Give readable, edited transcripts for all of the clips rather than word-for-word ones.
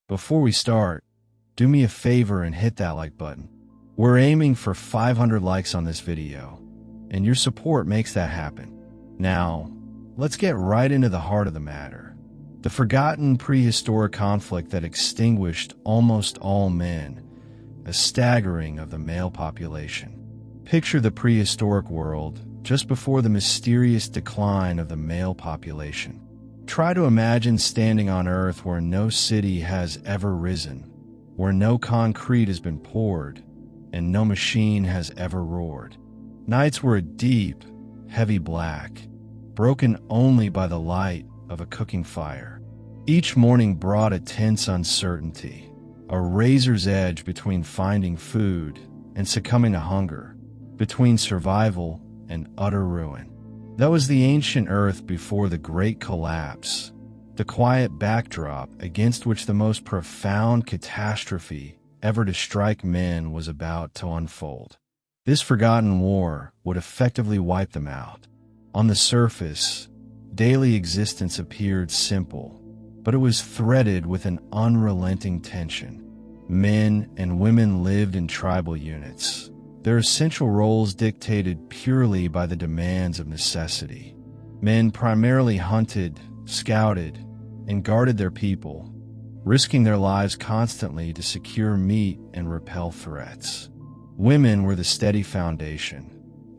Before we start, do me a favor and hit that like button. We're aiming for 500 likes on this video, and your support makes that happen. Now, let's get right into the heart of the matter. The forgotten prehistoric conflict that extinguished almost all men, a staggering of the male population. Picture the prehistoric world just before the mysterious decline of the male population. Try to imagine standing on Earth where no city has ever risen, where no concrete has been poured, and no machine has ever roared. Nights were a deep, heavy black, broken only by the light of a cooking fire. Each morning brought a tense uncertainty, a razor's edge between finding food and succumbing to hunger, between survival and utter ruin. That was the ancient Earth before the Great Collapse, the quiet backdrop against which the most profound catastrophe ever to strike men was about to unfold. This forgotten war would effectively wipe them out. On the surface, daily existence appeared simple, but it was threaded with an unrelenting tension. Men and women lived in tribal units, their essential roles dictated purely by the demands of necessity. Men primarily hunted, scouted, and guarded their people, risking their lives constantly to secure meat and repel threats. Women were the steady foundation.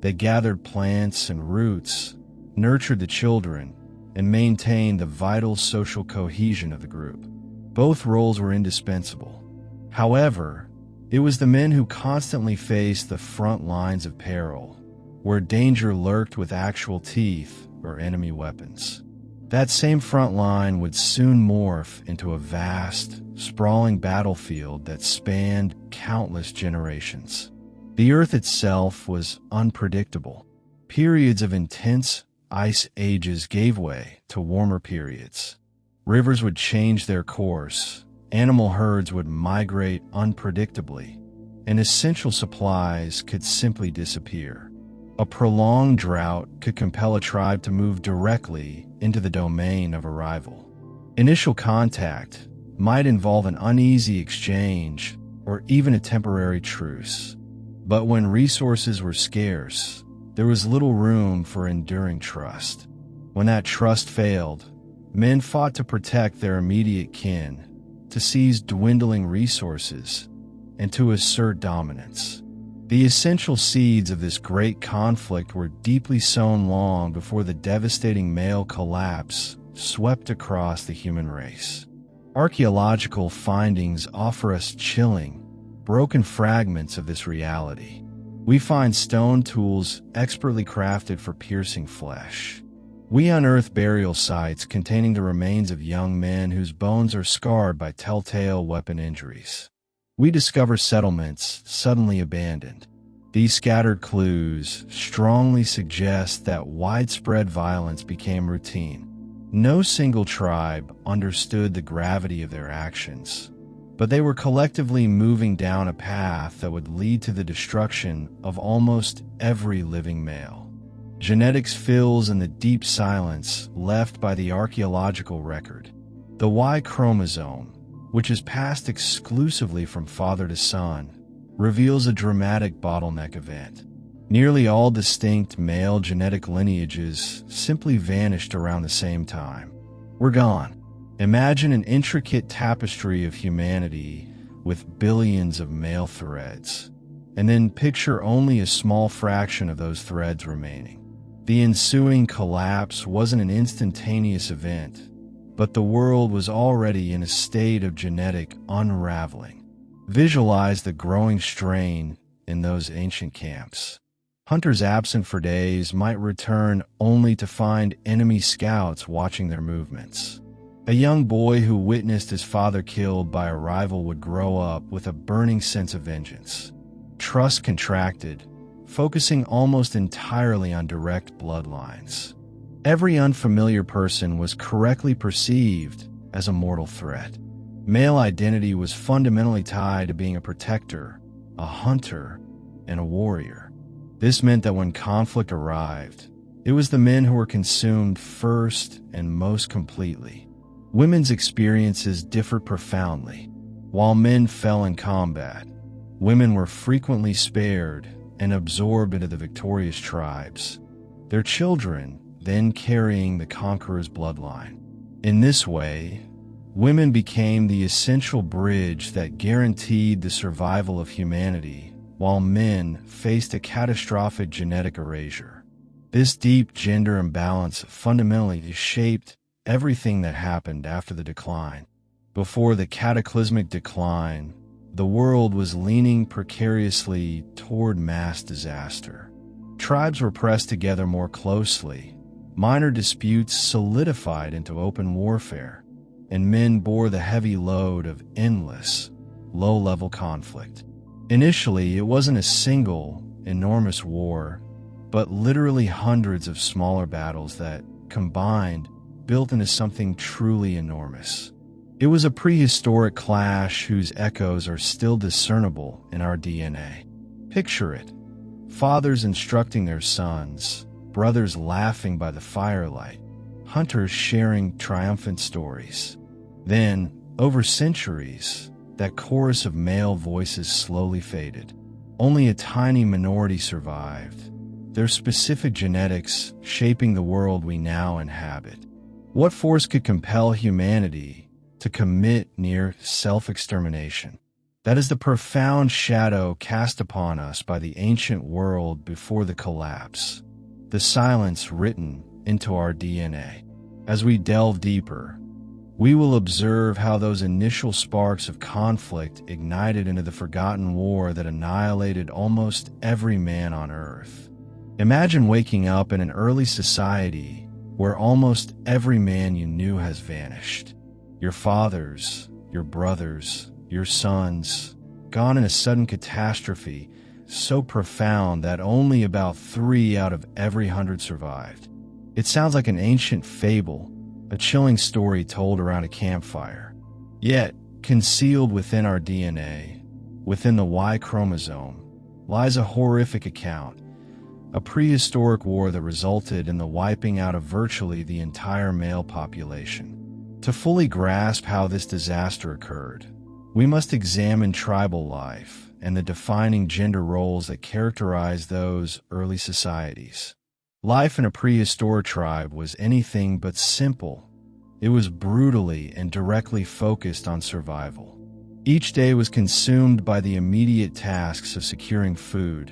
They gathered plants and roots, nurtured the children, and maintained the vital social cohesion of the group. Both roles were indispensable. However, it was the men who constantly faced the front lines of peril, where danger lurked with actual teeth or enemy weapons. That same front line would soon morph into a vast, sprawling battlefield that spanned countless generations. The Earth itself was unpredictable. Periods of intense ice ages gave way to warmer periods. Rivers would change their course, animal herds would migrate unpredictably, and essential supplies could simply disappear. A prolonged drought could compel a tribe to move directly into the domain of a rival. Initial contact might involve an uneasy exchange or even a temporary truce. But when resources were scarce, there was little room for enduring trust. When that trust failed, men fought to protect their immediate kin, to seize dwindling resources, and to assert dominance. The essential seeds of this great conflict were deeply sown long before the devastating male collapse swept across the human race. Archaeological findings offer us chilling, broken fragments of this reality. We find stone tools expertly crafted for piercing flesh. We unearth burial sites containing the remains of young men whose bones are scarred by telltale weapon injuries. We discover settlements suddenly abandoned. These scattered clues strongly suggest that widespread violence became routine. No single tribe understood the gravity of their actions, but they were collectively moving down a path that would lead to the destruction of almost every living male. Genetics fills in the deep silence left by the archaeological record. The Y-chromosome, which is passed exclusively from father to son, reveals a dramatic bottleneck event. Nearly all distinct male genetic lineages simply vanished around the same time. We're gone. Imagine an intricate tapestry of humanity with billions of male threads, and then picture only a small fraction of those threads remaining. The ensuing collapse wasn't an instantaneous event, but the world was already in a state of genetic unraveling. Visualize the growing strain in those ancient camps. Hunters absent for days might return only to find enemy scouts watching their movements. A young boy who witnessed his father killed by a rival would grow up with a burning sense of vengeance. Trust contracted, focusing almost entirely on direct bloodlines. Every unfamiliar person was correctly perceived as a mortal threat. Male identity was fundamentally tied to being a protector, a hunter, and a warrior. This meant that when conflict arrived, it was the men who were consumed first and most completely. Women's experiences differed profoundly. While men fell in combat, women were frequently spared and absorbed into the victorious tribes, their children then carrying the conqueror's bloodline. In this way, women became the essential bridge that guaranteed the survival of humanity, while men faced a catastrophic genetic erasure. This deep gender imbalance fundamentally shaped everything that happened after the decline. Before the cataclysmic decline, the world was leaning precariously toward mass disaster. Tribes were pressed together more closely, minor disputes solidified into open warfare, and men bore the heavy load of endless, low-level conflict. Initially, it wasn't a single, enormous war, but literally hundreds of smaller battles that, combined, built into something truly enormous. It was a prehistoric clash whose echoes are still discernible in our DNA. Picture it: fathers instructing their sons, brothers laughing by the firelight, hunters sharing triumphant stories. Then, over centuries, that chorus of male voices slowly faded. Only a tiny minority survived, their specific genetics shaping the world we now inhabit. What force could compel humanity to commit near self-extermination? That is the profound shadow cast upon us by the ancient world before the collapse, the silence written into our DNA. As we delve deeper, we will observe how those initial sparks of conflict ignited into the forgotten war that annihilated almost every man on Earth. Imagine waking up in an early society where almost every man you knew has vanished. Your fathers, your brothers, your sons, gone in a sudden catastrophe so profound that only about 3 out of every 100 survived. It sounds like an ancient fable, a chilling story told around a campfire. Yet, concealed within our DNA, within the Y chromosome, lies a horrific account, a prehistoric war that resulted in the wiping out of virtually the entire male population. To fully grasp how this disaster occurred, we must examine tribal life and the defining gender roles that characterized those early societies. Life in a prehistoric tribe was anything but simple. It was brutally and directly focused on survival. Each day was consumed by the immediate tasks of securing food.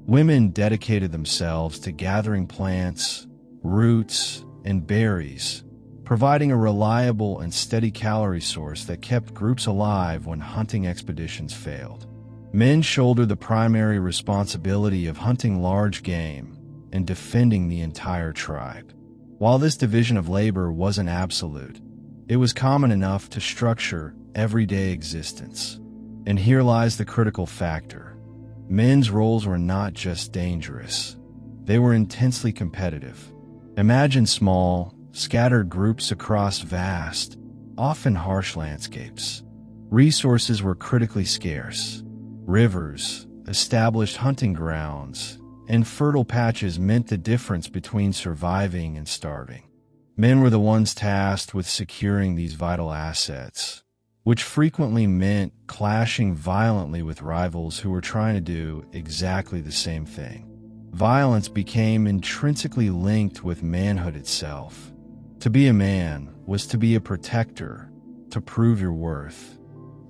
Women dedicated themselves to gathering plants, roots, and berries, providing a reliable and steady calorie source that kept groups alive when hunting expeditions failed. Men shouldered the primary responsibility of hunting large game and defending the entire tribe. While this division of labor wasn't absolute, it was common enough to structure everyday existence. And here lies the critical factor. Men's roles were not just dangerous, they were intensely competitive. Imagine small, scattered groups across vast, often harsh landscapes. Resources were critically scarce. Rivers, established hunting grounds, and fertile patches meant the difference between surviving and starving. Men were the ones tasked with securing these vital assets, which frequently meant clashing violently with rivals who were trying to do exactly the same thing. Violence became intrinsically linked with manhood itself. To be a man was to be a protector, to prove your worth,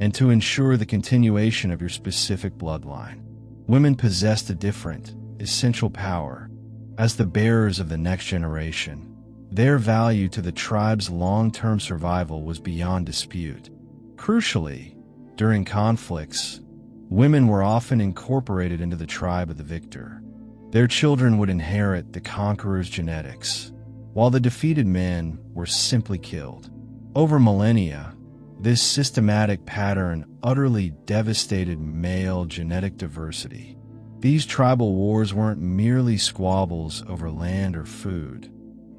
and to ensure the continuation of your specific bloodline. Women possessed a different, essential power. As the bearers of the next generation, their value to the tribe's long-term survival was beyond dispute. Crucially, during conflicts, women were often incorporated into the tribe of the victor. Their children would inherit the conqueror's genetics, while the defeated men were simply killed. Over millennia, this systematic pattern utterly devastated male genetic diversity. These tribal wars weren't merely squabbles over land or food.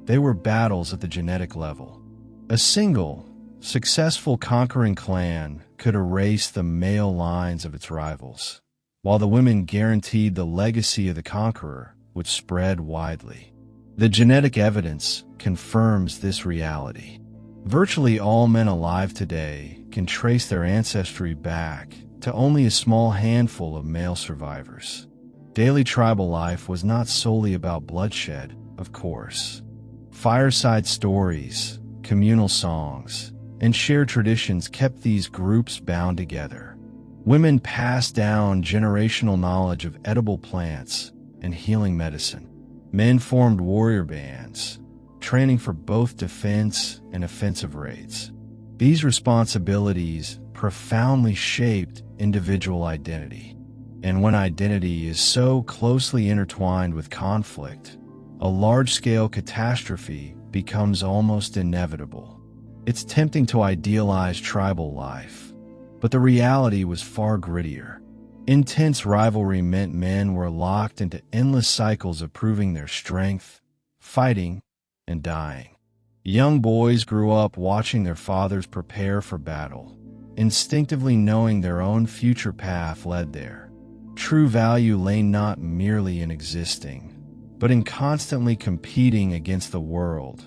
They were battles at the genetic level. A single, successful conquering clan could erase the male lines of its rivals, while the women guaranteed the legacy of the conqueror would spread widely. The genetic evidence confirms this reality. Virtually all men alive today can trace their ancestry back to only a small handful of male survivors. Daily tribal life was not solely about bloodshed, of course. Fireside stories, communal songs, and shared traditions kept these groups bound together. Women passed down generational knowledge of edible plants and healing medicine. Men formed warrior bands, training for both defense and offensive raids. These responsibilities profoundly shaped individual identity. And when identity is so closely intertwined with conflict, a large-scale catastrophe becomes almost inevitable. It's tempting to idealize tribal life, but the reality was far grittier. Intense rivalry meant men were locked into endless cycles of proving their strength, fighting, and dying. Young boys grew up watching their fathers prepare for battle, instinctively knowing their own future path led there. True value lay not merely in existing, but in constantly competing against the world,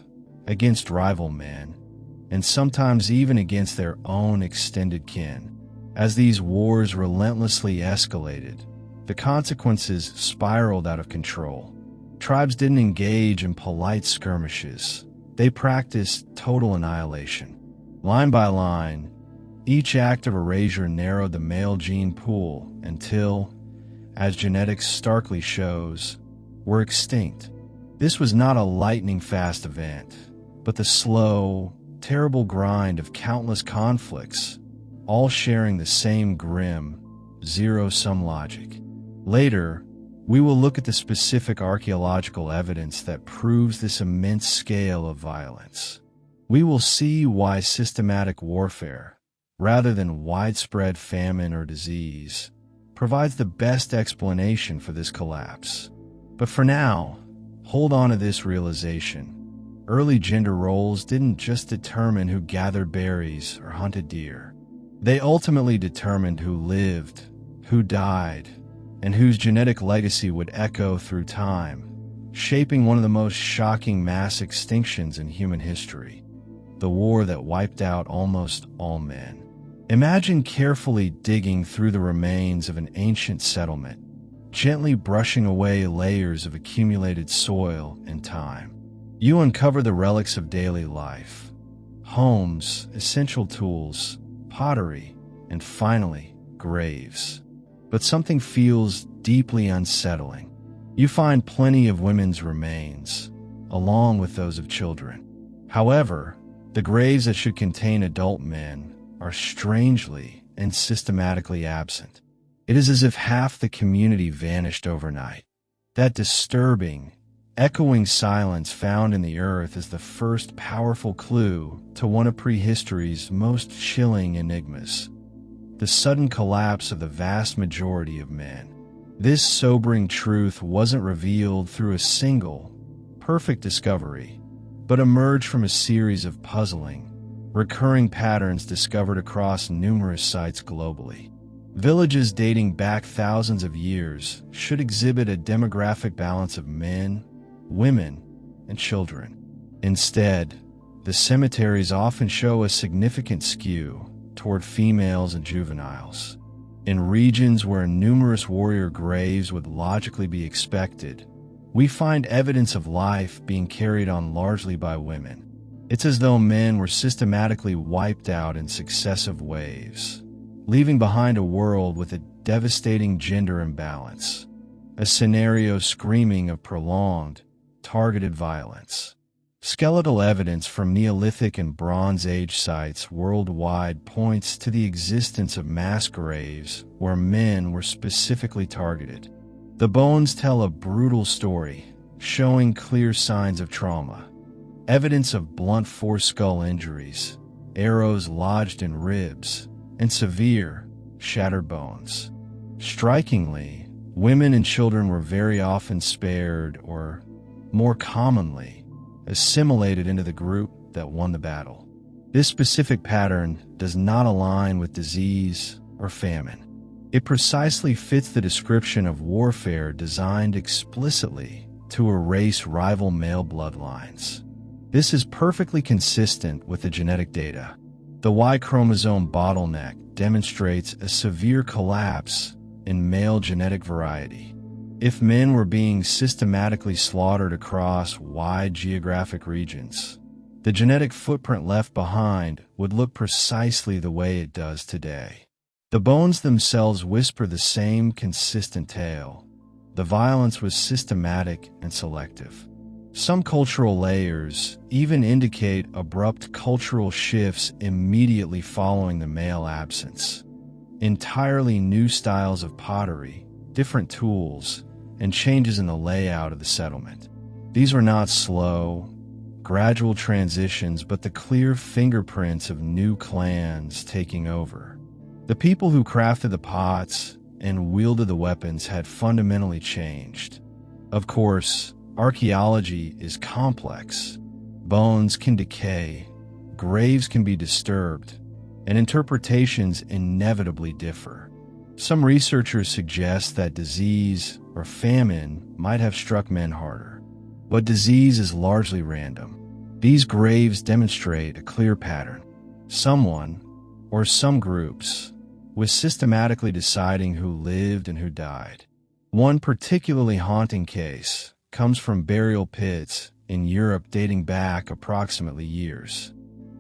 against rival men, and sometimes even against their own extended kin. As these wars relentlessly escalated, the consequences spiraled out of control. Tribes didn't engage in polite skirmishes. They practiced total annihilation. Line by line, each act of erasure narrowed the male gene pool until, as genetics starkly shows, were extinct. This was not a lightning-fast event, but the slow, terrible grind of countless conflicts, all sharing the same grim, zero-sum logic. Later, we will look at the specific archaeological evidence that proves this immense scale of violence. We will see why systematic warfare, rather than widespread famine or disease, provides the best explanation for this collapse. But for now, hold on to this realization. Early gender roles didn't just determine who gathered berries or hunted deer. They ultimately determined who lived, who died, and whose genetic legacy would echo through time, shaping one of the most shocking mass extinctions in human history, the war that wiped out almost all men. Imagine carefully digging through the remains of an ancient settlement, gently brushing away layers of accumulated soil and time. You uncover the relics of daily life, homes, essential tools, pottery, and finally, graves. But something feels deeply unsettling. You find plenty of women's remains, along with those of children. However, the graves that should contain adult men are strangely and systematically absent. It is as if half the community vanished overnight. That disturbing, echoing silence found in the earth is the first powerful clue to one of prehistory's most chilling enigmas: the sudden collapse of the vast majority of men. This sobering truth wasn't revealed through a single, perfect discovery, but emerged from a series of puzzling, recurring patterns discovered across numerous sites globally. Villages dating back thousands of years should exhibit a demographic balance of men, women, and children. Instead, the cemeteries often show a significant skew toward females and juveniles. In regions where numerous warrior graves would logically be expected, we find evidence of life being carried on largely by women. It's as though men were systematically wiped out in successive waves, leaving behind a world with a devastating gender imbalance, a scenario screaming of prolonged, targeted violence. Skeletal evidence from Neolithic and Bronze Age sites worldwide points to the existence of mass graves where men were specifically targeted. The bones tell a brutal story, showing clear signs of trauma. Evidence of blunt force skull injuries, arrows lodged in ribs, and severe, shattered bones. Strikingly, women and children were very often spared or, more commonly, assimilated into the group that won the battle. This specific pattern does not align with disease or famine. It precisely fits the description of warfare designed explicitly to erase rival male bloodlines. This is perfectly consistent with the genetic data. The Y chromosome bottleneck demonstrates a severe collapse in male genetic variety. If men were being systematically slaughtered across wide geographic regions, the genetic footprint left behind would look precisely the way it does today. The bones themselves whisper the same consistent tale. The violence was systematic and selective. Some cultural layers even indicate abrupt cultural shifts immediately following the male absence. Entirely new styles of pottery, different tools, and changes in the layout of the settlement. These were not slow, gradual transitions, but the clear fingerprints of new clans taking over. The people who crafted the pots and wielded the weapons had fundamentally changed. Of course, archaeology is complex. Bones can decay, graves can be disturbed, and interpretations inevitably differ. Some researchers suggest that disease or famine might have struck men harder, but disease is largely random. These graves demonstrate a clear pattern. Someone, or some groups, was systematically deciding who lived and who died. One particularly haunting case comes from burial pits in Europe dating back approximately years.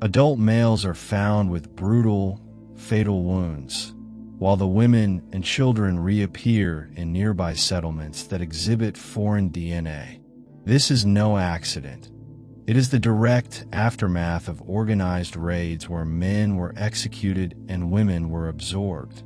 Adult males are found with brutal, fatal wounds, while the women and children reappear in nearby settlements that exhibit foreign DNA. This is no accident. It is the direct aftermath of organized raids where men were executed and women were absorbed.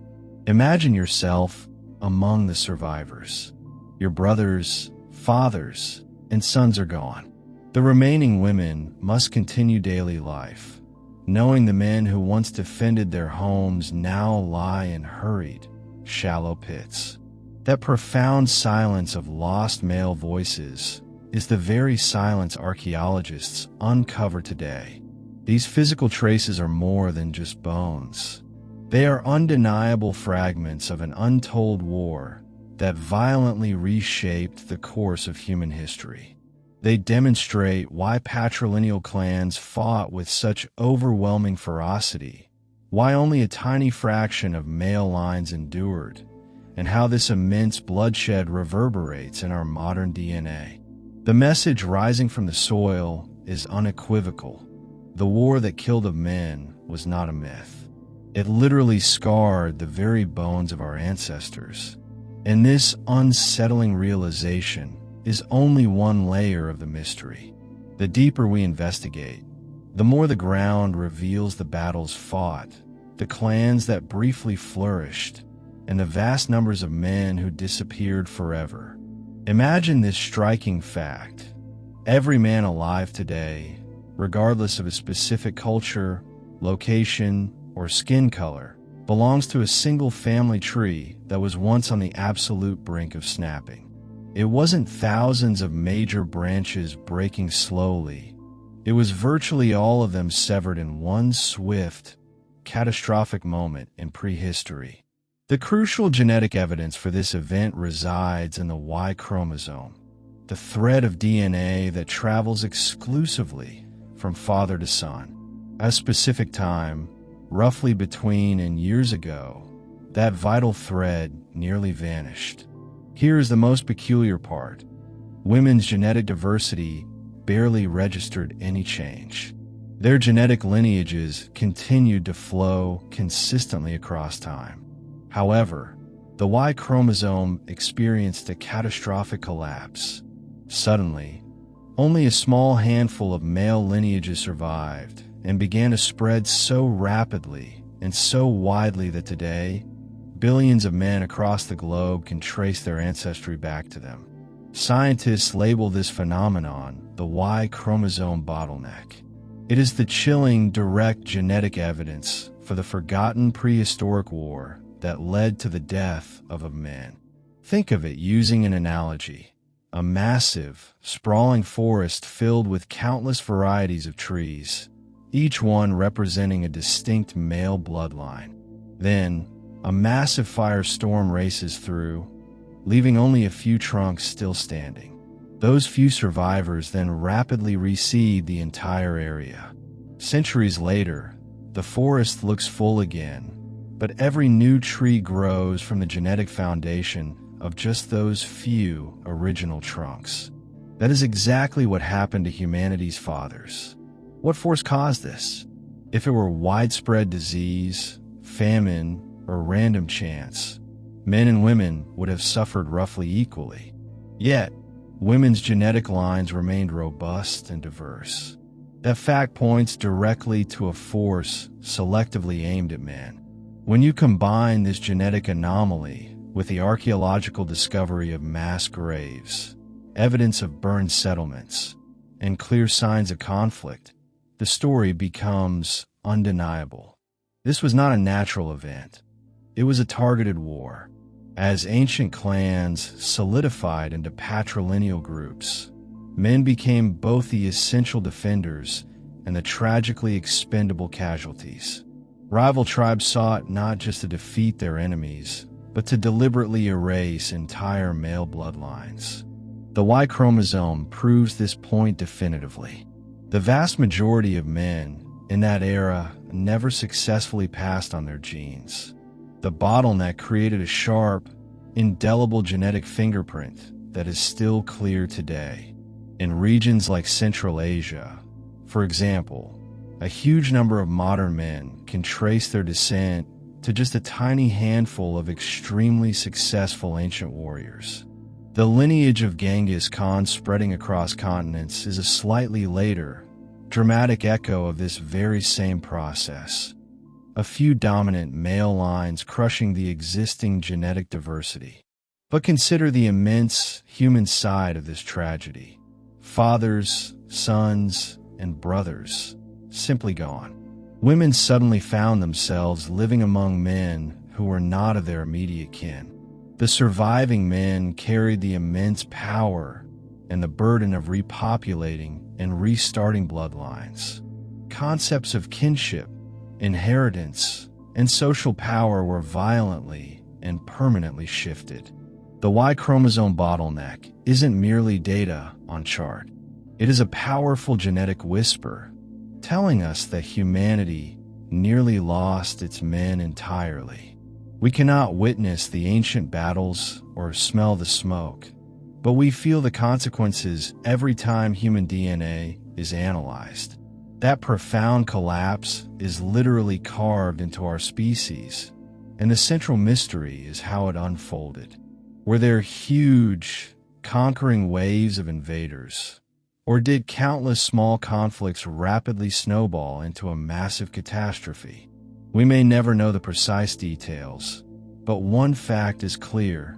Imagine yourself among the survivors. Your brothers, fathers, and sons are gone. The remaining women must continue daily life, knowing the men who once defended their homes now lie in hurried, shallow pits. That profound silence of lost male voices is the very silence archaeologists uncover today. These physical traces are more than just bones. They are undeniable fragments of an untold war that violently reshaped the course of human history. They demonstrate why patrilinealclans fought with such overwhelming ferocity, why only a tiny fraction of male lines endured, and how this immense bloodshed reverberates in our modern DNA. The message rising from the soil is unequivocal. The war that killed of men was not a myth. It literally scarred the very bones of our ancestors. And this unsettling realization is only one layer of the mystery. The deeper we investigate, the more the ground reveals the battles fought, the clans that briefly flourished, and the vast numbers of men who disappeared forever. Imagine this striking fact. Every man alive today, regardless of his specific culture, location, or skin color, belongs to a single family tree that was once on the absolute brink of snapping. It wasn't thousands of major branches breaking slowly. It was virtually all of them severed in one swift, catastrophic moment in prehistory. The crucial genetic evidence for this event resides in the Y chromosome, the thread of DNA that travels exclusively from father to son. At a specific time, roughly between and years ago, that vital thread nearly vanished. Here is the most peculiar part. Women's genetic diversity barely registered any change. Their genetic lineages continued to flow consistently across time. However, the Y chromosome experienced a catastrophic collapse. Suddenly, only a small handful of male lineages survived and began to spread so rapidly and so widely that today, billions of men across the globe can trace their ancestry back to them. Scientists label this phenomenon the Y chromosome bottleneck. It is the chilling, direct genetic evidence for the forgotten prehistoric war that led to the death of man. Think of it using an analogy. A massive, sprawling forest filled with countless varieties of trees, each one representing a distinct male bloodline. Then, a massive firestorm races through, leaving only a few trunks still standing. Those few survivors then rapidly reseed the entire area. Centuries later, the forest looks full again, but every new tree grows from the genetic foundation of just those few original trunks. That is exactly what happened to humanity's fathers. What force caused this? If it were widespread disease, famine, or random chance, men and women would have suffered roughly equally. Yet, women's genetic lines remained robust and diverse. That fact points directly to a force selectively aimed at men. When you combine this genetic anomaly with the archaeological discovery of mass graves, evidence of burned settlements, and clear signs of conflict, the story becomes undeniable. This was not a natural event. It was a targeted war. As ancient clans solidified into patrilineal groups, men became both the essential defenders and the tragically expendable casualties. Rival tribes sought not just to defeat their enemies, but to deliberately erase entire male bloodlines. The Y chromosome proves this point definitively. The vast majority of men in that era never successfully passed on their genes. The bottleneck created a sharp, indelible genetic fingerprint that is still clear today. In regions like Central Asia, for example, a huge number of modern men can trace their descent to just a tiny handful of extremely successful ancient warriors. The lineage of Genghis Khan spreading across continents is a slightly later, dramatic echo of this very same process. A few dominant male lines crushing the existing genetic diversity. But consider the immense human side of this tragedy. Fathers, sons, and brothers simply gone. Women suddenly found themselves living among men who were not of their immediate kin. The surviving men carried the immense power and the burden of repopulating and restarting bloodlines. Concepts of kinship, inheritance, and social power were violently and permanently shifted. The Y chromosome bottleneck isn't merely data on chart. It is a powerful genetic whisper, telling us that humanity nearly lost its men entirely. We cannot witness the ancient battles or smell the smoke, but we feel the consequences every time human DNA is analyzed. That profound collapse is literally carved into our species, and the central mystery is how it unfolded. Were there huge, conquering waves of invaders, or did countless small conflicts rapidly snowball into a massive catastrophe? We may never know the precise details, but one fact is clear: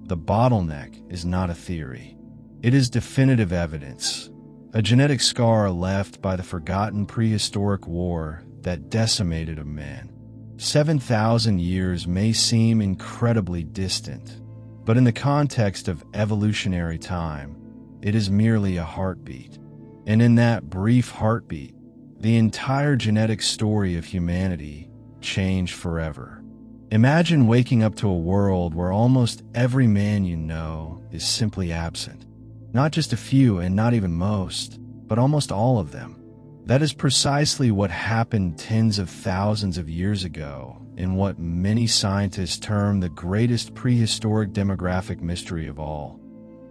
the bottleneck is not a theory. It is definitive evidence, a genetic scar left by the forgotten prehistoric war that decimated a man. 7,000 years may seem incredibly distant, but in the context of evolutionary time, it is merely a heartbeat. And in that brief heartbeat, the entire genetic story of humanity changed forever. Imagine waking up to a world where almost every man you know is simply absent. Not just a few and not even most, but almost all of them. That is precisely what happened tens of thousands of years ago in what many scientists term the greatest prehistoric demographic mystery of all.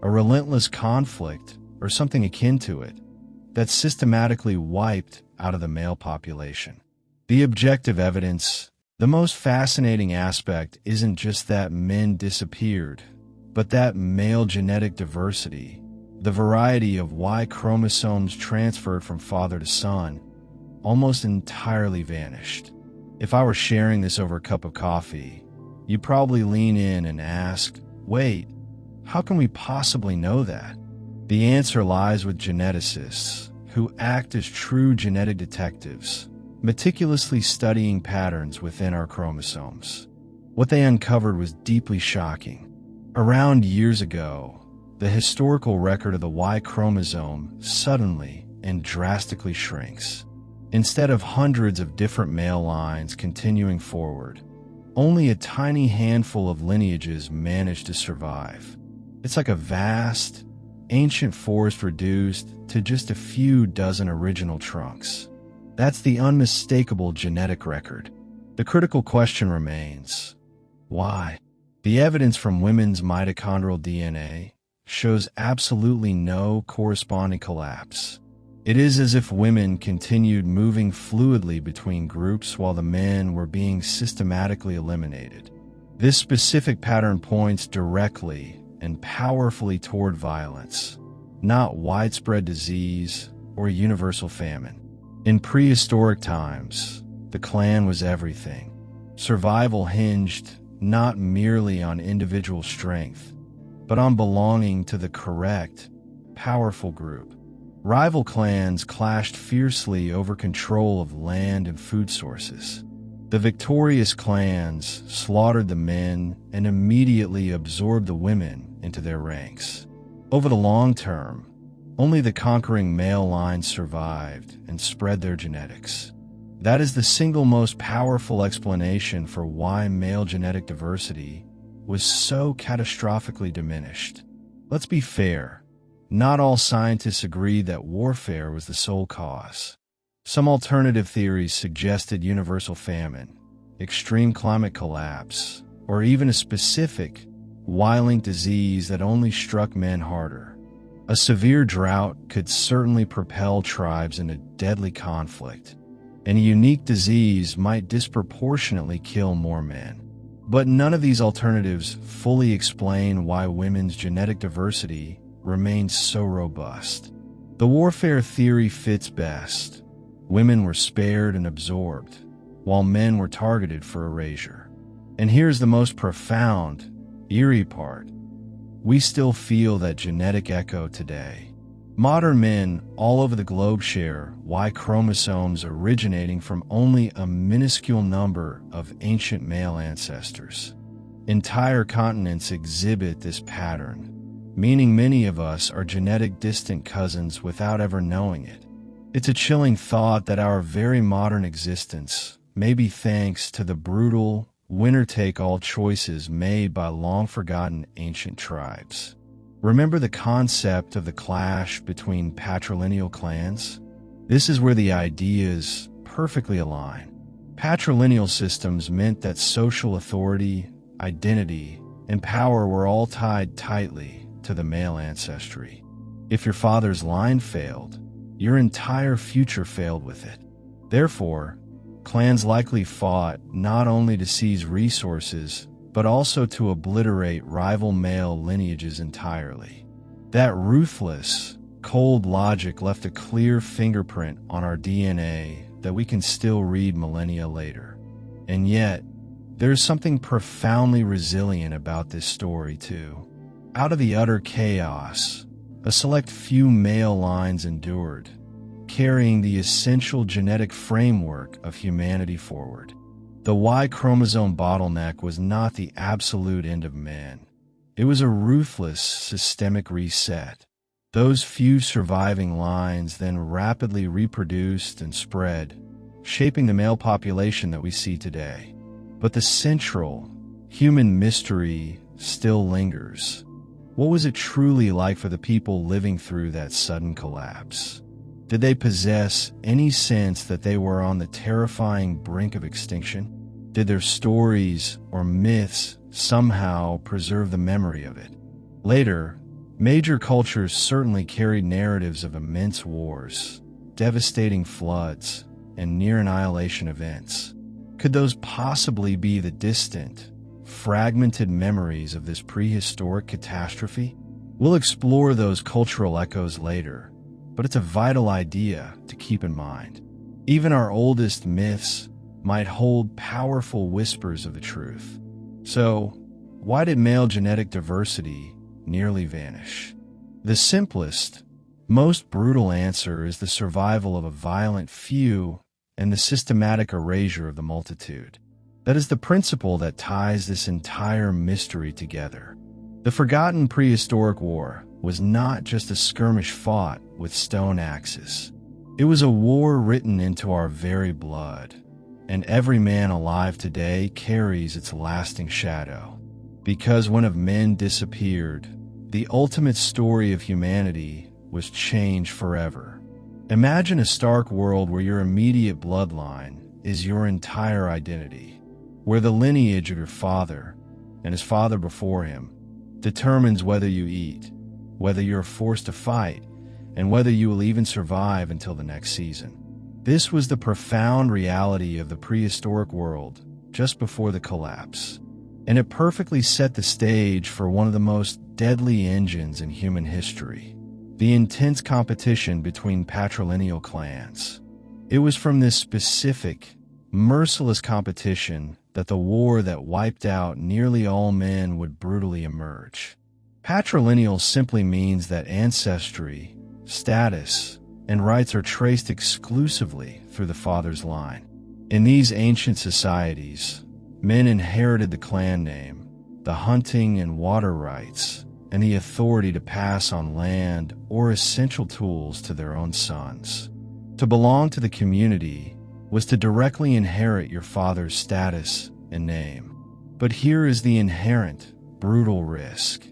A relentless conflict, or something akin to it, that systematically wiped out of the male population. The objective evidence, the most fascinating aspect, isn't just that men disappeared, but that male genetic diversity, the variety of Y chromosomes transferred from father to son, almost entirely vanished. If I were sharing this over a cup of coffee, you'd probably lean in and ask, wait, how can we possibly know that? The answer lies with geneticists, who act as true genetic detectives, meticulously studying patterns within our chromosomes. What they uncovered was deeply shocking. Around years ago, the historical record of the Y chromosome suddenly and drastically shrinks. Instead of hundreds of different male lines continuing forward, only a tiny handful of lineages manage to survive. It's like a vast, ancient forest reduced to just a few dozen original trunks. That's the unmistakable genetic record. The critical question remains, why? The evidence from women's mitochondrial DNA shows absolutely no corresponding collapse. It is as if women continued moving fluidly between groups while the men were being systematically eliminated. This specific pattern points directly and powerfully toward violence, not widespread disease or universal famine. In prehistoric times, the clan was everything. Survival hinged not merely on individual strength, but on belonging to the correct, powerful group. Rival clans clashed fiercely over control of land and food sources. The victorious clans slaughtered the men and immediately absorbed the women into their ranks. Over the long term, only the conquering male line survived and spread their genetics. That is the single most powerful explanation for why male genetic diversity was so catastrophically diminished. Let's be fair, not all scientists agreed that warfare was the sole cause. Some alternative theories suggested universal famine, extreme climate collapse, or even a specific Y-linked disease that only struck men harder. A severe drought could certainly propel tribes into deadly conflict, and a unique disease might disproportionately kill more men. But none of these alternatives fully explain why women's genetic diversity remains so robust. The warfare theory fits best. Women were spared and absorbed, while men were targeted for erasure. And here's the most profound, eerie part. We still feel that genetic echo today. Modern men all over the globe share Y chromosomes originating from only a minuscule number of ancient male ancestors. Entire continents exhibit this pattern, meaning many of us are genetic distant cousins without ever knowing it. It's a chilling thought that our very modern existence may be thanks to the brutal, winner-take-all choices made by long-forgotten ancient tribes. Remember the concept of the clash between patrilinealclans? This is where the ideas perfectly align. Patrilineal systems meant that social authority, identity, and power were all tied tightly to the male ancestry. If your father's line failed, your entire future failed with it. Therefore, clans likely fought not only to seize resources, but also to obliterate rival male lineages entirely. That ruthless, cold logic left a clear fingerprint on our DNA that we can still read millennia later. And yet, there's something profoundly resilient about this story too. Out of the utter chaos, a select few male lines endured, carrying the essential genetic framework of humanity forward. The Y chromosome bottleneck was not the absolute end of man. It was a ruthless systemic reset. Those few surviving lines then rapidly reproduced and spread, shaping the male population that we see today. But the central, human mystery still lingers. What was it truly like for the people living through that sudden collapse? Did they possess any sense that they were on the terrifying brink of extinction? Did their stories or myths somehow preserve the memory of it? Later, major cultures certainly carried narratives of immense wars, devastating floods, and near-annihilation events. Could those possibly be the distant, fragmented memories of this prehistoric catastrophe? We'll explore those cultural echoes later, but it's a vital idea to keep in mind. Even our oldest myths might hold powerful whispers of the truth. So, why did male genetic diversity nearly vanish? The simplest, most brutal answer is the survival of a violent few and the systematic erasure of the multitude. That is the principle that ties this entire mystery together. The forgotten prehistoric war was not just a skirmish fought with stone axes. It was a war written into our very blood, and every man alive today carries its lasting shadow. Because when of men disappeared, the ultimate story of humanity was changed forever. Imagine a stark world where your immediate bloodline is your entire identity, where the lineage of your father and his father before him determines whether you eat, whether you're forced to fight, and whether you will even survive until the next season. This was the profound reality of the prehistoric world just before the collapse, and it perfectly set the stage for one of the most deadly engines in human history: the intense competition between patrilinealclans. It was from this specific, merciless competition that the war that wiped out nearly all men would brutally emerge. Patrilineal simply means that ancestry, status, and rights are traced exclusively through the father's line. In these ancient societies, men inherited the clan name, the hunting and water rights, and the authority to pass on land or essential tools to their own sons. To belong to the community was to directly inherit your father's status and name. But here is the inherent, brutal risk.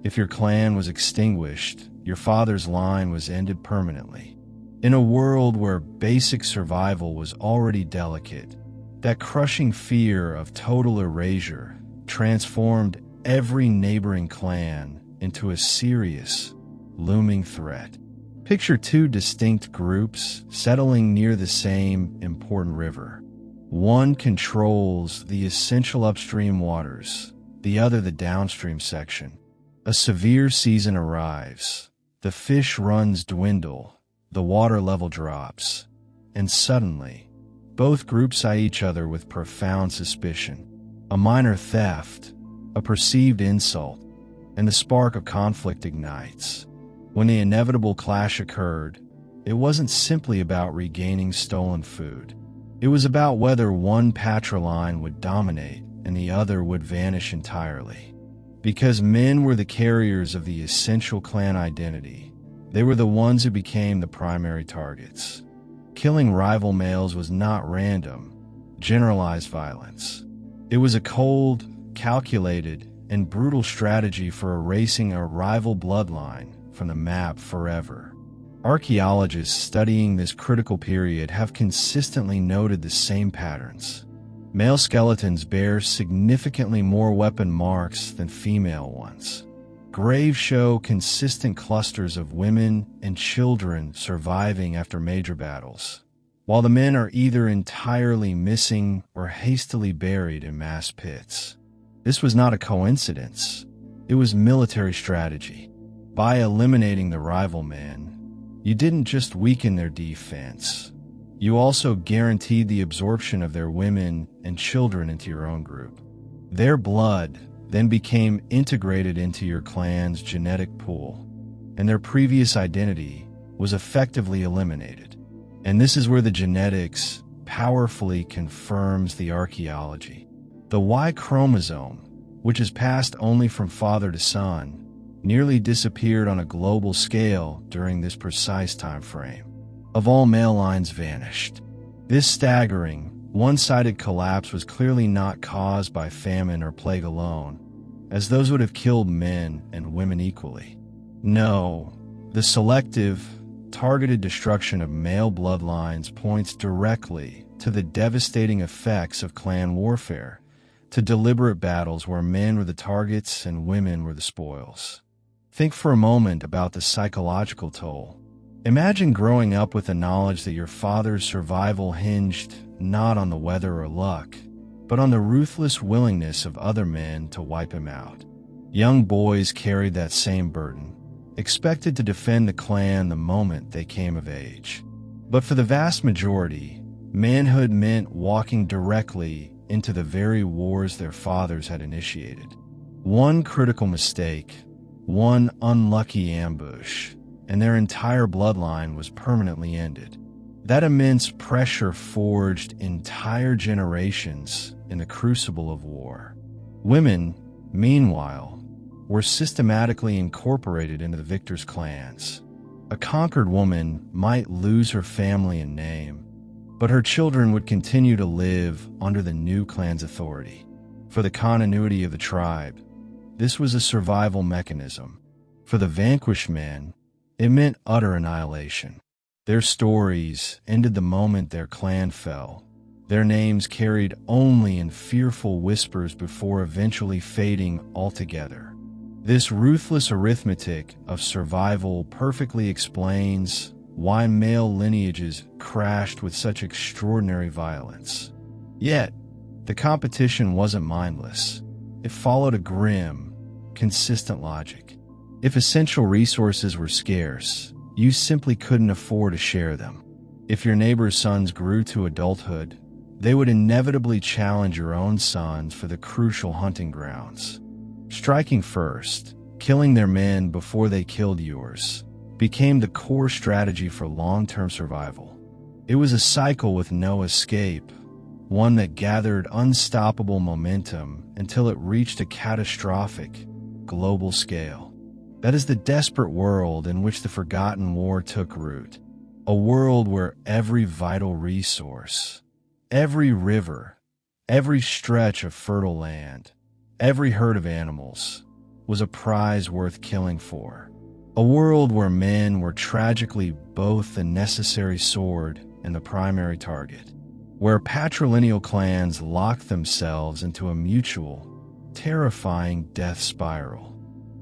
If your clan was extinguished, your father's line was ended permanently. In a world where basic survival was already delicate, that crushing fear of total erasure transformed every neighboring clan into a serious, looming threat. Picture two distinct groups settling near the same important river. One controls the essential upstream waters, the other the downstream section. A severe season arrives. The fish runs dwindle, the water level drops, and suddenly, both groups eye each other with profound suspicion. A minor theft, a perceived insult, and the spark of conflict ignites. When the inevitable clash occurred, it wasn't simply about regaining stolen food. It was about whether one patriline would dominate and the other would vanish entirely. Because men were the carriers of the essential clan identity, they were the ones who became the primary targets. Killing rival males was not random, generalized violence. It was a cold, calculated, and brutal strategy for erasing a rival bloodline from the map forever. Archaeologists studying this critical period have consistently noted the same patterns. Male skeletons bear significantly more weapon marks than female ones. Graves show consistent clusters of women and children surviving after major battles, while the men are either entirely missing or hastily buried in mass pits. This was not a coincidence. It was military strategy. By eliminating the rival men, you didn't just weaken their defense, you also guaranteed the absorption of their women and children into your own group. Their blood then became integrated into your clan's genetic pool, and their previous identity was effectively eliminated. And this is where the genetics powerfully confirms the archaeology. The Y chromosome, which is passed only from father to son, nearly disappeared on a global scale during this precise time frame. Of all male lines vanished. This staggering, one-sided collapse was clearly not caused by famine or plague alone, as those would have killed men and women equally. No, the selective, targeted destruction of male bloodlines points directly to the devastating effects of clan warfare, to deliberate battles where men were the targets and women were the spoils. Think for a moment about the psychological toll. Imagine growing up with the knowledge that your father's survival hinged not on the weather or luck, but on the ruthless willingness of other men to wipe him out. Young boys carried that same burden, expected to defend the clan the moment they came of age. But for the vast majority, manhood meant walking directly into the very wars their fathers had initiated. One critical mistake, one unlucky ambush, and their entire bloodline was permanently ended. That immense pressure forged entire generations in the crucible of war. Women, meanwhile, were systematically incorporated into the victors' clans. A conquered woman might lose her family and name, but her children would continue to live under the new clan's authority. For the continuity of the tribe, this was a survival mechanism. For the vanquished men, it meant utter annihilation. Their stories ended the moment their clan fell, their names carried only in fearful whispers before eventually fading altogether. This ruthless arithmetic of survival perfectly explains why male lineages crashed with such extraordinary violence. Yet, the competition wasn't mindless. It followed a grim, consistent logic. If essential resources were scarce, you simply couldn't afford to share them. If your neighbor's sons grew to adulthood, they would inevitably challenge your own sons for the crucial hunting grounds. Striking first, killing their men before they killed yours, became the core strategy for long-term survival. It was a cycle with no escape, one that gathered unstoppable momentum until it reached a catastrophic, global scale. That is the desperate world in which the Forgotten War took root, a world where every vital resource, every river, every stretch of fertile land, every herd of animals, was a prize worth killing for. A world where men were tragically both the necessary sword and the primary target. Where patrilinealclans locked themselves into a mutual, terrifying death spiral.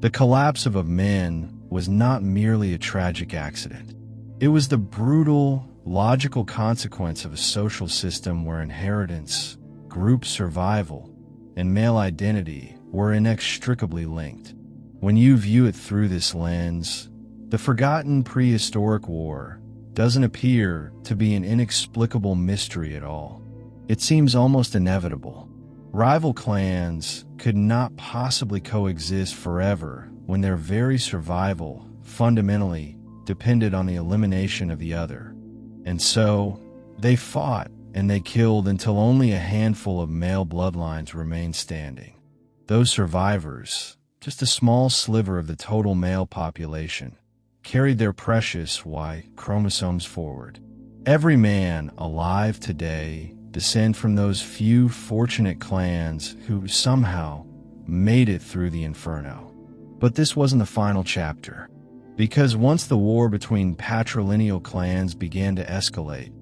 The collapse of men was not merely a tragic accident. It was the brutal, logical consequence of a social system where inheritance, group survival, and male identity were inextricably linked. When you view it through this lens, the forgotten prehistoric war doesn't appear to be an inexplicable mystery at all. It seems almost inevitable. Rival clans could not possibly coexist forever when their very survival fundamentally depended on the elimination of the other. And so, they fought and they killed until only a handful of male bloodlines remained standing. Those survivors, just a small sliver of the total male population, carried their precious Y chromosomes forward. Every man alive today descends from those few fortunate clans who somehow made it through the inferno. But this wasn't the final chapter, because once the war between patrilineal clans began to escalate,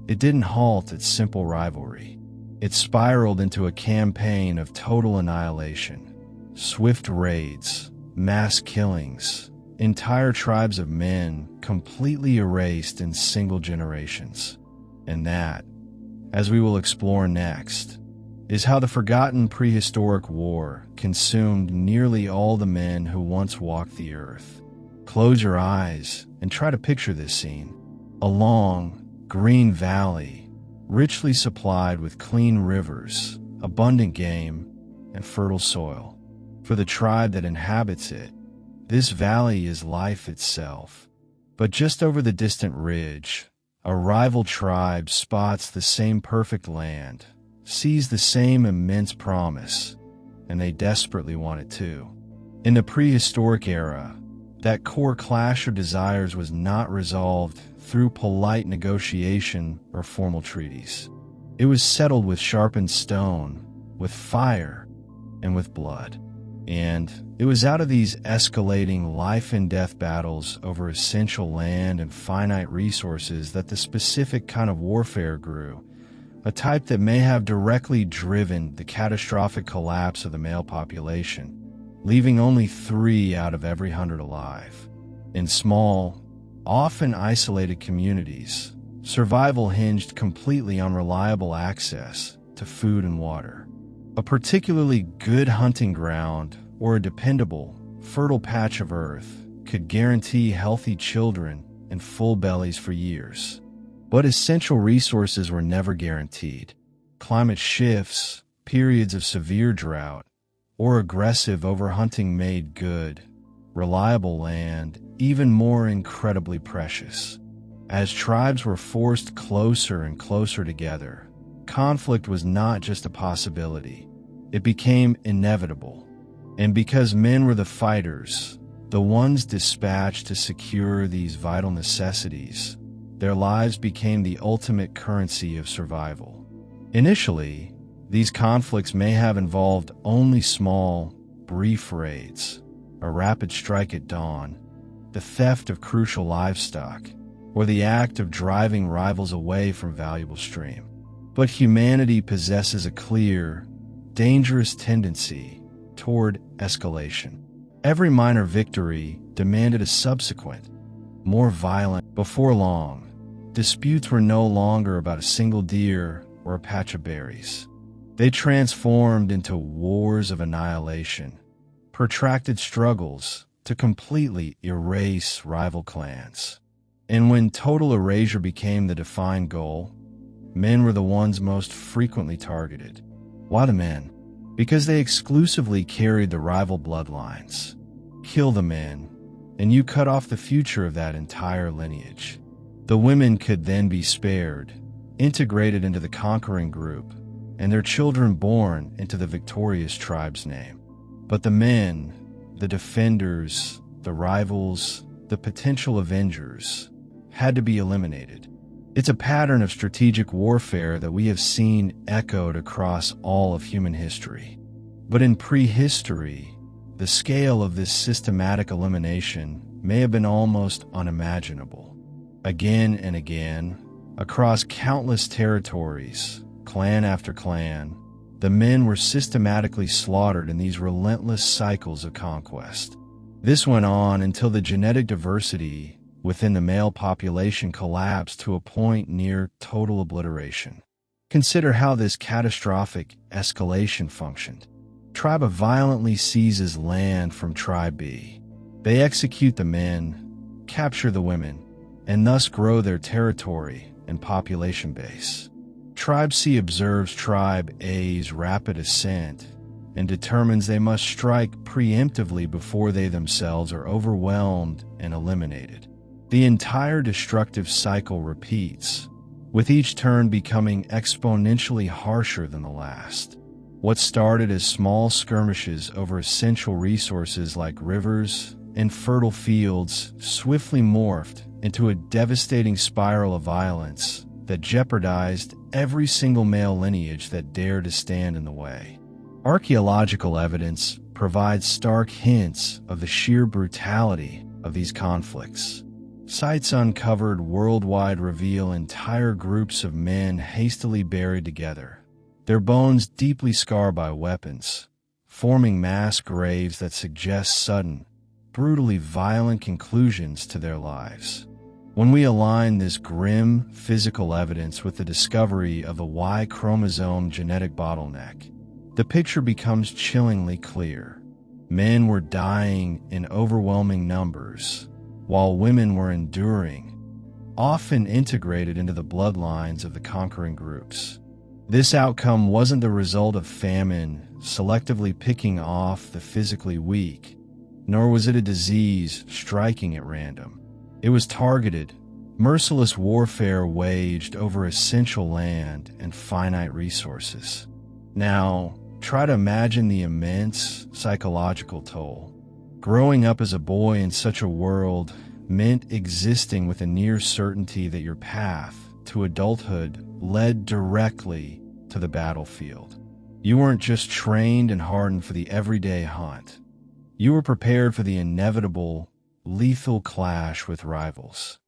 it didn't halt at simple rivalry. It spiraled into a campaign of total annihilation. Swift raids, mass killings, entire tribes of men completely erased in single generations. And that, as we will explore next, is how the forgotten prehistoric war consumed nearly all the men who once walked the earth. Close your eyes and try to picture this scene. A long, green valley, richly supplied with clean rivers, abundant game, and fertile soil. For the tribe that inhabits it, this valley is life itself. But just over the distant ridge, a rival tribe spots the same perfect land, sees the same immense promise, and they desperately want it too. In the prehistoric era, that core clash of desires was not resolved through polite negotiation or formal treaties. It was settled with sharpened stone, with fire, and with blood. And it was out of these escalating life-and-death battles over essential land and finite resources that the specific kind of warfare grew, a type that may have directly driven the catastrophic collapse of the male population, leaving only 3 out of every 100 alive. In small, often isolated communities, survival hinged completely on reliable access to food and water. A particularly good hunting ground or a dependable, fertile patch of earth could guarantee healthy children and full bellies for years. But essential resources were never guaranteed. Climate shifts, periods of severe drought, or aggressive overhunting made good, reliable land even more incredibly precious. As tribes were forced closer and closer together, conflict was not just a possibility. It became inevitable. And because men were the fighters, the ones dispatched to secure these vital necessities, their lives became the ultimate currency of survival. Initially, these conflicts may have involved only small, brief raids. a rapid strike at dawn, the theft of crucial livestock, or the act of driving rivals away from valuable stream. But humanity possesses a clear, dangerous tendency toward escalation. Every minor victory demanded a subsequent, more violent. Before long, disputes were no longer about a single deer or a patch of berries. They transformed into wars of annihilation, protracted struggles to completely erase rival clans. And when total erasure became the defined goal, men were the ones most frequently targeted. Why the men? Because they exclusively carried the rival bloodlines. Kill the men, and you cut off the future of that entire lineage. The women could then be spared, integrated into the conquering group, and their children born into the victorious tribe's name. But the men, the defenders, the rivals, the potential avengers, had to be eliminated. It's a pattern of strategic warfare that we have seen echoed across all of human history. But in prehistory, the scale of this systematic elimination may have been almost unimaginable. Again and again, across countless territories, clan after clan, the men were systematically slaughtered in these relentless cycles of conquest. This went on until the genetic diversity within the male population collapsed to a point near total obliteration. Consider how this catastrophic escalation functioned. Tribe A violently seizes land from Tribe B. They execute the men, capture the women, and thus grow their territory and population base. Tribe C observes Tribe A's rapid ascent and determines they must strike preemptively before they themselves are overwhelmed and eliminated. The entire destructive cycle repeats, with each turn becoming exponentially harsher than the last. What started as small skirmishes over essential resources like rivers and fertile fields swiftly morphed into a devastating spiral of violence that jeopardized every single male lineage that dared to stand in the way. Archaeological evidence provides stark hints of the sheer brutality of these conflicts. Sites uncovered worldwide reveal entire groups of men hastily buried together, their bones deeply scarred by weapons, forming mass graves that suggest sudden, brutally violent conclusions to their lives. When we align this grim physical evidence with the discovery of the Y-chromosome genetic bottleneck, the picture becomes chillingly clear. Men were dying in overwhelming numbers, while women were enduring, often integrated into the bloodlines of the conquering groups. This outcome wasn't the result of famine selectively picking off the physically weak, nor was it a disease striking at random. It was targeted, merciless warfare waged over essential land and finite resources. Now, try to imagine the immense psychological toll. Growing up as a boy in such a world meant existing with a near certainty that your path to adulthood led directly to the battlefield. You weren't just trained and hardened for the everyday hunt. You were prepared for the inevitable, lethal clash with rivals.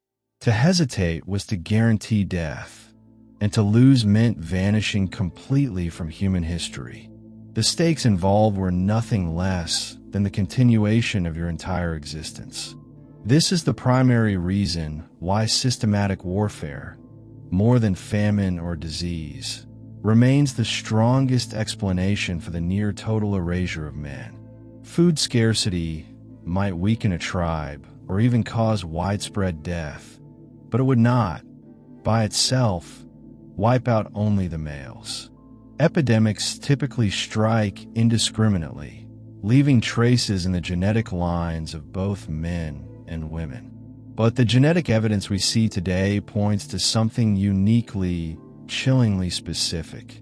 To hesitate was to guarantee death, and to lose meant vanishing completely from human history. The stakes involved were nothing less than the continuation of your entire existence. This is the primary reason why systematic warfare, more than famine or disease, remains the strongest explanation for the near-total erasure of man. Food scarcity might weaken a tribe or even cause widespread death, but it would not, by itself, wipe out only the males. Epidemics typically strike indiscriminately, leaving traces in the genetic lines of both men and women. But the genetic evidence we see today points to something uniquely, chillingly specific.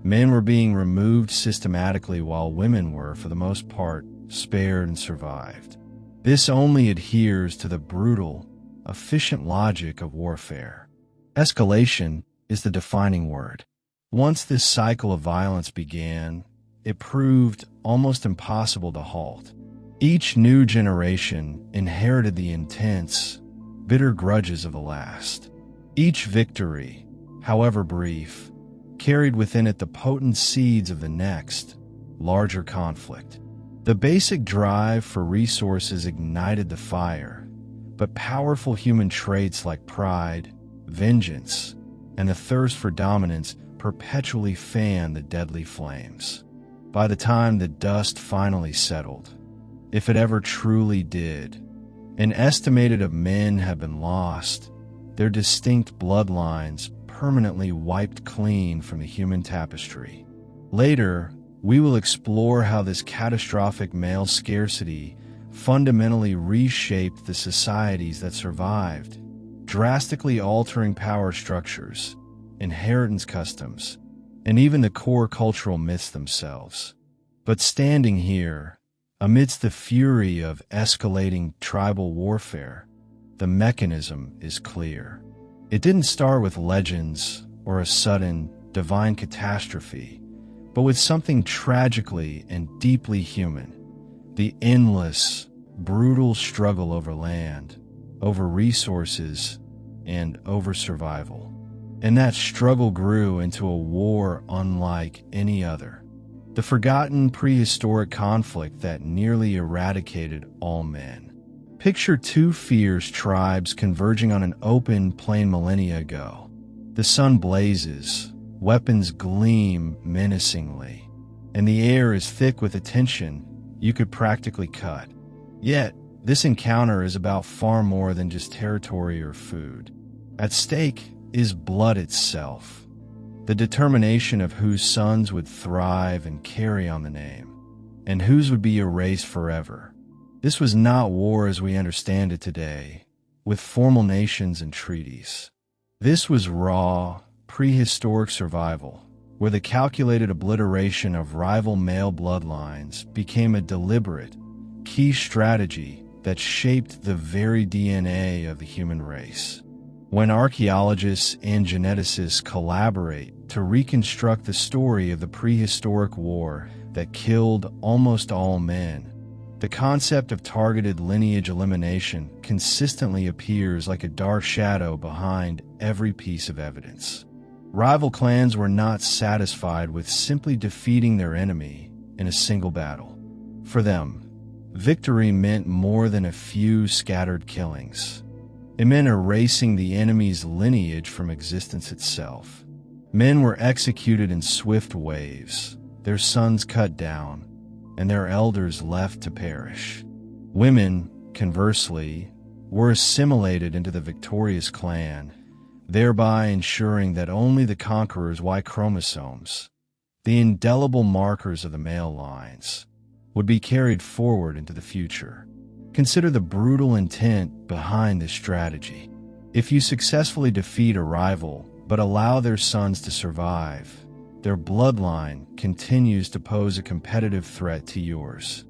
Men were being removed systematically while women were, for the most part, spared and survived. This only adheres to the brutal, efficient logic of warfare. Escalation is the defining word. Once this cycle of violence began, it proved almost impossible to halt. Each new generation inherited the intense, bitter grudges of the last. Each victory, however brief, carried within it the potent seeds of the next, larger conflict. The basic drive for resources ignited the fire, but powerful human traits like pride, vengeance, and the thirst for dominance perpetually fanned the deadly flames. By the time the dust finally settled, if it ever truly did, an estimated of men have been lost, their distinct bloodlines permanently wiped clean from the human tapestry. Later, we will explore how this catastrophic male scarcity fundamentally reshaped the societies that survived, drastically altering power structures, inheritance customs, and even the core cultural myths themselves. But standing here, amidst the fury of escalating tribal warfare, the mechanism is clear. It didn't start with legends or a sudden, divine catastrophe, but with something tragically and deeply human: the endless, brutal struggle over land, over resources, and over survival. And that struggle grew into a war unlike any other. The forgotten prehistoric conflict that nearly eradicated all men. Picture two fierce tribes converging on an open plain millennia ago. The sun blazes, weapons gleam menacingly, and the air is thick with a tension you could practically cut. Yet, this encounter is about far more than just territory or food. At stake is blood itself, the determination of whose sons would thrive and carry on the name, and whose would be erased forever. This was not war as we understand it today, with formal nations and treaties. This was raw, prehistoric survival, where the calculated obliteration of rival male bloodlines became a deliberate, key strategy that shaped the very DNA of the human race. When archaeologists and geneticists collaborate to reconstruct the story of the prehistoric war that killed almost all men, the concept of targeted lineage elimination consistently appears like a dark shadow behind every piece of evidence. Rival clans were not satisfied with simply defeating their enemy in a single battle. For them, victory meant more than a few scattered killings. It meant erasing the enemy's lineage from existence itself. Men were executed in swift waves, their sons cut down, and their elders left to perish. Women, conversely, were assimilated into the victorious clan, thereby ensuring that only the conqueror's Y-chromosomes, the indelible markers of the male lines, would be carried forward into the future. Consider the brutal intent behind this strategy. If you successfully defeat a rival but allow their sons to survive, their bloodline continues to pose a competitive threat to yours.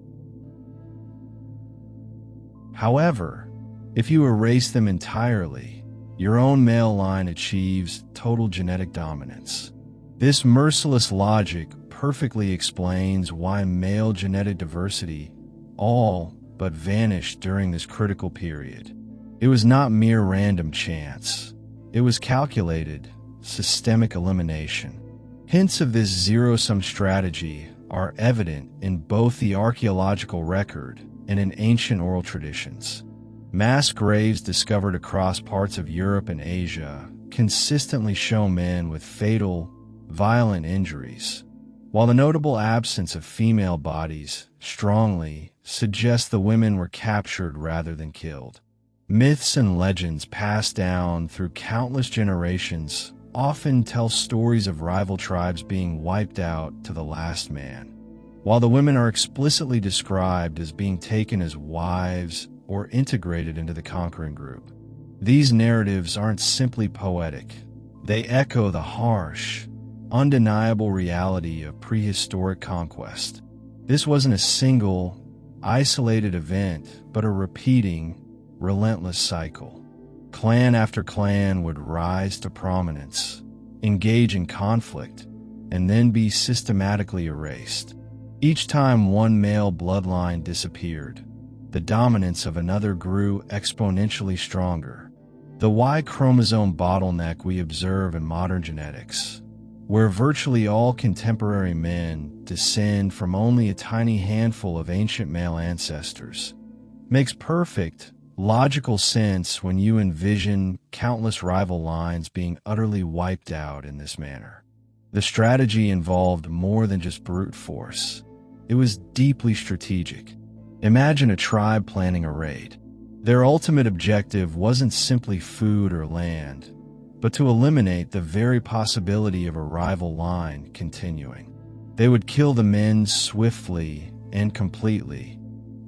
However, if you erase them entirely, your own male line achieves total genetic dominance. This merciless logic perfectly explains why male genetic diversity all but vanished during this critical period. It was not mere random chance. It was calculated, systemic elimination. Hints of this zero-sum strategy are evident in both the archaeological record and in ancient oral traditions. Mass graves discovered across parts of Europe and Asia consistently show men with fatal, violent injuries, while the notable absence of female bodies strongly suggests the women were captured rather than killed. Myths and legends passed down through countless generations often tell stories of rival tribes being wiped out to the last man, while the women are explicitly described as being taken as wives or integrated into the conquering group. These narratives aren't simply poetic. They echo the harsh, undeniable reality of prehistoric conquest. This wasn't a single, isolated event, but a repeating, relentless cycle. Clan after clan would rise to prominence, engage in conflict, and then be systematically erased. Each time one male bloodline disappeared, the dominance of another grew exponentially stronger. The Y-chromosome bottleneck we observe in modern genetics, where virtually all contemporary men descend from only a tiny handful of ancient male ancestors, makes perfect, logical sense when you envision countless rival lines being utterly wiped out in this manner. The strategy involved more than just brute force. It was deeply strategic. Imagine a tribe planning a raid. Their ultimate objective wasn't simply food or land, but to eliminate the very possibility of a rival line continuing. They would kill the men swiftly and completely,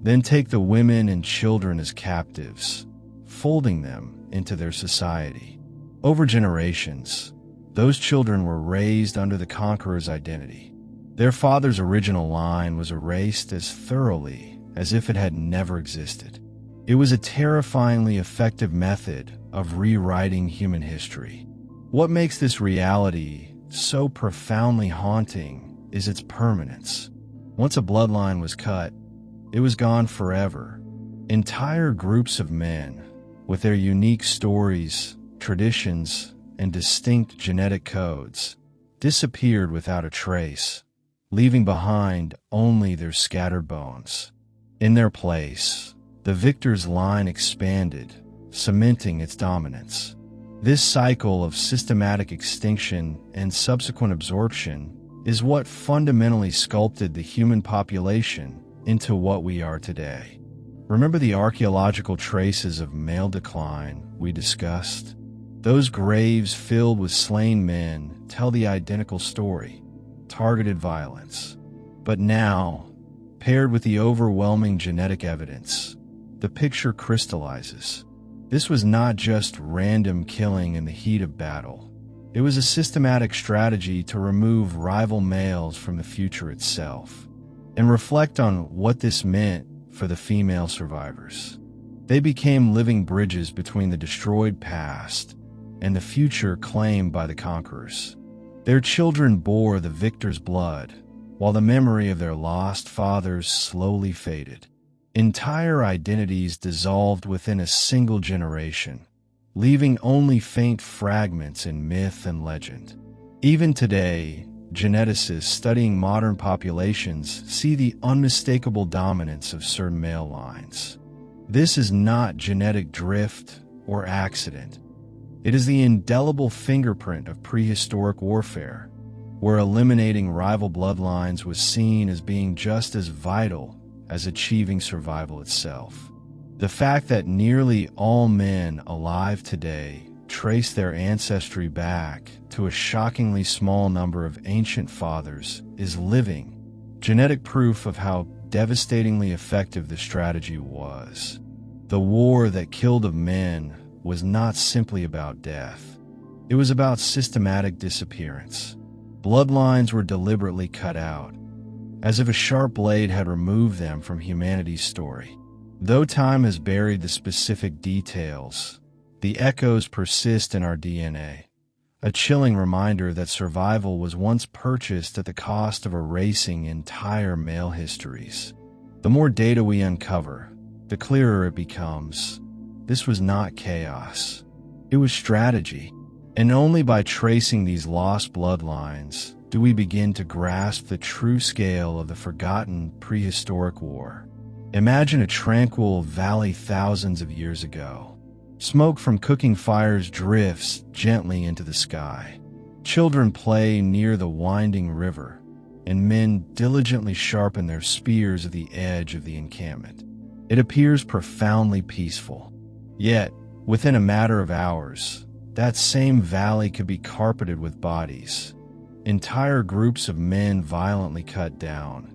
then take the women and children as captives, folding them into their society. Over generations, those children were raised under the conqueror's identity. Their father's original line was erased as thoroughly as if it had never existed. It was a terrifyingly effective method of rewriting human history. What makes this reality so profoundly haunting is its permanence. Once a bloodline was cut, it was gone forever. Entire groups of men, with their unique stories, traditions, and distinct genetic codes, disappeared without a trace, leaving behind only their scattered bones. In their place, the victor's line expanded, cementing its dominance. This cycle of systematic extinction and subsequent absorption is what fundamentally sculpted the human population into what we are today. Remember the archaeological traces of male decline we discussed? Those graves filled with slain men tell the identical story: targeted violence. But now, paired with the overwhelming genetic evidence, the picture crystallizes. This was not just random killing in the heat of battle. It was a systematic strategy to remove rival males from the future itself. And reflect on what this meant for the female survivors. They became living bridges between the destroyed past and the future claimed by the conquerors. Their children bore the victor's blood, while the memory of their lost fathers slowly faded. Entire identities dissolved within a single generation, leaving only faint fragments in myth and legend. Even today, geneticists studying modern populations see the unmistakable dominance of certain male lines. This is not genetic drift or accident. It is the indelible fingerprint of prehistoric warfare, where eliminating rival bloodlines was seen as being just as vital as achieving survival itself. The fact that nearly all men alive today trace their ancestry back to a shockingly small number of ancient fathers is living, genetic proof of how devastatingly effective the strategy was. The war that killed of men was not simply about death. It was about systematic disappearance. Bloodlines were deliberately cut out, as if a sharp blade had removed them from humanity's story. Though time has buried the specific details, the echoes persist in our DNA, a chilling reminder that survival was once purchased at the cost of erasing entire male histories. The more data we uncover, the clearer it becomes. This was not chaos. It was strategy. And only by tracing these lost bloodlines do we begin to grasp the true scale of the forgotten prehistoric war. Imagine a tranquil valley thousands of years ago. Smoke from cooking fires drifts gently into the sky. Children play near the winding river, and men diligently sharpen their spears at the edge of the encampment. It appears profoundly peaceful. Yet, within a matter of hours, that same valley could be carpeted with bodies. Entire groups of men violently cut down,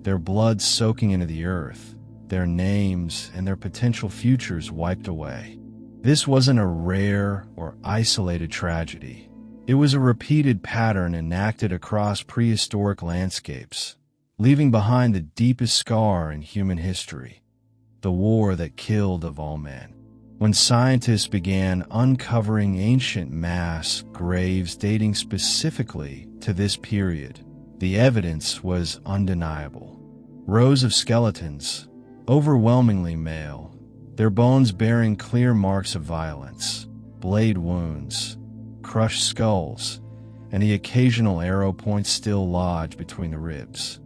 their blood soaking into the earth, their names and their potential futures wiped away. This wasn't a rare or isolated tragedy. It was a repeated pattern enacted across prehistoric landscapes, leaving behind the deepest scar in human history: the war that killed of all men. When scientists began uncovering ancient mass graves dating specifically to this period, The evidence was undeniable. Rows of skeletons, overwhelmingly male, their bones bearing clear marks of violence, blade wounds, crushed skulls, and the occasional arrow point still lodged between the ribs.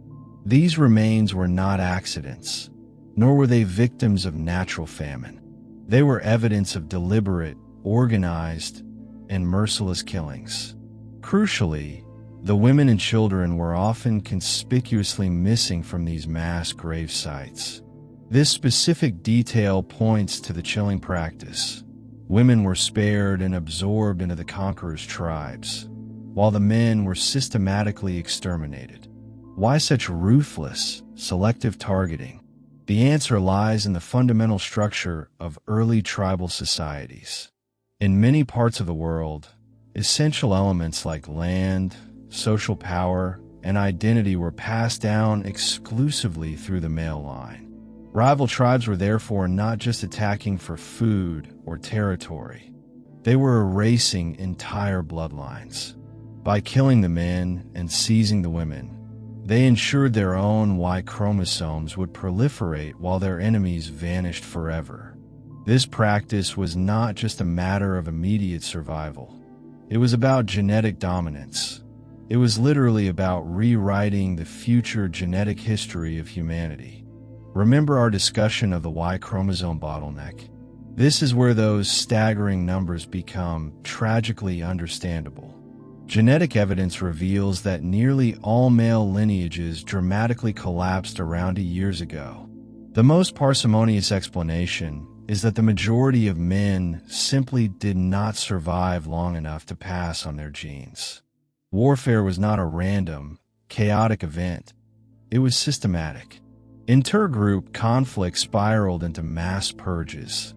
These remains were not accidents, nor were they victims of natural famine. They were evidence of deliberate, organized, and merciless killings. Crucially, the women and children were often conspicuously missing from these mass grave sites. This specific detail points to the chilling practice. Women were spared and absorbed into the conqueror's tribes, while the men were systematically exterminated. Why such ruthless, selective targeting? The answer lies in the fundamental structure of early tribal societies. In many parts of the world, essential elements like land, social power, and identity were passed down exclusively through the male line. Rival tribes were therefore not just attacking for food or territory. They were erasing entire bloodlines. By killing the men and seizing the women, they ensured their own Y chromosomes would proliferate while their enemies vanished forever. This practice was not just a matter of immediate survival. It was about genetic dominance. It was literally about rewriting the future genetic history of humanity. Remember our discussion of the Y chromosome bottleneck? This is where those staggering numbers become tragically understandable. Genetic evidence reveals that nearly all male lineages dramatically collapsed around years ago. The most parsimonious explanation is that the majority of men simply did not survive long enough to pass on their genes. Warfare was not a random, chaotic event. It was systematic. Intergroup conflict spiraled into mass purges,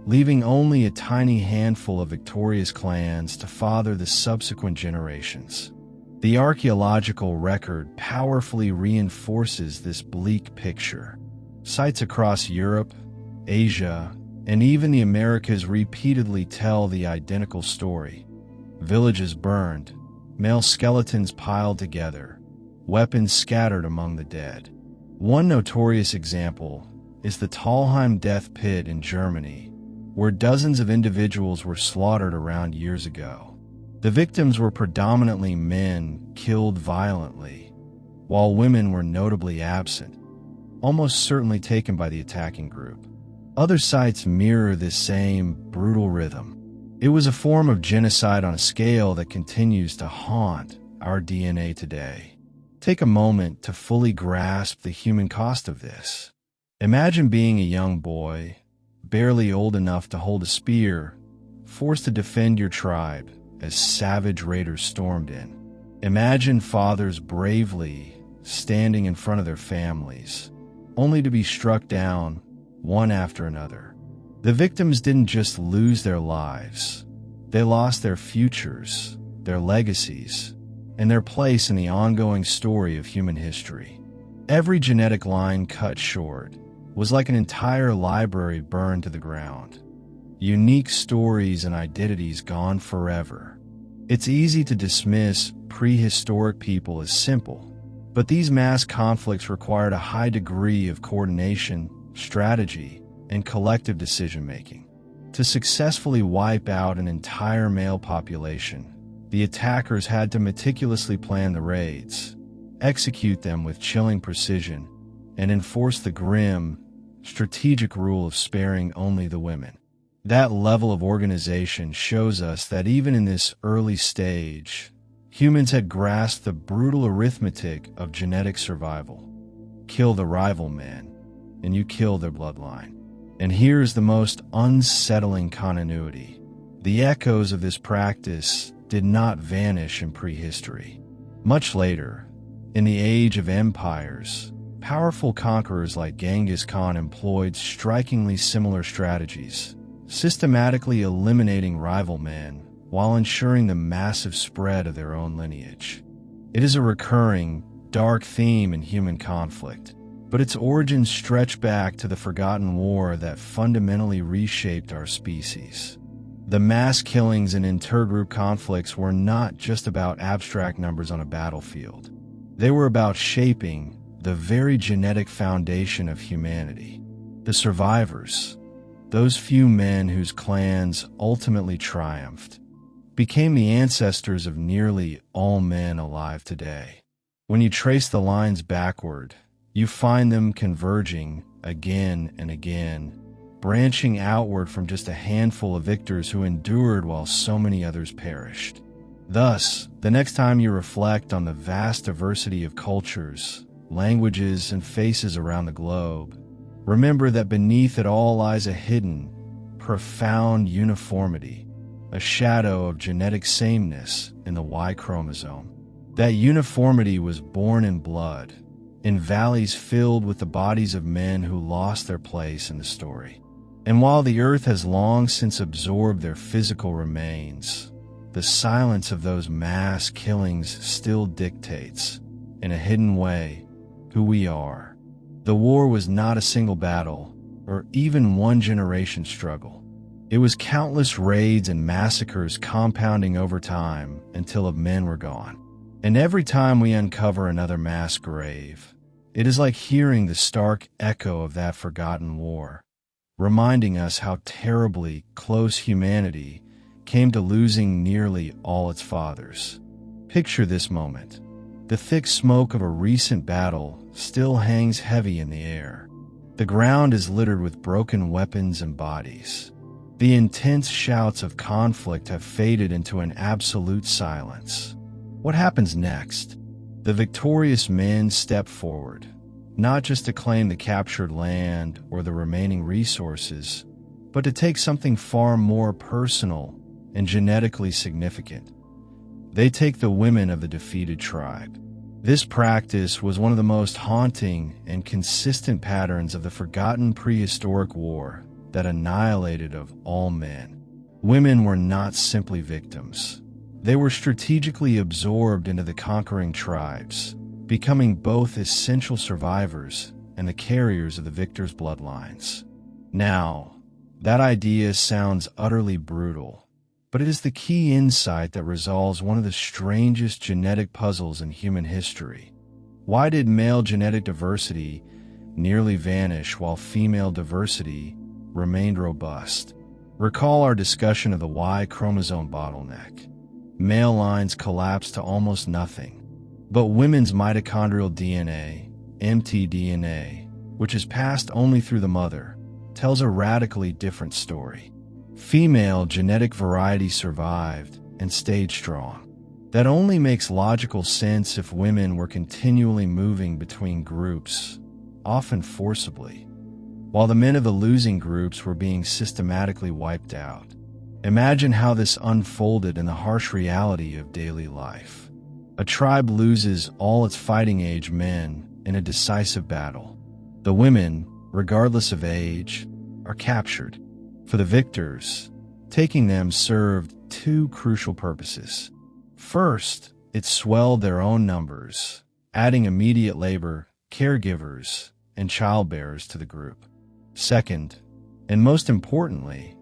leaving only a tiny handful of victorious clans to father the subsequent generations. The archaeological record powerfully reinforces this bleak picture. Sites across Europe, Asia, and even the Americas repeatedly tell the identical story. Villages burned, male skeletons piled together, weapons scattered among the dead. One notorious example is the Talheim death pit in Germany, where dozens of individuals were slaughtered around years ago. The victims were predominantly men killed violently, while women were notably absent, almost certainly taken by the attacking group. Other sites mirror this same brutal rhythm. It was a form of genocide on a scale that continues to haunt our DNA today. Take a moment to fully grasp the human cost of this. Imagine being a young boy, barely old enough to hold a spear, forced to defend your tribe as savage raiders stormed in. Imagine fathers bravely standing in front of their families, only to be struck down one after another. The victims didn't just lose their lives, they lost their futures, their legacies, and their place in the ongoing story of human history. Every genetic line cut short was like an entire library burned to the ground. Unique stories and identities gone forever. It's easy to dismiss prehistoric people as simple, but these mass conflicts required a high degree of coordination, strategy, and collective decision-making. To successfully wipe out an entire male population, the attackers had to meticulously plan the raids, execute them with chilling precision, and enforce the grim, strategic rule of sparing only the women. That level of organization shows us that even in this early stage, humans had grasped the brutal arithmetic of genetic survival. Kill the rival man, and you kill their bloodline. And here's the most unsettling continuity. The echoes of this practice did not vanish in prehistory. Much later, in the age of empires, powerful conquerors like Genghis Khan employed strikingly similar strategies, systematically eliminating rival men while ensuring the massive spread of their own lineage. It is a recurring, dark theme in human conflict, but its origins stretch back to the forgotten war that fundamentally reshaped our species. The mass killings and intergroup conflicts were not just about abstract numbers on a battlefield. They were about shaping the very genetic foundation of humanity. The survivors, those few men whose clans ultimately triumphed, became the ancestors of nearly all men alive today. When you trace the lines backward, you find them converging again and again, branching outward from just a handful of victors who endured while so many others perished. Thus, the next time you reflect on the vast diversity of cultures, languages, and faces around the globe, remember that beneath it all lies a hidden, profound uniformity, a shadow of genetic sameness in the Y chromosome. That uniformity was born in blood, in valleys filled with the bodies of men who lost their place in the story. And while the earth has long since absorbed their physical remains, the silence of those mass killings still dictates, in a hidden way, who we are. The war was not a single battle, or even one generation struggle. It was countless raids and massacres compounding over time until of men were gone. And every time we uncover another mass grave, it is like hearing the stark echo of that forgotten war, reminding us how terribly close humanity came to losing nearly all its fathers. Picture this moment. The thick smoke of a recent battle still hangs heavy in the air. The ground is littered with broken weapons and bodies. The intense shouts of conflict have faded into an absolute silence. What happens next? The victorious men step forward, not just to claim the captured land or the remaining resources, but to take something far more personal and genetically significant. They take the women of the defeated tribe. This practice was one of the most haunting and consistent patterns of the forgotten prehistoric war that annihilated of all men. Women were not simply victims. They were strategically absorbed into the conquering tribes, becoming both essential survivors and the carriers of the victors' bloodlines. Now, that idea sounds utterly brutal, but it is the key insight that resolves one of the strangest genetic puzzles in human history. Why did male genetic diversity nearly vanish while female diversity remained robust? Recall our discussion of the Y chromosome bottleneck. Male lines collapsed to almost nothing, but women's mitochondrial DNA, mtDNA, which is passed only through the mother, tells a radically different story. Female genetic variety survived and stayed strong. That only makes logical sense if women were continually moving between groups, often forcibly, while the men of the losing groups were being systematically wiped out. Imagine how this unfolded in the harsh reality of daily life. A tribe loses all its fighting-age men in a decisive battle. The women, regardless of age, are captured. For the victors, taking them served two crucial purposes. First, it swelled their own numbers, adding immediate labor, caregivers, and childbearers to the group. Second, and most importantly,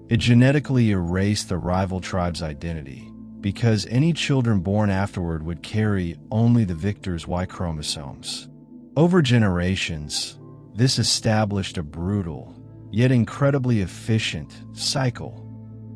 it genetically erased the rival tribe's identity, because any children born afterward would carry only the victor's Y chromosomes. Over generations, this established a brutal, yet incredibly efficient cycle.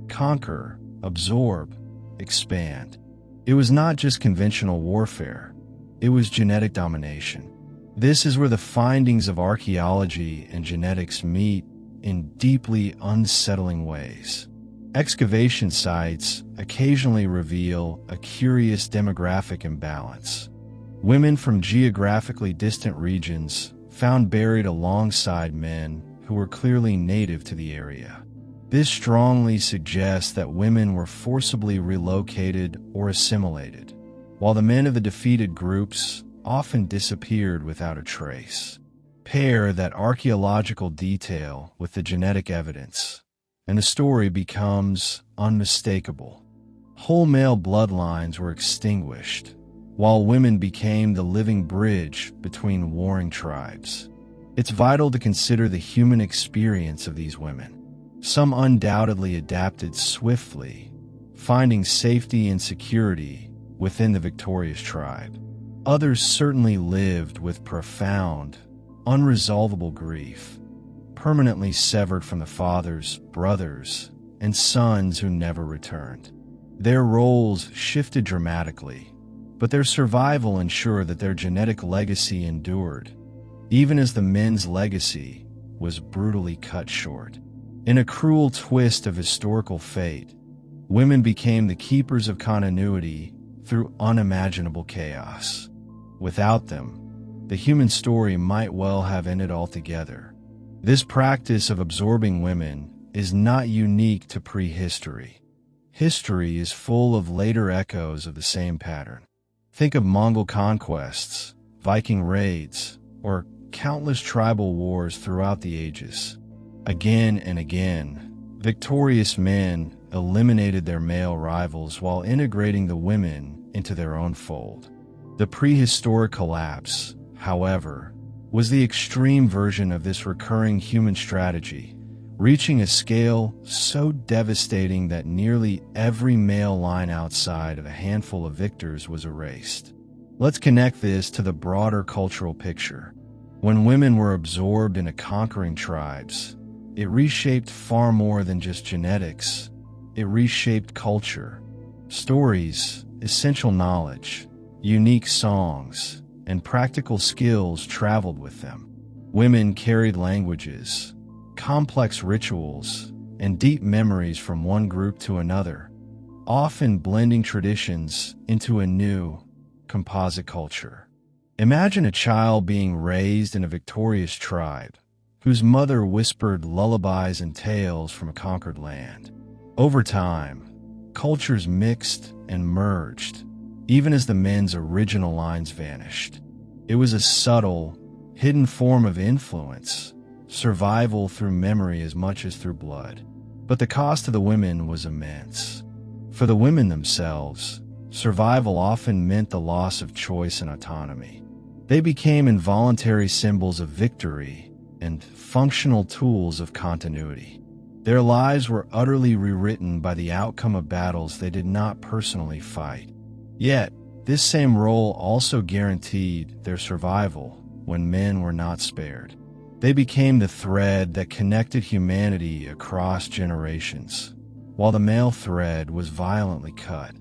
Conquer, absorb, expand. It was not just conventional warfare, it was genetic domination. This is where the findings of archaeology and genetics meet in deeply unsettling ways. Excavation sites occasionally reveal a curious demographic imbalance. Women from geographically distant regions found buried alongside men who were clearly native to the area. This strongly suggests that women were forcibly relocated or assimilated, while the men of the defeated groups often disappeared without a trace. Pair that archaeological detail with the genetic evidence, and the story becomes unmistakable. Whole male bloodlines were extinguished, while women became the living bridge between warring tribes. It's vital to consider the human experience of these women. Some undoubtedly adapted swiftly, finding safety and security within the victorious tribe. Others certainly lived with profound, unresolvable grief, permanently severed from the fathers, brothers, and sons who never returned. Their roles shifted dramatically, but their survival ensured that their genetic legacy endured, even as the men's legacy was brutally cut short. In a cruel twist of historical fate, women became the keepers of continuity through unimaginable chaos. Without them, the human story might well have ended altogether. This practice of absorbing women is not unique to prehistory. History is full of later echoes of the same pattern. Think of Mongol conquests, Viking raids, or countless tribal wars throughout the ages. Again and again, victorious men eliminated their male rivals while integrating the women into their own fold. The prehistoric collapse, however, was the extreme version of this recurring human strategy, reaching a scale so devastating that nearly every male line outside of a handful of victors was erased. Let's connect this to the broader cultural picture. When women were absorbed into conquering tribes, it reshaped far more than just genetics. It reshaped culture. Stories, essential knowledge, unique songs, and practical skills traveled with them. Women carried languages, complex rituals, and deep memories from one group to another, often blending traditions into a new, composite culture. Imagine a child being raised in a victorious tribe, whose mother whispered lullabies and tales from a conquered land. Over time, cultures mixed and merged, even as the men's original lines vanished. It was a subtle, hidden form of influence, survival through memory as much as through blood. But the cost to the women was immense. For the women themselves, survival often meant the loss of choice and autonomy. They became involuntary symbols of victory and functional tools of continuity. Their lives were utterly rewritten by the outcome of battles they did not personally fight. Yet, this same role also guaranteed their survival when men were not spared. They became the thread that connected humanity across generations, while the male thread was violently cut.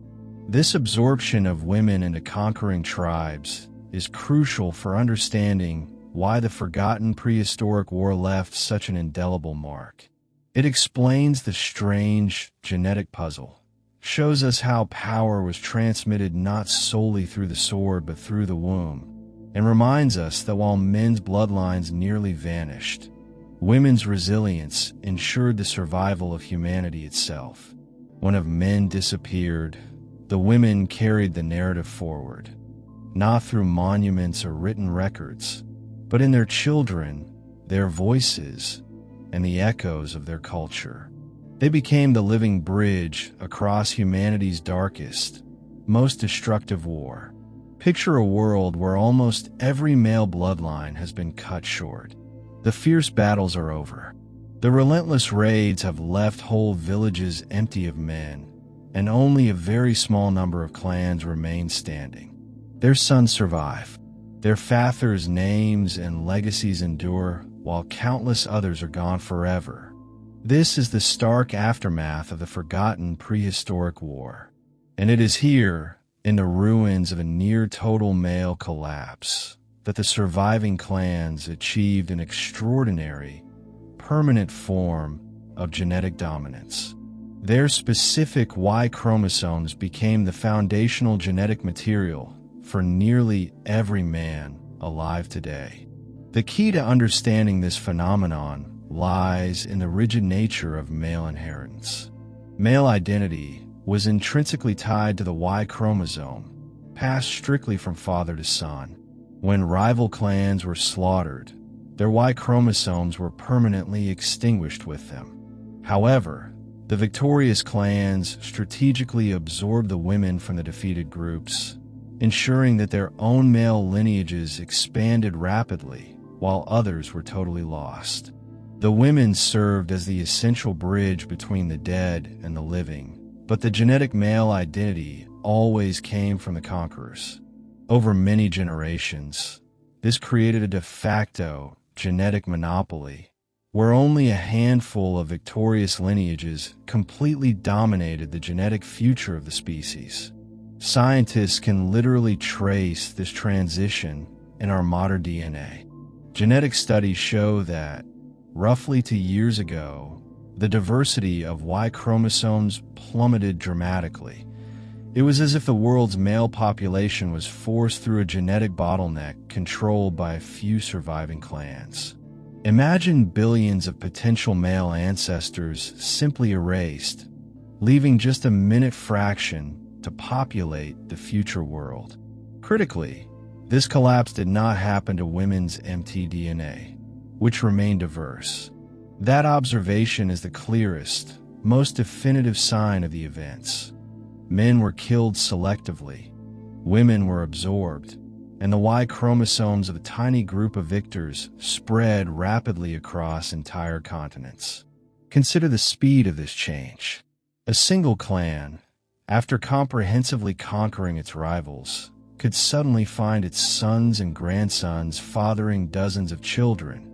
This absorption of women into conquering tribes is crucial for understanding why the forgotten prehistoric war left such an indelible mark. It explains the strange genetic puzzle, shows us how power was transmitted not solely through the sword but through the womb, and reminds us that while men's bloodlines nearly vanished, women's resilience ensured the survival of humanity itself. When of men disappeared, the women carried the narrative forward, not through monuments or written records, but in their children, their voices, and the echoes of their culture. They became the living bridge across humanity's darkest, most destructive war. Picture a world where almost every male bloodline has been cut short. The fierce battles are over. The relentless raids have left whole villages empty of men, and only a very small number of clans remain standing. Their sons survive. Their fathers' names and legacies endure, while countless others are gone forever. This is the stark aftermath of the forgotten prehistoric war. And it is here, in the ruins of a near-total male collapse, that the surviving clans achieved an extraordinary, permanent form of genetic dominance. Their specific Y chromosomes became the foundational genetic material for nearly every man alive today. The key to understanding this phenomenon lies in the rigid nature of male inheritance. Male identity was intrinsically tied to the Y chromosome, passed strictly from father to son. When rival clans were slaughtered, their Y chromosomes were permanently extinguished with them. However, the victorious clans strategically absorbed the women from the defeated groups, ensuring that their own male lineages expanded rapidly while others were totally lost. The women served as the essential bridge between the dead and the living, but the genetic male identity always came from the conquerors. Over many generations, this created a de facto genetic monopoly, where only a handful of victorious lineages completely dominated the genetic future of the species. Scientists can literally trace this transition in our modern DNA. Genetic studies show that, roughly 2 years ago, the diversity of Y chromosomes plummeted dramatically. It was as if the world's male population was forced through a genetic bottleneck controlled by a few surviving clans. Imagine billions of potential male ancestors simply erased, leaving just a minute fraction to populate the future world. Critically, this collapse did not happen to women's mtDNA, which remained diverse. That observation is the clearest, most definitive sign of the events. Men were killed selectively, women were absorbed, and the Y chromosomes of a tiny group of victors spread rapidly across entire continents. Consider the speed of this change. A single clan, after comprehensively conquering its rivals, could suddenly find its sons and grandsons fathering dozens of children,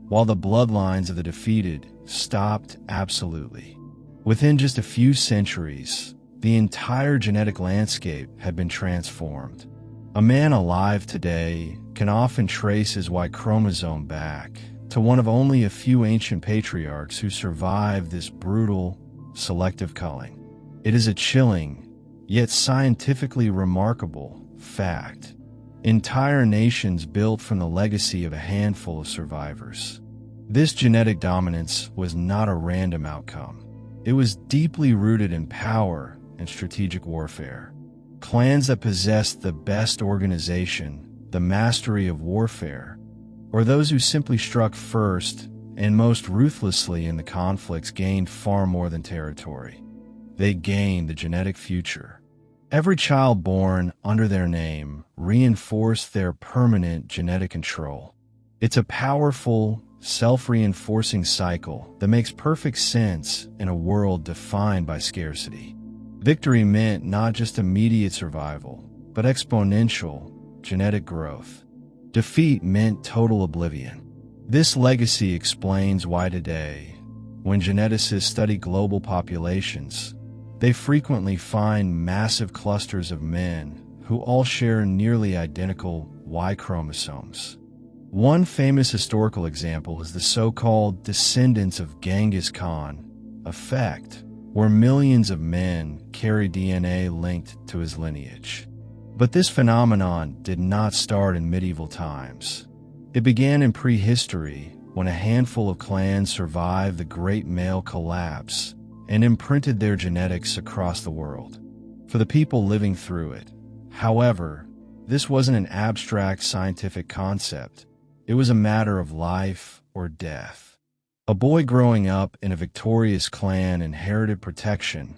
while the bloodlines of the defeated stopped absolutely. Within just a few centuries, the entire genetic landscape had been transformed. A man alive today can often trace his Y chromosome back to one of only a few ancient patriarchs who survived this brutal, selective culling. It is a chilling, yet scientifically remarkable, fact. Entire nations built from the legacy of a handful of survivors. This genetic dominance was not a random outcome. It was deeply rooted in power and strategic warfare. Clans that possessed the best organization, the mastery of warfare, or those who simply struck first and most ruthlessly in the conflicts gained far more than territory. They gained the genetic future. Every child born under their name reinforced their permanent genetic control. It's a powerful, self-reinforcing cycle that makes perfect sense in a world defined by scarcity. Victory meant not just immediate survival, but exponential genetic growth. Defeat meant total oblivion. This legacy explains why today, when geneticists study global populations, they frequently find massive clusters of men who all share nearly identical Y chromosomes. One famous historical example is the so-called descendants of Genghis Khan effect, where millions of men carry DNA linked to his lineage. But this phenomenon did not start in medieval times. It began in prehistory, when a handful of clans survived the Great Male Collapse and imprinted their genetics across the world. For the people living through it, however, this wasn't an abstract scientific concept. It was a matter of life or death. A boy growing up in a victorious clan inherited protection,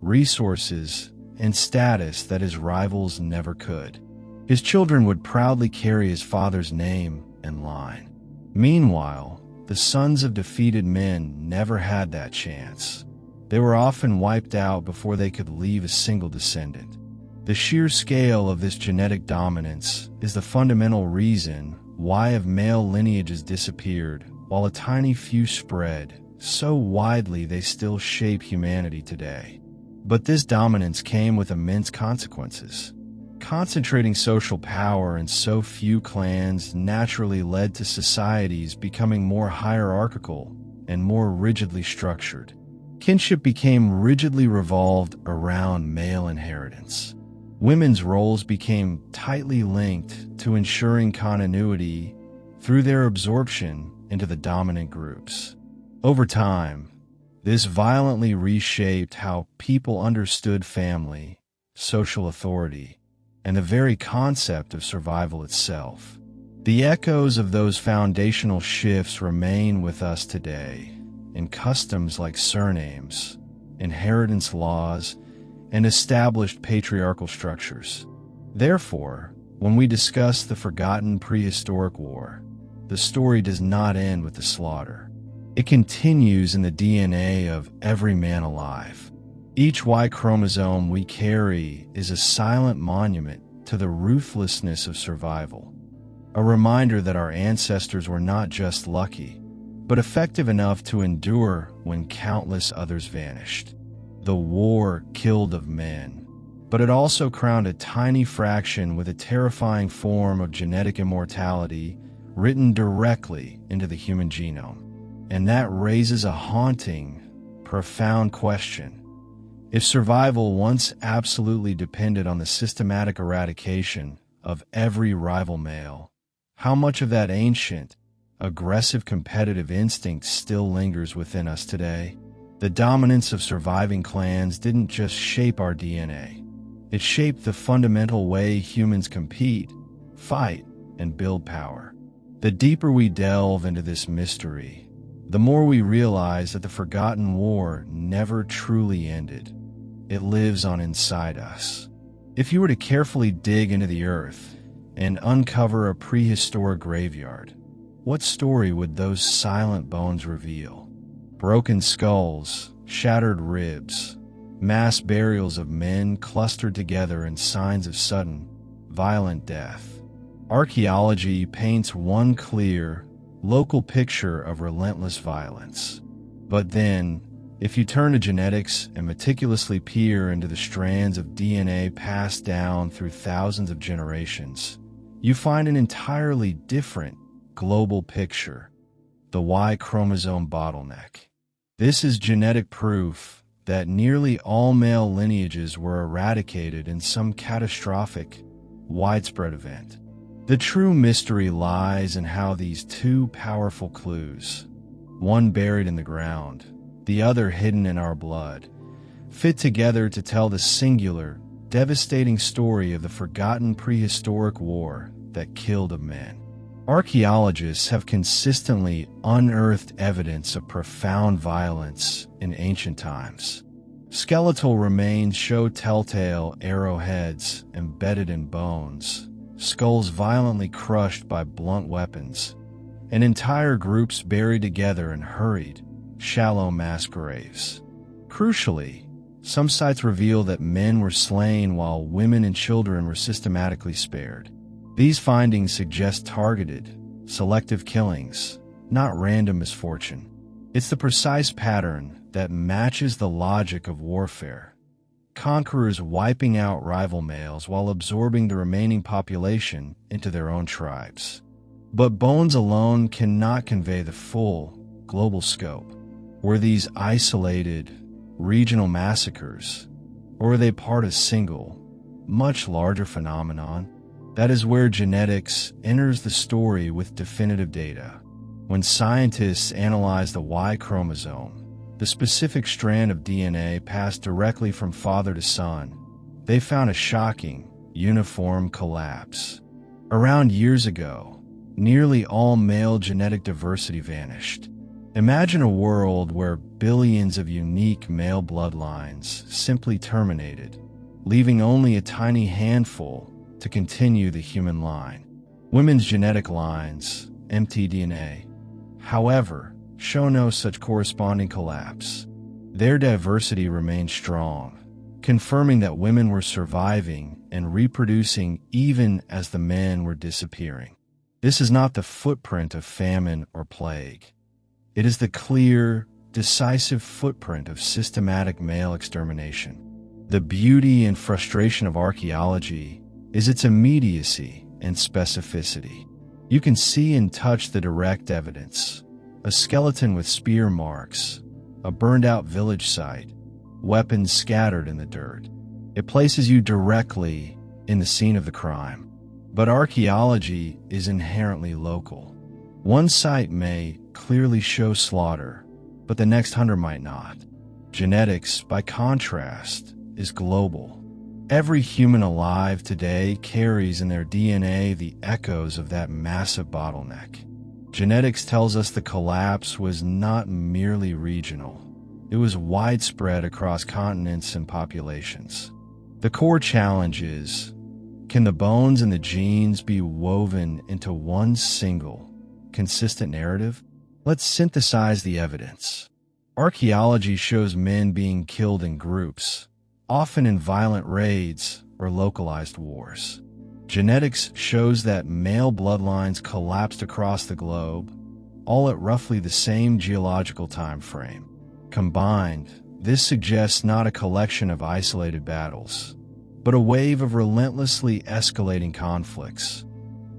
resources, and status that his rivals never could. His children would proudly carry his father's name and line. Meanwhile, the sons of defeated men never had that chance. They were often wiped out before they could leave a single descendant. The sheer scale of this genetic dominance is the fundamental reason why of male lineages disappeared while a tiny few spread so widely they still shape humanity today. But this dominance came with immense consequences. Concentrating social power in so few clans naturally led to societies becoming more hierarchical and more rigidly structured. Kinship became rigidly revolved around male inheritance. Women's roles became tightly linked to ensuring continuity through their absorption into the dominant groups. Over time, this violently reshaped how people understood family, social authority, and the very concept of survival itself. The echoes of those foundational shifts remain with us today in customs like surnames, inheritance laws, and established patriarchal structures. Therefore, when we discuss the forgotten prehistoric war, the story does not end with the slaughter. It continues in the DNA of every man alive. Each Y chromosome we carry is a silent monument to to the ruthlessness of survival. A reminder that our ancestors were not just lucky, but effective enough to endure when countless others vanished. The war killed of men, but it also crowned a tiny fraction with a terrifying form of genetic immortality written directly into the human genome. And that raises a haunting, profound question. If survival once absolutely depended on the systematic eradication of every rival male, how much of that ancient, aggressive competitive instinct still lingers within us today? The dominance of surviving clans didn't just shape our DNA. It shaped the fundamental way humans compete, fight, and build power. The deeper we delve into this mystery, the more we realize that the forgotten war never truly ended. It lives on inside us. If you were to carefully dig into the earth and uncover a prehistoric graveyard, what story would those silent bones reveal? Broken skulls, shattered ribs, mass burials of men clustered together in signs of sudden, violent death. Archaeology paints one clear, local picture of relentless violence. But then, if you turn to genetics and meticulously peer into the strands of DNA passed down through thousands of generations, you find an entirely different global picture: the Y-chromosome bottleneck. This is genetic proof that nearly all male lineages were eradicated in some catastrophic, widespread event. The true mystery lies in how these two powerful clues, one buried in the ground, the other hidden in our blood, fit together to tell the singular, devastating story of the forgotten prehistoric war that killed of men. Archaeologists have consistently unearthed evidence of profound violence in ancient times. Skeletal remains show telltale arrowheads embedded in bones, skulls violently crushed by blunt weapons, and entire groups buried together in hurried, shallow mass graves. Crucially, some sites reveal that men were slain while women and children were systematically spared. These findings suggest targeted, selective killings, not random misfortune. It's the precise pattern that matches the logic of warfare. Conquerors wiping out rival males while absorbing the remaining population into their own tribes. But bones alone cannot convey the full, global scope. Were these isolated, regional massacres, or were they part of a single, much larger phenomenon? That is where genetics enters the story with definitive data. When scientists analyze the Y chromosome, the specific strand of DNA passed directly from father to son, they found a shocking, uniform collapse. Around years ago, nearly all male genetic diversity vanished. Imagine a world where billions of unique male bloodlines simply terminated, leaving only a tiny handful to continue the human line. Women's genetic lines, mtDNA, however, show no such corresponding collapse. Their diversity remained strong, confirming that women were surviving and reproducing even as the men were disappearing. This is not the footprint of famine or plague. It is the clear, decisive footprint of systematic male extermination. The beauty and frustration of archaeology is its immediacy and specificity. You can see and touch the direct evidence: a skeleton with spear marks, a burned-out village site, weapons scattered in the dirt. It places you directly in the scene of the crime. But archaeology is inherently local. One site may clearly show slaughter, but the next hunter might not. Genetics, by contrast, is global. Every human alive today carries in their DNA the echoes of that massive bottleneck. Genetics tells us the collapse was not merely regional. It was widespread across continents and populations. The core challenge is, can the bones and the genes be woven into one single, consistent narrative? Let's synthesize the evidence. Archaeology shows men being killed in groups, often in violent raids or localized wars. Genetics shows that male bloodlines collapsed across the globe, all at roughly the same geological time frame. Combined, this suggests not a collection of isolated battles, but a wave of relentlessly escalating conflicts.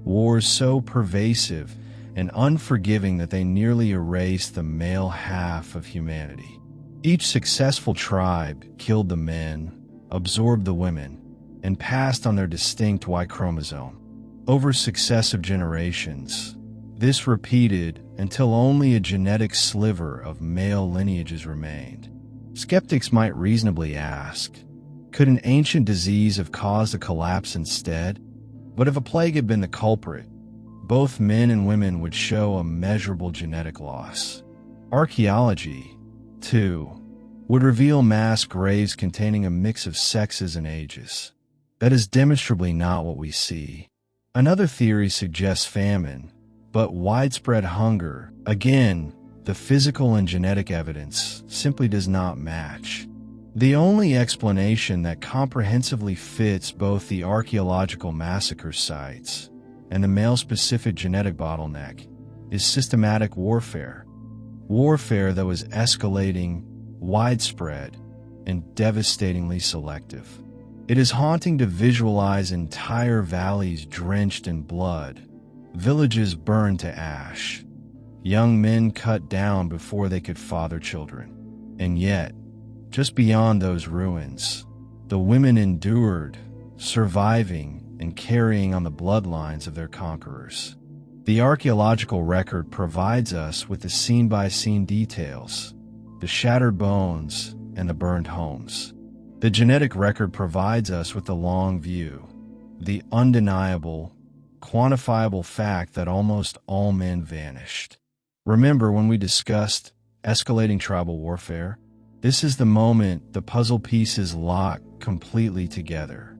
Wars so pervasive and unforgiving that they nearly erased the male half of humanity. Each successful tribe killed the men, absorbed the women, and passed on their distinct Y chromosome. Over successive generations, this repeated until only a genetic sliver of male lineages remained. Skeptics might reasonably ask, could an ancient disease have caused a collapse instead? But if a plague had been the culprit, both men and women would show a measurable genetic loss. Archaeology, too, would reveal mass graves containing a mix of sexes and ages. That is demonstrably not what we see. Another theory suggests famine, but widespread hunger. Again, the physical and genetic evidence simply does not match. The only explanation that comprehensively fits both the archaeological massacre sites and the male-specific genetic bottleneck is systematic warfare. Warfare that was escalating, widespread, and devastatingly selective. It is haunting to visualize entire valleys drenched in blood, villages burned to ash, young men cut down before they could father children. And yet, just beyond those ruins, the women endured, surviving and carrying on the bloodlines of their conquerors. The archaeological record provides us with the scene-by-scene details, the shattered bones and the burned homes. The genetic record provides us with the long view, the undeniable, quantifiable fact that almost all men vanished. Remember when we discussed escalating tribal warfare? This is the moment the puzzle pieces lock completely together.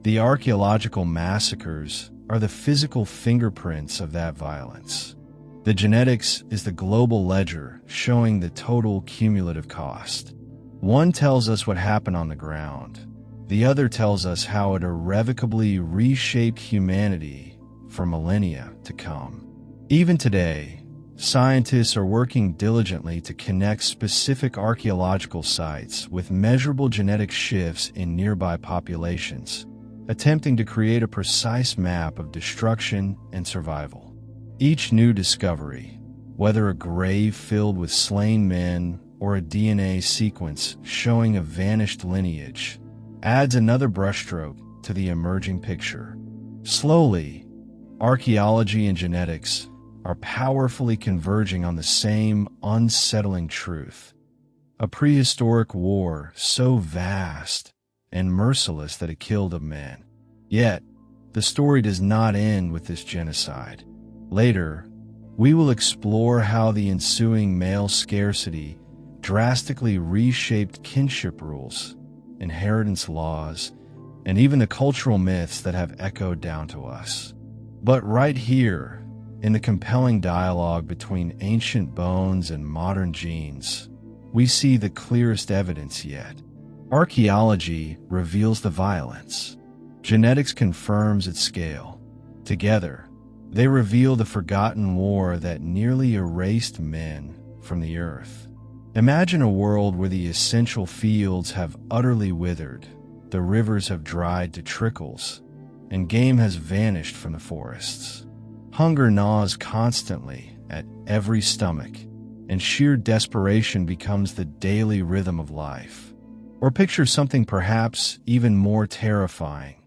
The archaeological massacres are the physical fingerprints of that violence. The genetics is the global ledger showing the total cumulative cost. One tells us what happened on the ground. The other tells us how it irrevocably reshaped humanity for millennia to come. Even today, scientists are working diligently to connect specific archaeological sites with measurable genetic shifts in nearby populations, attempting to create a precise map of destruction and survival. Each new discovery, whether a grave filled with slain men or a DNA sequence showing a vanished lineage, adds another brushstroke to the emerging picture. Slowly, archaeology and genetics are powerfully converging on the same unsettling truth. A prehistoric war so vast and merciless that it killed a man. Yet, the story does not end with this genocide. Later, we will explore how the ensuing male scarcity drastically reshaped kinship rules, inheritance laws, and even the cultural myths that have echoed down to us. But right here, in the compelling dialogue between ancient bones and modern genes, we see the clearest evidence yet. Archaeology reveals the violence. Genetics confirms its scale. Together, they reveal the forgotten war that nearly erased men from the earth. Imagine a world where the essential fields have utterly withered, the rivers have dried to trickles, and game has vanished from the forests. Hunger gnaws constantly at every stomach, and sheer desperation becomes the daily rhythm of life. Or picture something perhaps even more terrifying,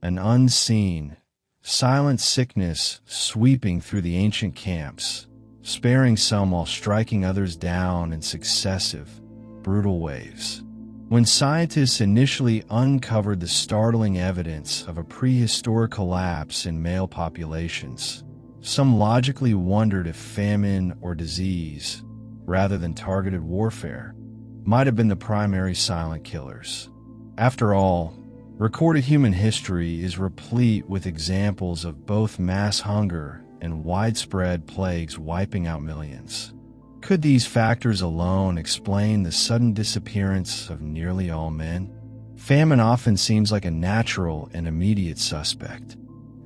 an unseen, silent sickness sweeping through the ancient camps, sparing some while striking others down in successive, brutal waves. When scientists initially uncovered the startling evidence of a prehistoric collapse in male populations, some logically wondered if famine or disease, rather than targeted warfare, might have been the primary silent killers. After all, recorded human history is replete with examples of both mass hunger and widespread plagues wiping out millions. Could these factors alone explain the sudden disappearance of nearly all men? Famine often seems like a natural and immediate suspect.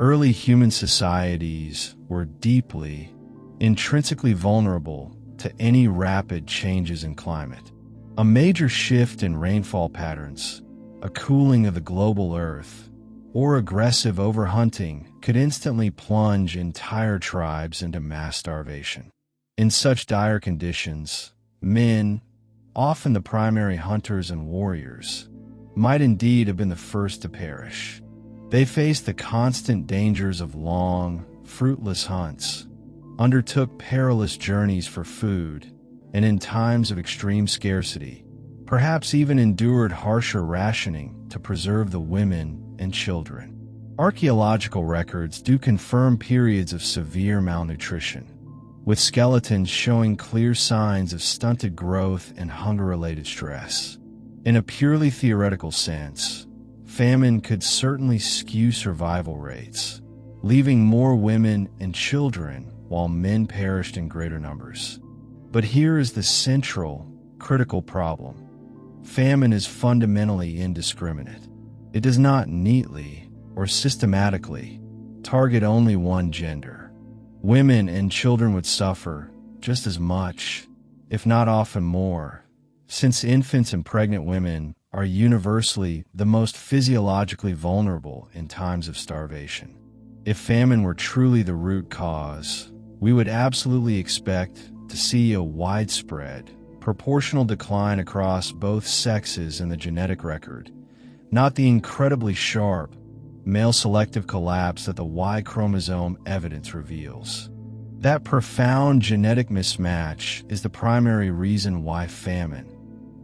Early human societies were deeply, intrinsically vulnerable to any rapid changes in climate. A major shift in rainfall patterns, a cooling of the global Earth, or aggressive overhunting could instantly plunge entire tribes into mass starvation. In such dire conditions, men, often the primary hunters and warriors, might indeed have been the first to perish. They faced the constant dangers of long, fruitless hunts, undertook perilous journeys for food, and in times of extreme scarcity, perhaps even endured harsher rationing to preserve the women and children. Archaeological records do confirm periods of severe malnutrition, with skeletons showing clear signs of stunted growth and hunger-related stress. In a purely theoretical sense, famine could certainly skew survival rates, leaving more women and children while men perished in greater numbers. But here is the central, critical problem. Famine is fundamentally indiscriminate. It does not neatly or systematically target only one gender. Women and children would suffer just as much, if not often more, since infants and pregnant women are universally the most physiologically vulnerable in times of starvation. If famine were truly the root cause, we would absolutely expect to see a widespread, proportional decline across both sexes in the genetic record, not the incredibly sharp, male selective collapse that the Y chromosome evidence reveals. That profound genetic mismatch is the primary reason why famine,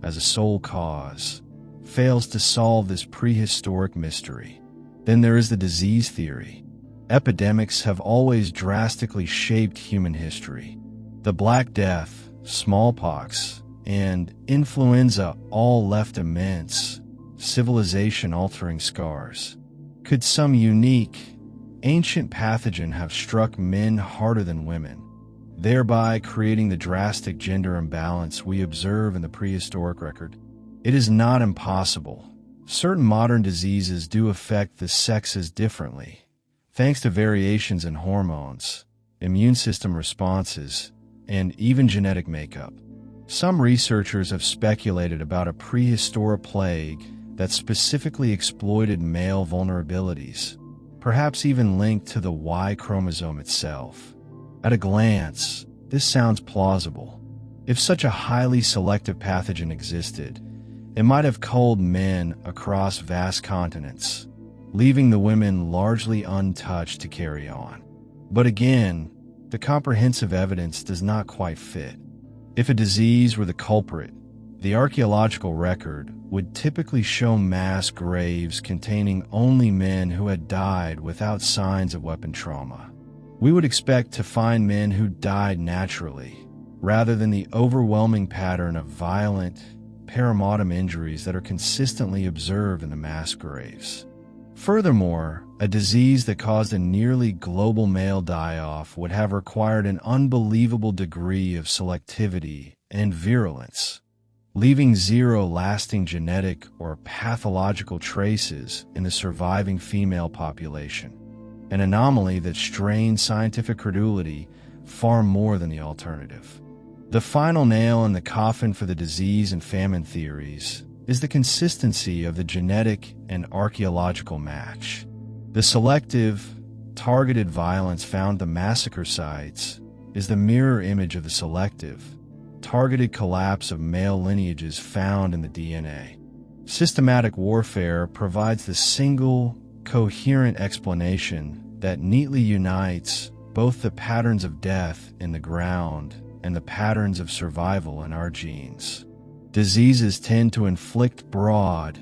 as a sole cause, fails to solve this prehistoric mystery. Then there is the disease theory. Epidemics have always drastically shaped human history. The Black Death, smallpox, and influenza all left immense, civilization-altering scars. Could some unique, ancient pathogen have struck men harder than women, thereby creating the drastic gender imbalance we observe in the prehistoric record? It is not impossible. Certain modern diseases do affect the sexes differently, thanks to variations in hormones, immune system responses, and even genetic makeup. Some researchers have speculated about a prehistoric plague that specifically exploited male vulnerabilities, perhaps even linked to the Y chromosome itself. At a glance, this sounds plausible. If such a highly selective pathogen existed, it might have culled men across vast continents, leaving the women largely untouched to carry on. But again, the comprehensive evidence does not quite fit. If a disease were the culprit, the archaeological record would typically show mass graves containing only men who had died without signs of weapon trauma. We would expect to find men who died naturally, rather than the overwhelming pattern of violent, perimortem injuries that are consistently observed in the mass graves. Furthermore, a disease that caused a nearly global male die-off would have required an unbelievable degree of selectivity and virulence, leaving zero lasting genetic or pathological traces in the surviving female population, an anomaly that strained scientific credulity far more than the alternative. The final nail in the coffin for the disease and famine theories is the consistency of the genetic and archaeological match. The selective, targeted violence found at the massacre sites is the mirror image of the selective, targeted collapse of male lineages found in the DNA. Systematic warfare provides the single, coherent explanation that neatly unites both the patterns of death in the ground and the patterns of survival in our genes. Diseases tend to inflict broad,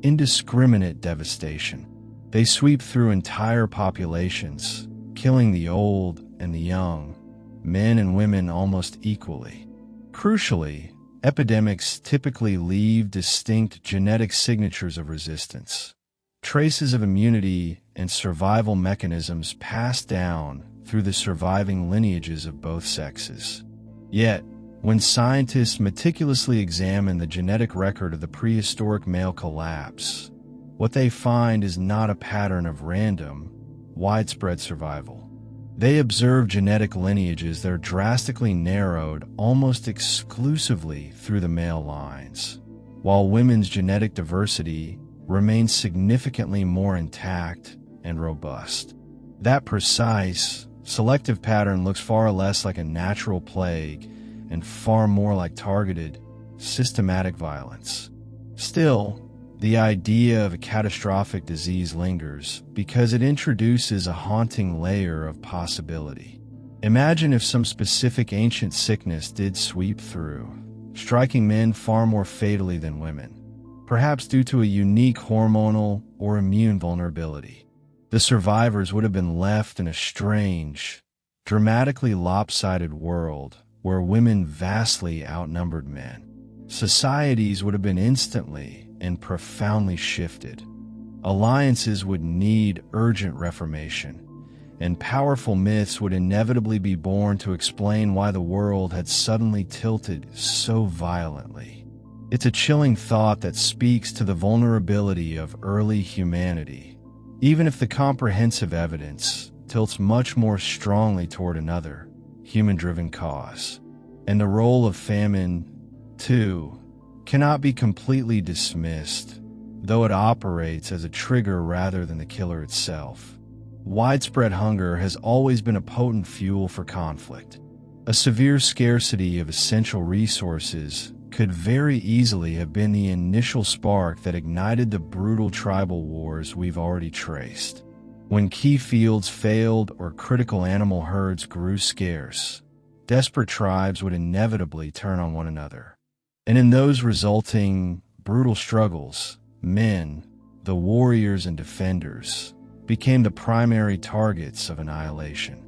indiscriminate devastation. They sweep through entire populations, killing the old and the young, men and women almost equally. Crucially, epidemics typically leave distinct genetic signatures of resistance, traces of immunity and survival mechanisms passed down through the surviving lineages of both sexes. Yet, when scientists meticulously examine the genetic record of the prehistoric male collapse, what they find is not a pattern of random, widespread survival. They observed genetic lineages that are drastically narrowed almost exclusively through the male lines, while women's genetic diversity remains significantly more intact and robust. That precise, selective pattern looks far less like a natural plague and far more like targeted, systematic violence. Still, the idea of a catastrophic disease lingers because it introduces a haunting layer of possibility. Imagine if some specific ancient sickness did sweep through, striking men far more fatally than women, perhaps due to a unique hormonal or immune vulnerability. The survivors would have been left in a strange, dramatically lopsided world where women vastly outnumbered men. Societies would have been instantly and profoundly shifted. Alliances would need urgent reformation, and powerful myths would inevitably be born to explain why the world had suddenly tilted so violently. It's a chilling thought that speaks to the vulnerability of early humanity, even if the comprehensive evidence tilts much more strongly toward another, human-driven cause. And the role of famine, too, cannot be completely dismissed, though it operates as a trigger rather than the killer itself. Widespread hunger has always been a potent fuel for conflict. A severe scarcity of essential resources could very easily have been the initial spark that ignited the brutal tribal wars we've already traced. When key fields failed or critical animal herds grew scarce, desperate tribes would inevitably turn on one another. And in those resulting brutal struggles, men, the warriors and defenders, became the primary targets of annihilation.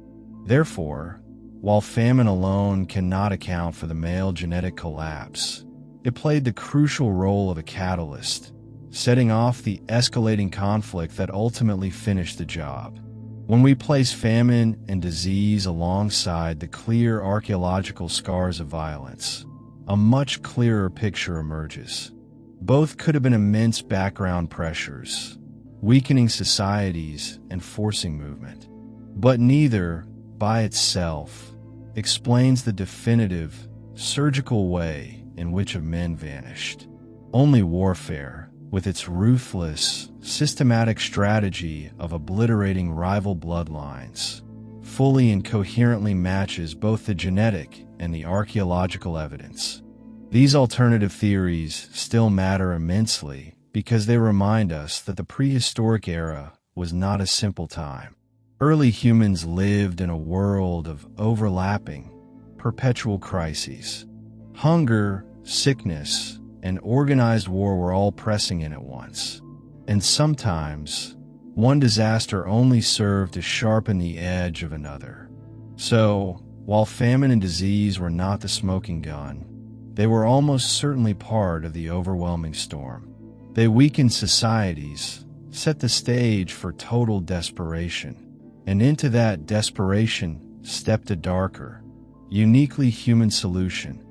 Therefore, while famine alone cannot account for the male genetic collapse, it played the crucial role of a catalyst, setting off the escalating conflict that ultimately finished the job. When we place famine and disease alongside the clear archaeological scars of violence, a much clearer picture emerges. Both could have been immense background pressures, weakening societies and forcing movement. But neither, by itself, explains the definitive, surgical way in which men vanished. Only warfare, with its ruthless, systematic strategy of obliterating rival bloodlines, fully and coherently matches both the genetic and the archaeological evidence. These alternative theories still matter immensely because they remind us that the prehistoric era was not a simple time. Early humans lived in a world of overlapping, perpetual crises. Hunger, sickness, and organized war were all pressing in at once. And sometimes, one disaster only served to sharpen the edge of another. So, while famine and disease were not the smoking gun, they were almost certainly part of the overwhelming storm. They weakened societies, set the stage for total desperation, and into that desperation stepped a darker, uniquely human solution: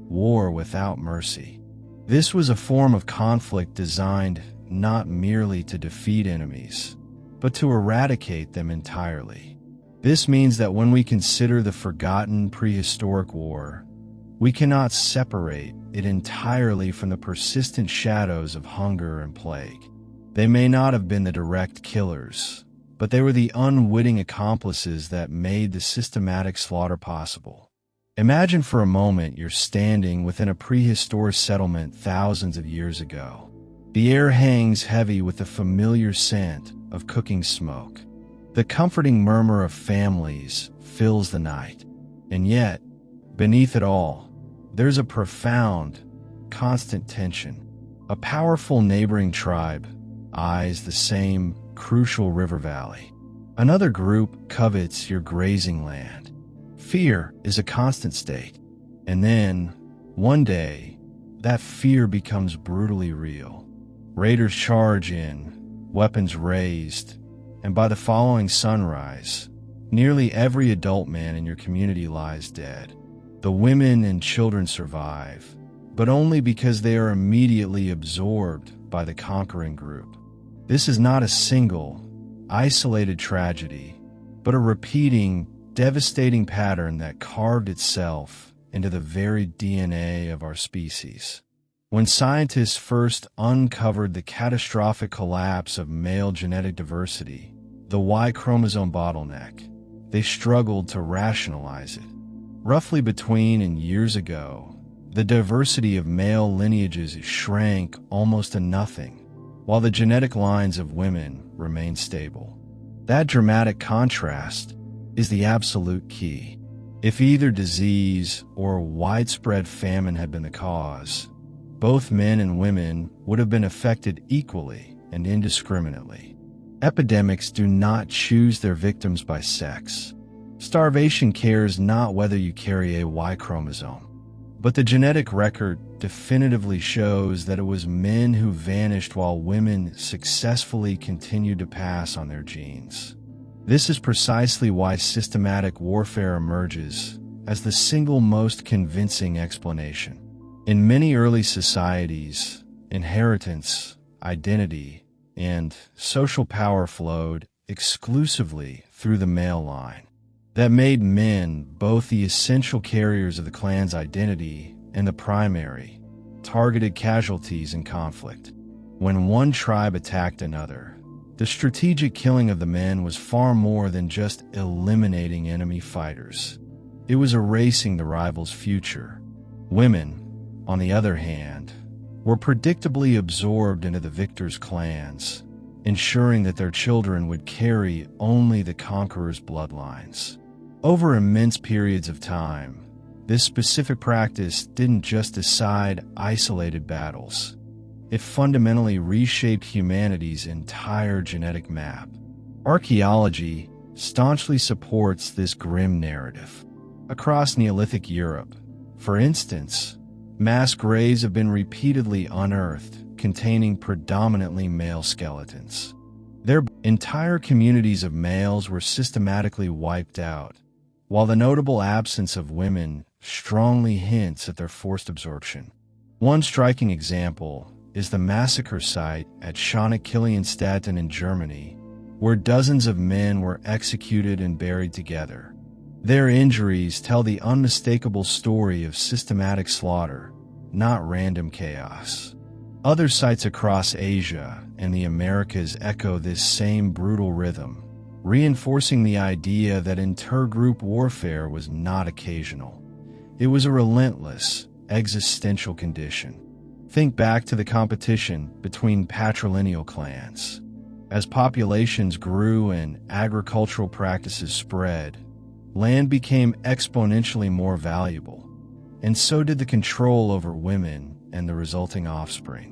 war without mercy. This was a form of conflict designed not merely to defeat enemies, but to eradicate them entirely. This means that when we consider the forgotten prehistoric war, we cannot separate it entirely from the persistent shadows of hunger and plague. They may not have been the direct killers, but they were the unwitting accomplices that made the systematic slaughter possible. Imagine for a moment you're standing within a prehistoric settlement thousands of years ago. The air hangs heavy with the familiar scent of cooking smoke. The comforting murmur of families fills the night. And yet, beneath it all, there's a profound, constant tension. A powerful neighboring tribe eyes the same crucial river valley. Another group covets your grazing land. Fear is a constant state. And then, one day, that fear becomes brutally real. Raiders charge in, weapons raised, and by the following sunrise, nearly every adult man in your community lies dead. The women and children survive, but only because they are immediately absorbed by the conquering group. This is not a single, isolated tragedy, but a repeating, devastating pattern that carved itself into the very DNA of our species. When scientists first uncovered the catastrophic collapse of male genetic diversity, the Y chromosome bottleneck, they struggled to rationalize it. Roughly between and years ago, the diversity of male lineages shrank almost to nothing, while the genetic lines of women remained stable. That dramatic contrast is the absolute key. If either disease or widespread famine had been the cause, both men and women would have been affected equally and indiscriminately. Epidemics do not choose their victims by sex. Starvation cares not whether you carry a Y chromosome. But the genetic record definitively shows that it was men who vanished while women successfully continued to pass on their genes. This is precisely why systematic warfare emerges as the single most convincing explanation. In many early societies, inheritance, identity, and social power flowed exclusively through the male line. That made men both the essential carriers of the clan's identity and the primary, targeted casualties in conflict. When one tribe attacked another, the strategic killing of the men was far more than just eliminating enemy fighters. It was erasing the rival's future. Women, on the other hand, were predictably absorbed into the victors' clans, ensuring that their children would carry only the conqueror's bloodlines. Over immense periods of time, this specific practice didn't just decide isolated battles. It fundamentally reshaped humanity's entire genetic map. Archaeology staunchly supports this grim narrative. Across Neolithic Europe, for instance, mass graves have been repeatedly unearthed containing predominantly male skeletons. Their entire communities of males were systematically wiped out, while the notable absence of women strongly hints at their forced absorption. One striking example is the massacre site at Kilianstatten in Germany, where dozens of men were executed and buried together. Their injuries tell the unmistakable story of systematic slaughter, not random chaos. Other sites across Asia and the Americas echo this same brutal rhythm, reinforcing the idea that intergroup warfare was not occasional. It was a relentless, existential condition. Think back to the competition between patrilinealclans. As populations grew and agricultural practices spread, land became exponentially more valuable, and so did the control over women and the resulting offspring.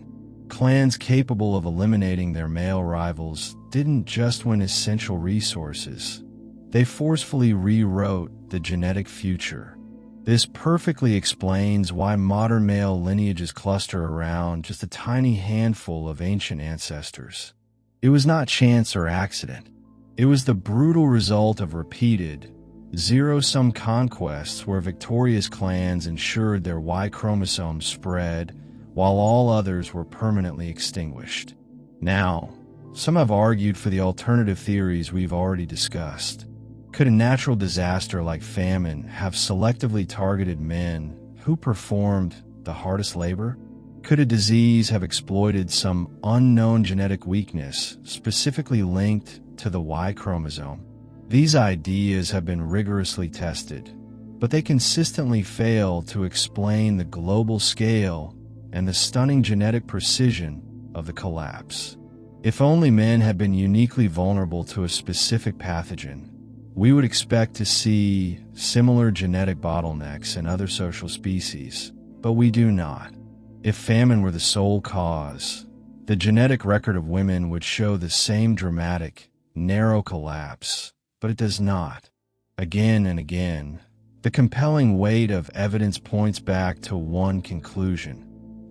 Clans capable of eliminating their male rivals didn't just win essential resources, they forcefully rewrote the genetic future. This perfectly explains why modern male lineages cluster around just a tiny handful of ancient ancestors. It was not chance or accident. It was the brutal result of repeated, zero-sum conquests where victorious clans ensured their Y chromosome spread while all others were permanently extinguished. Now, some have argued for the alternative theories we've already discussed. Could a natural disaster like famine have selectively targeted men who performed the hardest labor? Could a disease have exploited some unknown genetic weakness specifically linked to the Y chromosome? These ideas have been rigorously tested, but they consistently fail to explain the global scale and the stunning genetic precision of the collapse. If only men had been uniquely vulnerable to a specific pathogen, we would expect to see similar genetic bottlenecks in other social species, but we do not. If famine were the sole cause, the genetic record of women would show the same dramatic, narrow collapse, but it does not. Again and again, the compelling weight of evidence points back to one conclusion: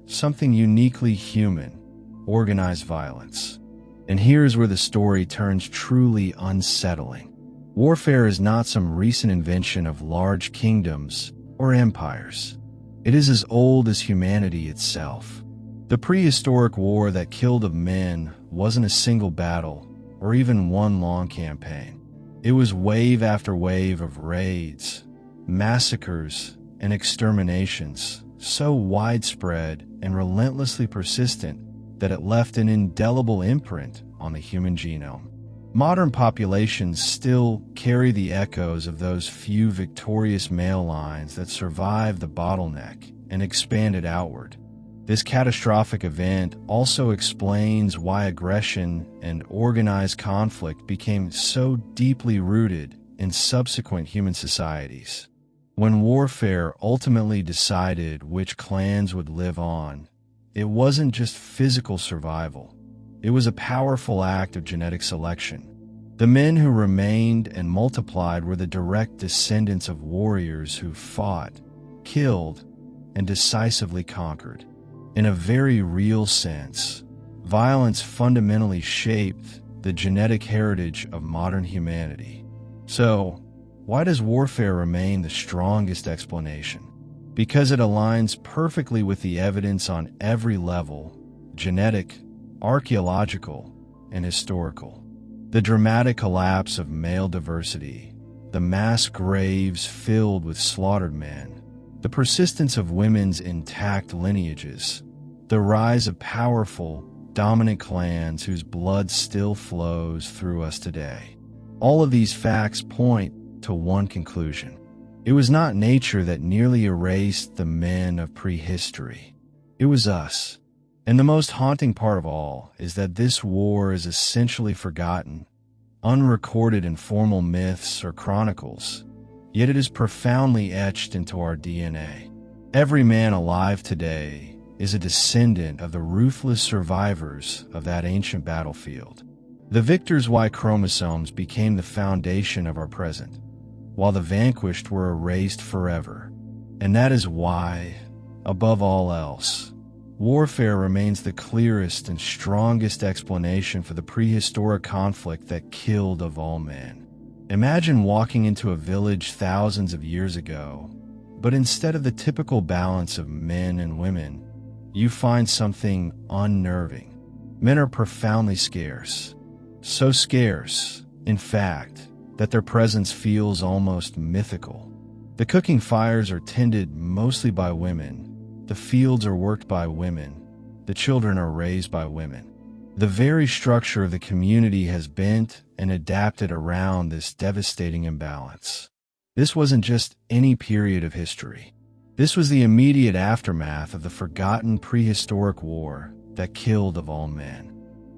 something uniquely human, organized violence. And here's where the story turns truly unsettling. Warfare is not some recent invention of large kingdoms or empires. It is as old as humanity itself. The prehistoric war that killed of men wasn't a single battle, or even one long campaign. It was wave after wave of raids, massacres, and exterminations, so widespread and relentlessly persistent that it left an indelible imprint on the human genome. Modern populations still carry the echoes of those few victorious male lines that survived the bottleneck and expanded outward. This catastrophic event also explains why aggression and organized conflict became so deeply rooted in subsequent human societies. When warfare ultimately decided which clans would live on, it wasn't just physical survival. It was a powerful act of genetic selection. The men who remained and multiplied were the direct descendants of warriors who fought, killed, and decisively conquered. In a very real sense, violence fundamentally shaped the genetic heritage of modern humanity. So, why does warfare remain the strongest explanation? Because it aligns perfectly with the evidence on every level: genetic, archaeological, and historical. The dramatic collapse of male diversity, the mass graves filled with slaughtered men, the persistence of women's intact lineages, the rise of powerful, dominant clans whose blood still flows through us today. All of these facts point to one conclusion. It was not nature that nearly erased the men of prehistory. It was us. And the most haunting part of all is that this war is essentially forgotten, unrecorded in formal myths or chronicles, yet it is profoundly etched into our DNA. Every man alive today is a descendant of the ruthless survivors of that ancient battlefield. The victors' Y-chromosomes became the foundation of our present, while the vanquished were erased forever. And that is why, above all else, warfare remains the clearest and strongest explanation for the prehistoric conflict that killed of all men. Imagine walking into a village thousands of years ago, but instead of the typical balance of men and women, you find something unnerving. Men are profoundly scarce. So scarce, in fact, that their presence feels almost mythical. The cooking fires are tended mostly by women. The fields are worked by women. The children are raised by women. The very structure of the community has bent and adapted around this devastating imbalance. This wasn't just any period of history. This was the immediate aftermath of the forgotten prehistoric war that killed of all men.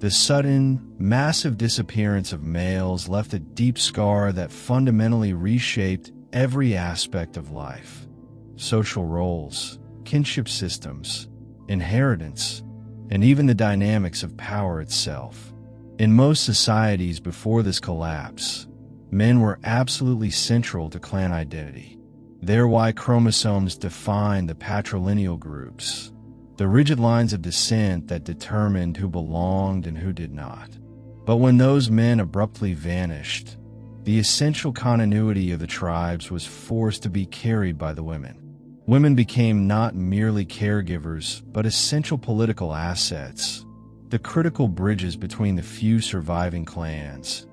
The sudden, massive disappearance of males left a deep scar that fundamentally reshaped every aspect of life: social roles, kinship systems, inheritance, and even the dynamics of power itself. In most societies before this collapse, men were absolutely central to clan identity. Their Y-chromosomes defined the patrilineal groups, the rigid lines of descent that determined who belonged and who did not. But when those men abruptly vanished, the essential continuity of the tribes was forced to be carried by the women. Women became not merely caregivers, but essential political assets, the critical bridges between the few surviving clans,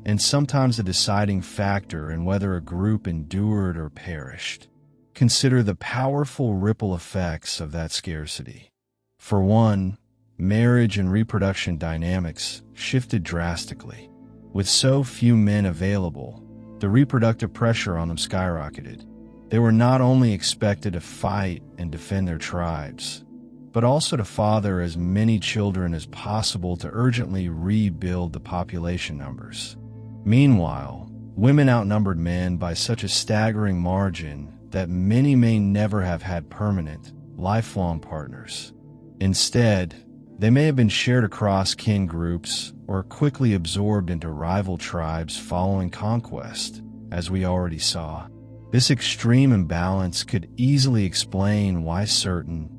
and sometimes a deciding factor in whether a group endured or perished. Consider the powerful ripple effects of that scarcity. For one, marriage and reproduction dynamics shifted drastically. With so few men available, the reproductive pressure on them skyrocketed. They were not only expected to fight and defend their tribes, but also to father as many children as possible to urgently rebuild the population numbers. Meanwhile, women outnumbered men by such a staggering margin that many may never have had permanent, lifelong partners. Instead, they may have been shared across kin groups or quickly absorbed into rival tribes following conquest, as we already saw. This extreme imbalance could easily explain why certain,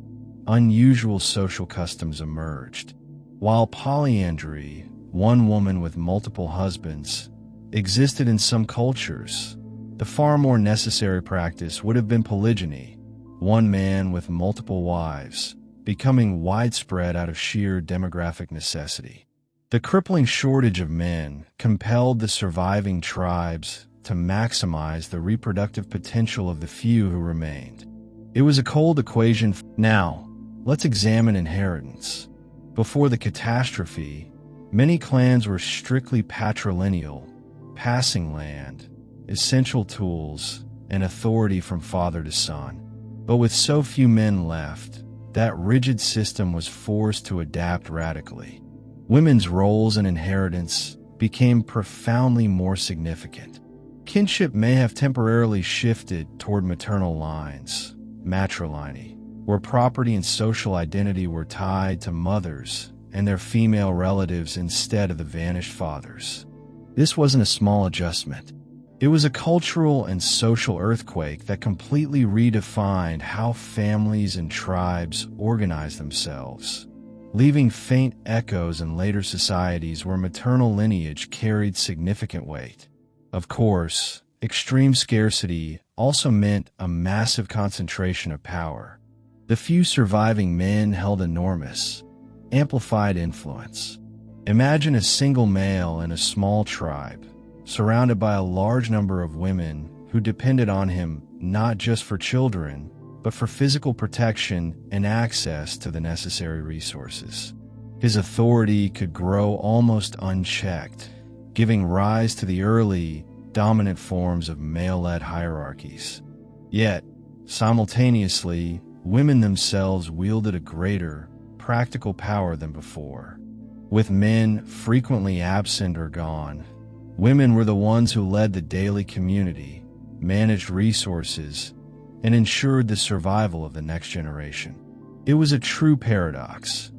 unusual social customs emerged. While polyandry, one woman with multiple husbands, existed in some cultures, the far more necessary practice would have been polygyny, one man with multiple wives, becoming widespread out of sheer demographic necessity. The crippling shortage of men compelled the surviving tribes to maximize the reproductive potential of the few who remained. It was a cold equation. Now, let's examine inheritance. Before the catastrophe, many clans were strictly patrilineal, passing land, essential tools, and authority from father to son. But with so few men left, that rigid system was forced to adapt radically. Women's roles and inheritance became profoundly more significant. Kinship may have temporarily shifted toward maternal lines, matrilineal, where property and social identity were tied to mothers and their female relatives instead of the vanished fathers. This wasn't a small adjustment. It was a cultural and social earthquake that completely redefined how families and tribes organized themselves, leaving faint echoes in later societies where maternal lineage carried significant weight. Of course, extreme scarcity also meant a massive concentration of power. The few surviving men held enormous, amplified influence. Imagine a single male in a small tribe, surrounded by a large number of women who depended on him not just for children, but for physical protection and access to the necessary resources. His authority could grow almost unchecked, giving rise to the early, dominant forms of male-led hierarchies. Yet, simultaneously, women themselves wielded a greater, practical power than before. With men frequently absent or gone, women were the ones who led the daily community, managed resources, and ensured the survival of the next generation. It was a true paradox.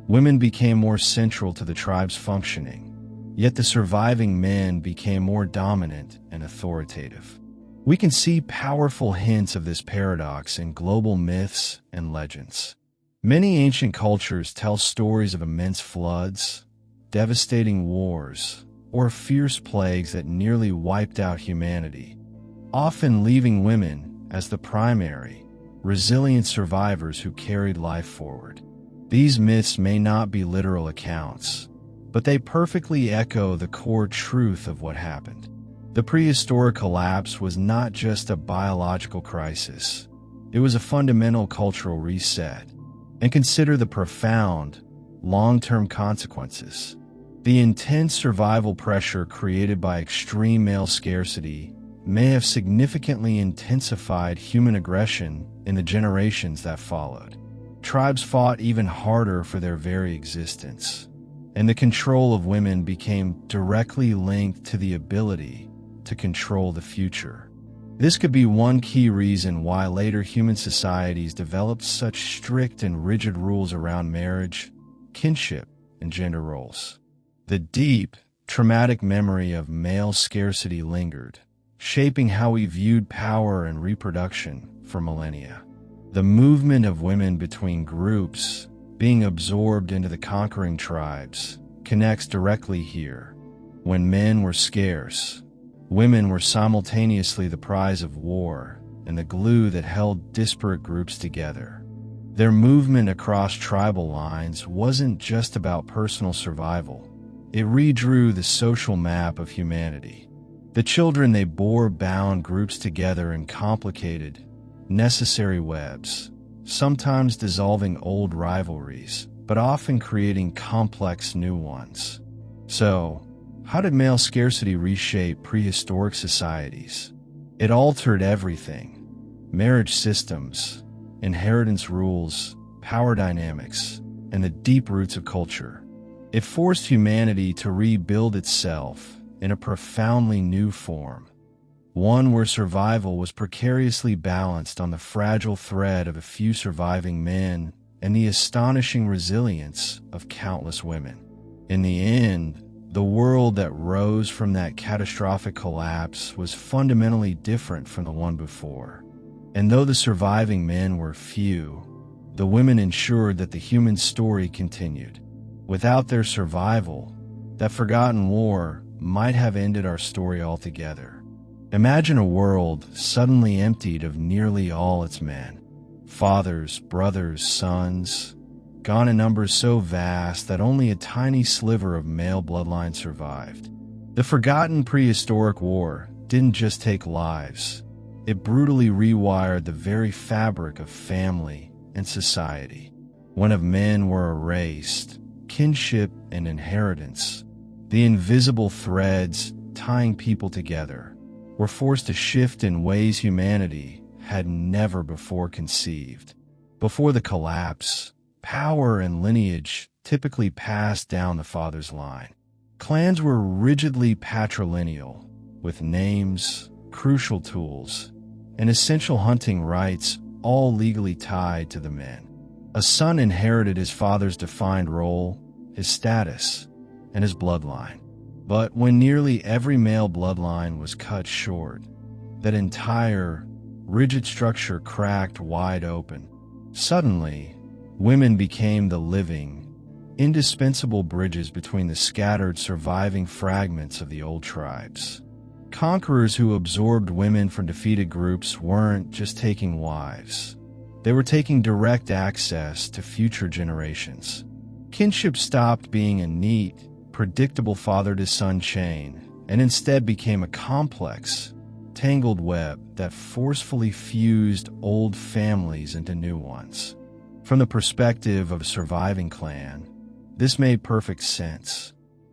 Women became more central to the tribe's functioning, yet the surviving men became more dominant and authoritative. We can see powerful hints of this paradox in global myths and legends. Many ancient cultures tell stories of immense floods, devastating wars, or fierce plagues that nearly wiped out humanity, often leaving women as the primary, resilient survivors who carried life forward. These myths may not be literal accounts, but they perfectly echo the core truth of what happened. The prehistoric collapse was not just a biological crisis, it was a fundamental cultural reset. And consider the profound, long-term consequences. The intense survival pressure created by extreme male scarcity may have significantly intensified human aggression in the generations that followed. Tribes fought even harder for their very existence, and the control of women became directly linked to the ability to control the future. This could be one key reason why later human societies developed such strict and rigid rules around marriage, kinship, and gender roles. The deep, traumatic memory of male scarcity lingered, shaping how we viewed power and reproduction for millennia. The movement of women between groups, being absorbed into the conquering tribes, connects directly here. When men were scarce, women were simultaneously the prize of war and the glue that held disparate groups together. Their movement across tribal lines wasn't just about personal survival. It redrew the social map of humanity. The children they bore bound groups together in complicated, necessary webs, sometimes dissolving old rivalries, but often creating complex new ones. So, how did male scarcity reshape prehistoric societies? It altered everything: marriage systems, inheritance rules, power dynamics, and the deep roots of culture. It forced humanity to rebuild itself in a profoundly new form, one where survival was precariously balanced on the fragile thread of a few surviving men and the astonishing resilience of countless women. In the end, the world that rose from that catastrophic collapse was fundamentally different from the one before. And though the surviving men were few, the women ensured that the human story continued. Without their survival, that forgotten war might have ended our story altogether. Imagine a world suddenly emptied of nearly all its men. Fathers, brothers, sons, gone in numbers so vast that only a tiny sliver of male bloodline survived. The forgotten prehistoric war didn't just take lives. It brutally rewired the very fabric of family and society. When of men were erased, kinship and inheritance, the invisible threads tying people together, were forced to shift in ways humanity had never before conceived. Before the collapse, power and lineage typically passed down the father's line. Clans were rigidly patrilineal, with names, crucial tools, and essential hunting rights all legally tied to the men. A son inherited his father's defined role, his status, and his bloodline. But when nearly every male bloodline was cut short, that entire, rigid structure cracked wide open. Suddenly, women became the living, indispensable bridges between the scattered surviving fragments of the old tribes. Conquerors who absorbed women from defeated groups weren't just taking wives. They were taking direct access to future generations. Kinship stopped being a neat, predictable father-to-son chain and instead became a complex, tangled web that forcefully fused old families into new ones. From the perspective of a surviving clan, this made perfect sense.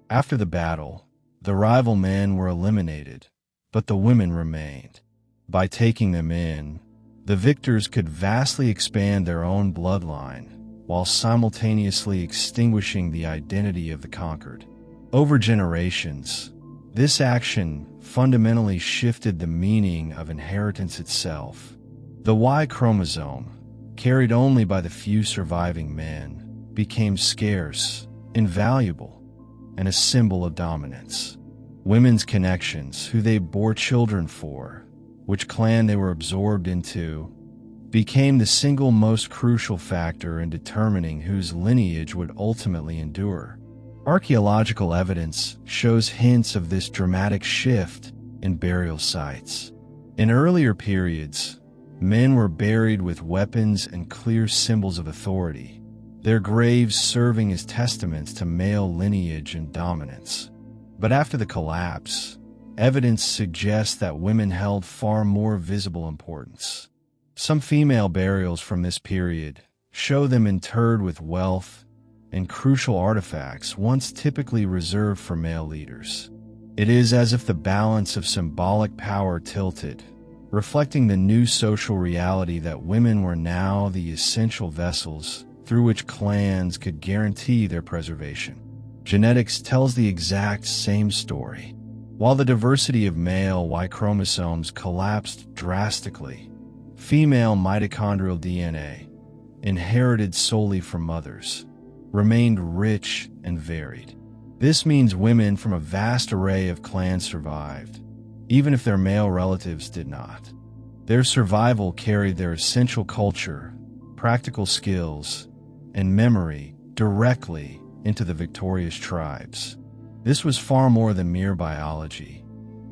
After the battle, the rival men were eliminated, but the women remained. By taking them in, the victors could vastly expand their own bloodline while simultaneously extinguishing the identity of the conquered. Over generations, this action fundamentally shifted the meaning of inheritance itself. The Y chromosome, carried only by the few surviving men, became scarce, invaluable, and a symbol of dominance. Women's connections, who they bore children for, which clan they were absorbed into, became the single most crucial factor in determining whose lineage would ultimately endure. Archaeological evidence shows hints of this dramatic shift in burial sites. In earlier periods, men were buried with weapons and clear symbols of authority, their graves serving as testaments to male lineage and dominance. But after the collapse, evidence suggests that women held far more visible importance. Some female burials from this period show them interred with wealth and crucial artifacts once typically reserved for male leaders. It is as if the balance of symbolic power tilted, reflecting the new social reality that women were now the essential vessels through which clans could guarantee their preservation. Genetics tells the exact same story. While the diversity of male Y chromosomes collapsed drastically, female mitochondrial DNA, inherited solely from mothers, remained rich and varied. This means women from a vast array of clans survived, even if their male relatives did not. Their survival carried their essential culture, practical skills, and memory directly into the victorious tribes. This was far more than mere biology.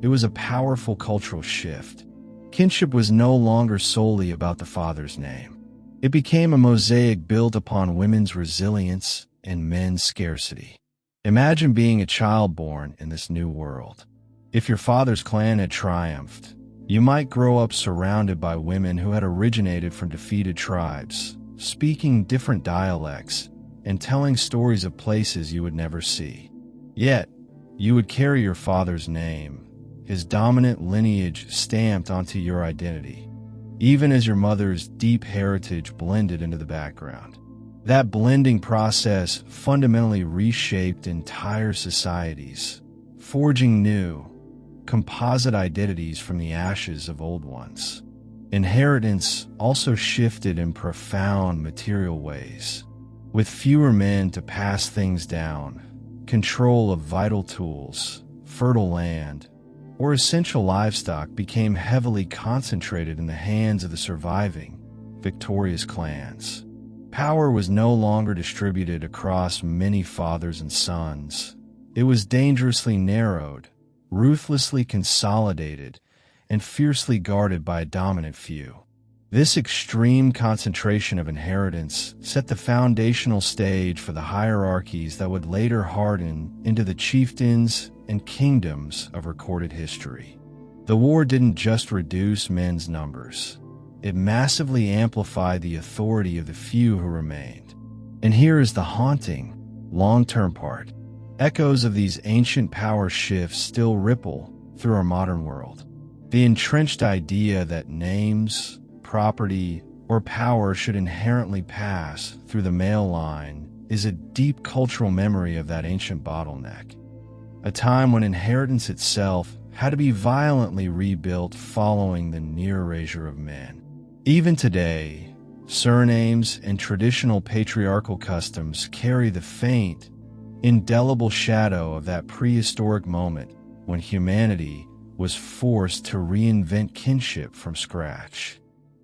It was a powerful cultural shift. Kinship was no longer solely about the father's name. It became a mosaic built upon women's resilience and men's scarcity. Imagine being a child born in this new world. If your father's clan had triumphed, you might grow up surrounded by women who had originated from defeated tribes, speaking different dialects and telling stories of places you would never see. Yet, you would carry your father's name, his dominant lineage stamped onto your identity, even as your mother's deep heritage blended into the background. That blending process fundamentally reshaped entire societies, forging new, composite identities from the ashes of old ones. Inheritance also shifted in profound material ways. With fewer men to pass things down, control of vital tools, fertile land, or essential livestock became heavily concentrated in the hands of the surviving, victorious clans. Power was no longer distributed across many fathers and sons. It was dangerously narrowed, ruthlessly consolidated, and fiercely guarded by a dominant few. This extreme concentration of inheritance set the foundational stage for the hierarchies that would later harden into the chieftains and kingdoms of recorded history. The war didn't just reduce men's numbers. It massively amplified the authority of the few who remained. And here is the haunting, long-term part. Echoes of these ancient power shifts still ripple through our modern world. The entrenched idea that names, property, or power should inherently pass through the male line is a deep cultural memory of that ancient bottleneck. A time when inheritance itself had to be violently rebuilt following the near erasure of men. Even today, surnames and traditional patriarchal customs carry the faint, indelible shadow of that prehistoric moment when humanity was forced to reinvent kinship from scratch.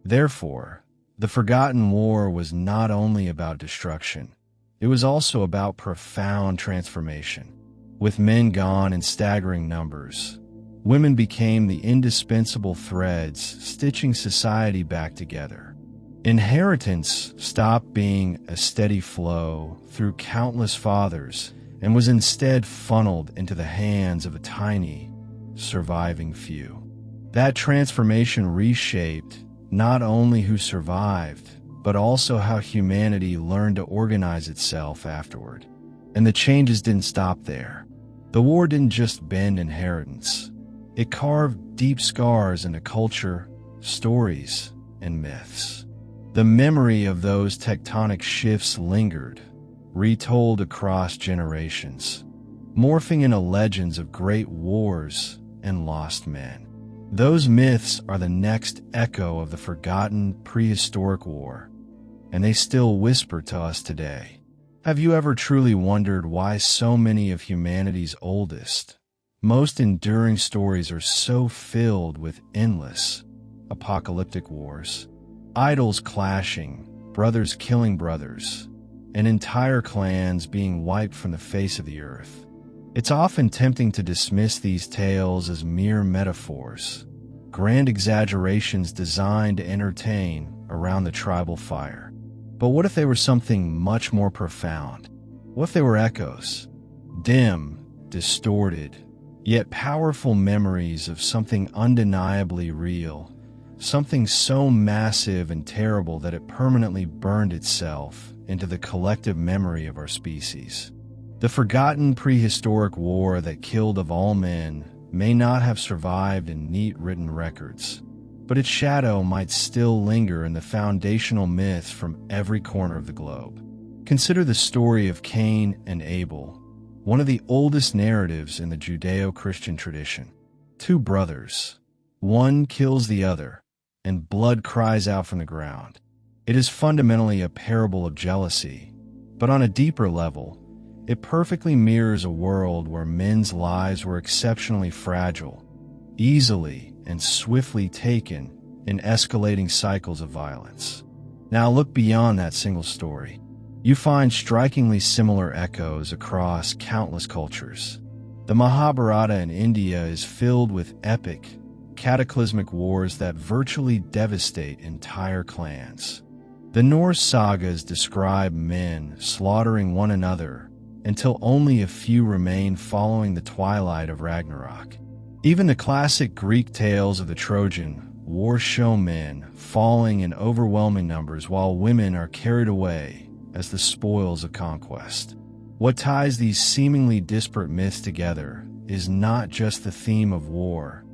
Therefore, the Forgotten War was not only about destruction, it was also about profound transformation. With men gone in staggering numbers, women became the indispensable threads stitching society back together. Inheritance stopped being a steady flow through countless fathers and was instead funneled into the hands of a tiny, surviving few. That transformation reshaped not only who survived, but also how humanity learned to organize itself afterward. And the changes didn't stop there. The war didn't just bend inheritance. It carved deep scars into culture, stories, and myths. The memory of those tectonic shifts lingered, retold across generations, morphing into legends of great wars and lost men. Those myths are the next echo of the forgotten prehistoric war, and they still whisper to us today. Have you ever truly wondered why so many of humanity's oldest, most enduring stories are so filled with endless, apocalyptic wars? Idols clashing, brothers killing brothers, and entire clans being wiped from the face of the earth. It's often tempting to dismiss these tales as mere metaphors, grand exaggerations designed to entertain around the tribal fire. But what if they were something much more profound? What if they were echoes? Dim, distorted, yet powerful memories of something undeniably real, something so massive and terrible that it permanently burned itself into the collective memory of our species. The forgotten prehistoric war that killed of all men may not have survived in neat written records, but its shadow might still linger in the foundational myths from every corner of the globe. Consider the story of Cain and Abel, one of the oldest narratives in the Judeo-Christian tradition. Two brothers. One kills the other, and blood cries out from the ground. It is fundamentally a parable of jealousy, but on a deeper level, it perfectly mirrors a world where men's lives were exceptionally fragile, easily and swiftly taken in escalating cycles of violence. Now look beyond that single story. You find strikingly similar echoes across countless cultures. The Mahabharata in India is filled with epic, cataclysmic wars that virtually devastate entire clans. The Norse sagas describe men slaughtering one another until only a few remain following the twilight of Ragnarok. Even the classic Greek tales of the Trojan War show men falling in overwhelming numbers while women are carried away as the spoils of conquest. What ties these seemingly disparate myths together is not just the theme of war,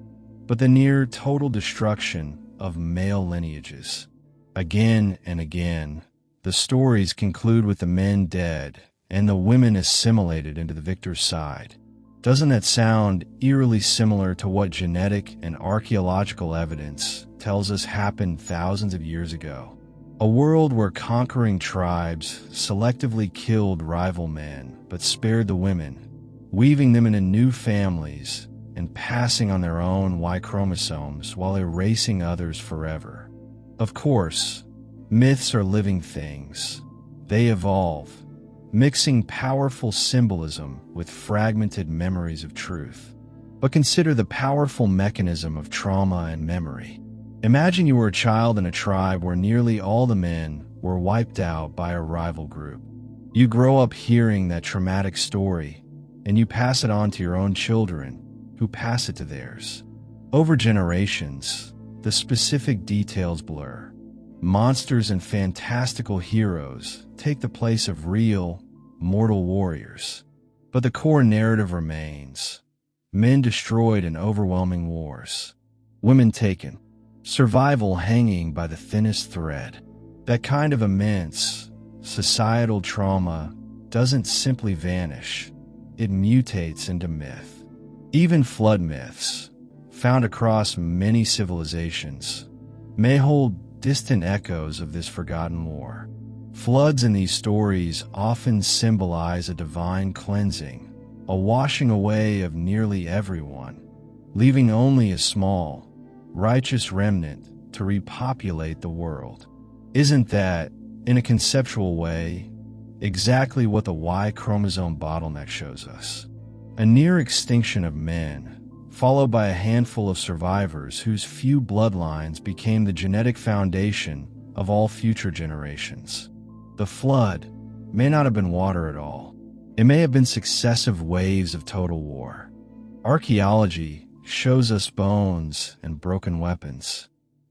but the near total destruction of male lineages. Again and again, the stories conclude with the men dead and the women assimilated into the victor's side. Doesn't that sound eerily similar to what genetic and archaeological evidence tells us happened thousands of years ago? A world where conquering tribes selectively killed rival men but spared the women, weaving them into new families and passing on their own Y-chromosomes while erasing others forever. Of course, myths are living things. They evolve, mixing powerful symbolism with fragmented memories of truth. But consider the powerful mechanism of trauma and memory. Imagine you were a child in a tribe where nearly all the men were wiped out by a rival group. You grow up hearing that traumatic story, and you pass it on to your own children, who pass it to theirs. Over generations, the specific details blur. Monsters and fantastical heroes take the place of real, mortal warriors. But the core narrative remains. Men destroyed in overwhelming wars. Women taken. Survival hanging by the thinnest thread. That kind of immense, societal trauma doesn't simply vanish. It mutates into myth. Even flood myths, found across many civilizations, may hold distant echoes of this forgotten war. Floods in these stories often symbolize a divine cleansing, a washing away of nearly everyone, leaving only a small, righteous remnant to repopulate the world. Isn't that, in a conceptual way, exactly what the Y-chromosome bottleneck shows us? A near extinction of men, followed by a handful of survivors whose few bloodlines became the genetic foundation of all future generations. The flood may not have been water at all. It may have been successive waves of total war. Archaeology shows us bones and broken weapons.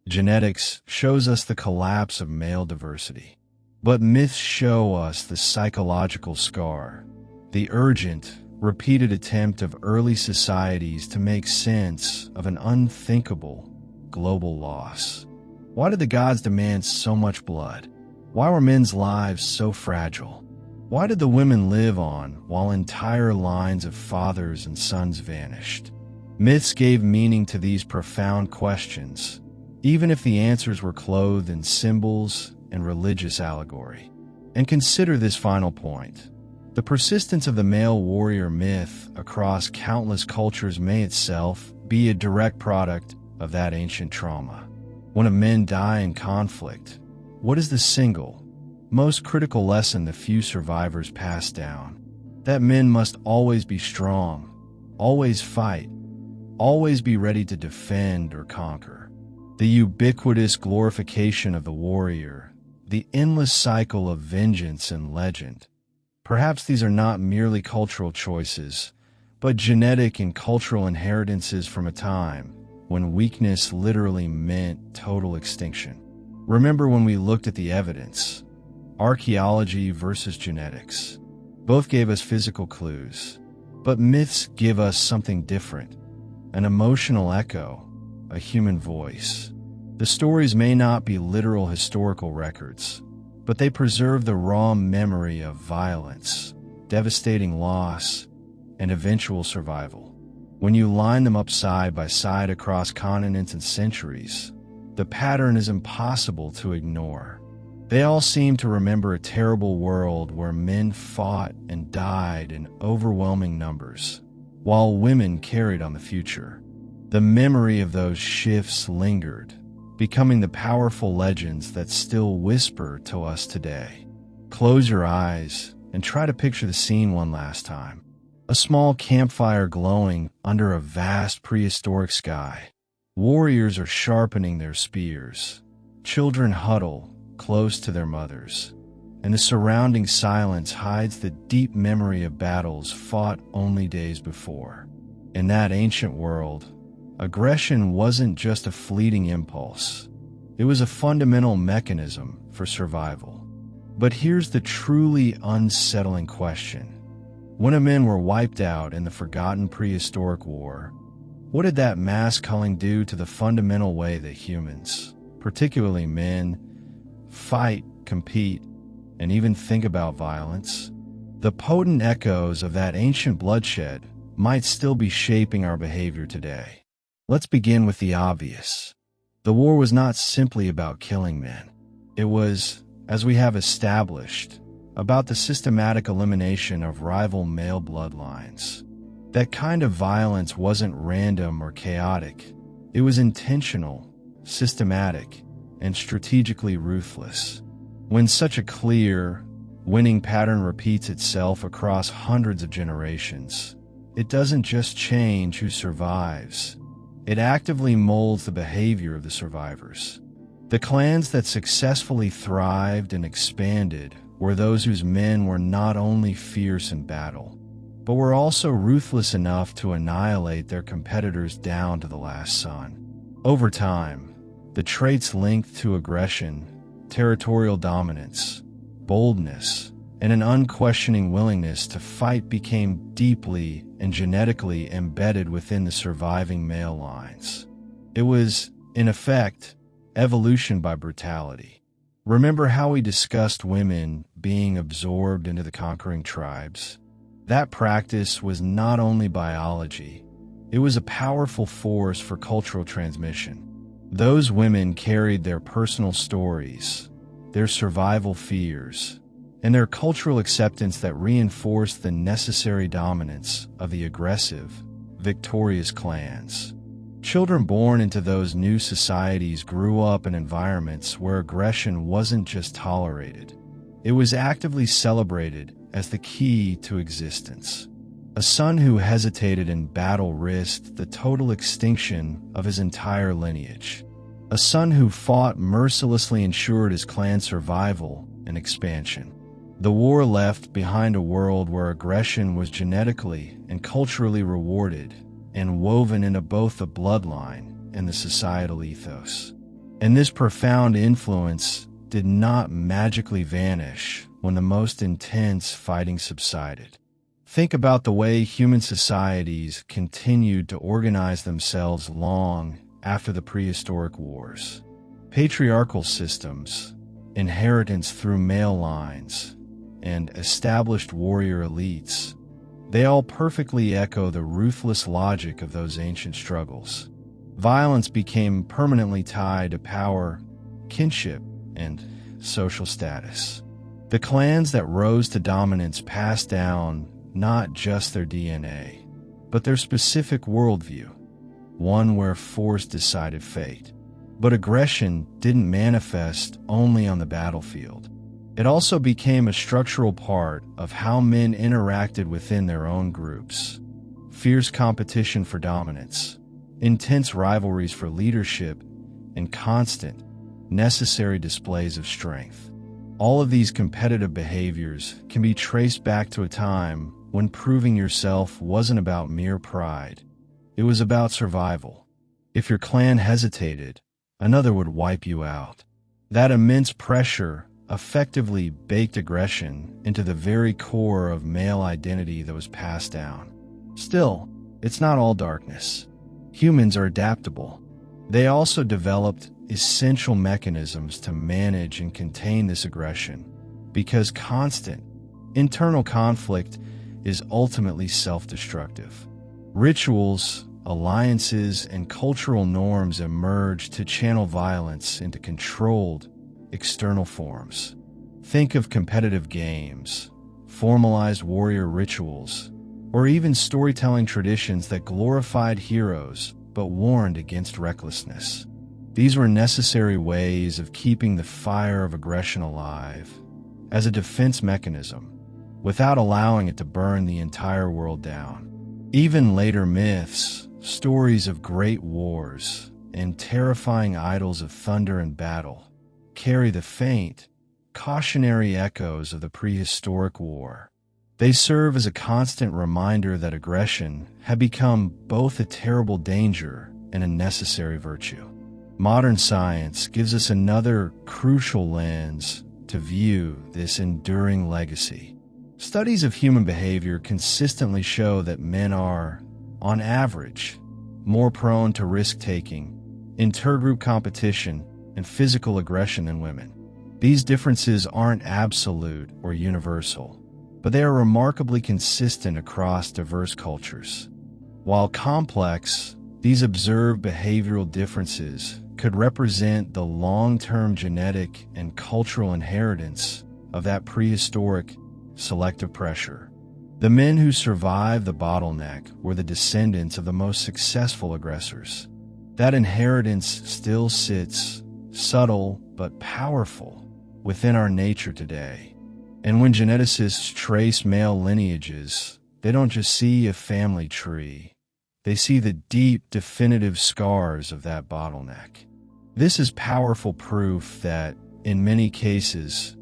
Genetics shows us the collapse of male diversity. But myths show us the psychological scar, the urgent, repeated attempt of early societies to make sense of an unthinkable global loss. Why did the gods demand so much blood? Why were men's lives so fragile? Why did the women live on while entire lines of fathers and sons vanished? Myths gave meaning to these profound questions, even if the answers were clothed in symbols and religious allegory. And consider this final point. The persistence of the male warrior myth across countless cultures may itself be a direct product of that ancient trauma. When a men die in conflict, what is the single, most critical lesson the few survivors pass down? That men must always be strong, always fight, always be ready to defend or conquer. The ubiquitous glorification of the warrior, the endless cycle of vengeance and legend. Perhaps these are not merely cultural choices, but genetic and cultural inheritances from a time when weakness literally meant total extinction. Remember when we looked at the evidence? Archaeology versus genetics. Both gave us physical clues, but myths give us something different. An emotional echo, a human voice. The stories may not be literal historical records, but they preserve the raw memory of violence, devastating loss, and eventual survival. When you line them up side by side across continents and centuries, the pattern is impossible to ignore. They all seem to remember a terrible world where men fought and died in overwhelming numbers, while women carried on the future. The memory of those shifts lingered, becoming the powerful legends that still whisper to us today. Close your eyes and try to picture the scene one last time. A small campfire glowing under a vast prehistoric sky. Warriors are sharpening their spears. Children huddle close to their mothers, and the surrounding silence hides the deep memory of battles fought only days before. In that ancient world, aggression wasn't just a fleeting impulse. It was a fundamental mechanism for survival. But here's the truly unsettling question. When men were wiped out in the forgotten prehistoric war, what did that mass culling do to the fundamental way that humans, particularly men, fight, compete, and even think about violence? The potent echoes of that ancient bloodshed might still be shaping our behavior today. Let's begin with the obvious. The war was not simply about killing men. It was, as we have established, about the systematic elimination of rival male bloodlines. That kind of violence wasn't random or chaotic. It was intentional, systematic, and strategically ruthless. When such a clear, winning pattern repeats itself across hundreds of generations, it doesn't just change who survives. It actively molds the behavior of the survivors. The clans that successfully thrived and expanded were those whose men were not only fierce in battle, but were also ruthless enough to annihilate their competitors down to the last son. Over time, the traits linked to aggression, territorial dominance, boldness, and an unquestioning willingness to fight became deeply and genetically embedded within the surviving male lines. It was, in effect, evolution by brutality. Remember how we discussed women being absorbed into the conquering tribes? That practice was not only biology, it was a powerful force for cultural transmission. Those women carried their personal stories, their survival fears, and their cultural acceptance that reinforced the necessary dominance of the aggressive, victorious clans. Children born into those new societies grew up in environments where aggression wasn't just tolerated, it was actively celebrated as the key to existence. A son who hesitated in battle risked the total extinction of his entire lineage. A son who fought mercilessly ensured his clan's survival and expansion. The war left behind a world where aggression was genetically and culturally rewarded and woven into both the bloodline and the societal ethos. And this profound influence did not magically vanish when the most intense fighting subsided. Think about the way human societies continued to organize themselves long after the prehistoric wars. Patriarchal systems, inheritance through male lines, and established warrior elites, they all perfectly echo the ruthless logic of those ancient struggles. Violence became permanently tied to power, kinship, and social status. The clans that rose to dominance passed down not just their DNA, but their specific worldview, one where force decided fate. But aggression didn't manifest only on the battlefield. It also became a structural part of how men interacted within their own groups. Fierce competition for dominance, intense rivalries for leadership, and constant, necessary displays of strength. All of these competitive behaviors can be traced back to a time when proving yourself wasn't about mere pride. It was about survival. If your clan hesitated, another would wipe you out. That immense pressure effectively baked aggression into the very core of male identity that was passed down. Still, it's not all darkness. Humans are adaptable. They also developed essential mechanisms to manage and contain this aggression, because constant, internal conflict is ultimately self-destructive. Rituals, alliances, and cultural norms emerge to channel violence into controlled, external forms. Think of competitive games, formalized warrior rituals, or even storytelling traditions that glorified heroes but warned against recklessness. These were necessary ways of keeping the fire of aggression alive as a defense mechanism, without allowing it to burn the entire world down. Even later myths, stories of great wars, and terrifying idols of thunder and battle carry the faint, cautionary echoes of the prehistoric war. They serve as a constant reminder that aggression had become both a terrible danger and a necessary virtue. Modern science gives us another crucial lens to view this enduring legacy. Studies of human behavior consistently show that men are, on average, more prone to risk-taking, intergroup competition, and physical aggression than women. These differences aren't absolute or universal, but they are remarkably consistent across diverse cultures. While complex, these observed behavioral differences could represent the long-term genetic and cultural inheritance of that prehistoric selective pressure. The men who survived the bottleneck were the descendants of the most successful aggressors. That inheritance still sits, subtle but powerful, within our nature today. And when geneticists trace male lineages, they don't just see a family tree. They see the deep, definitive scars of that bottleneck. This is powerful proof that, in many cases,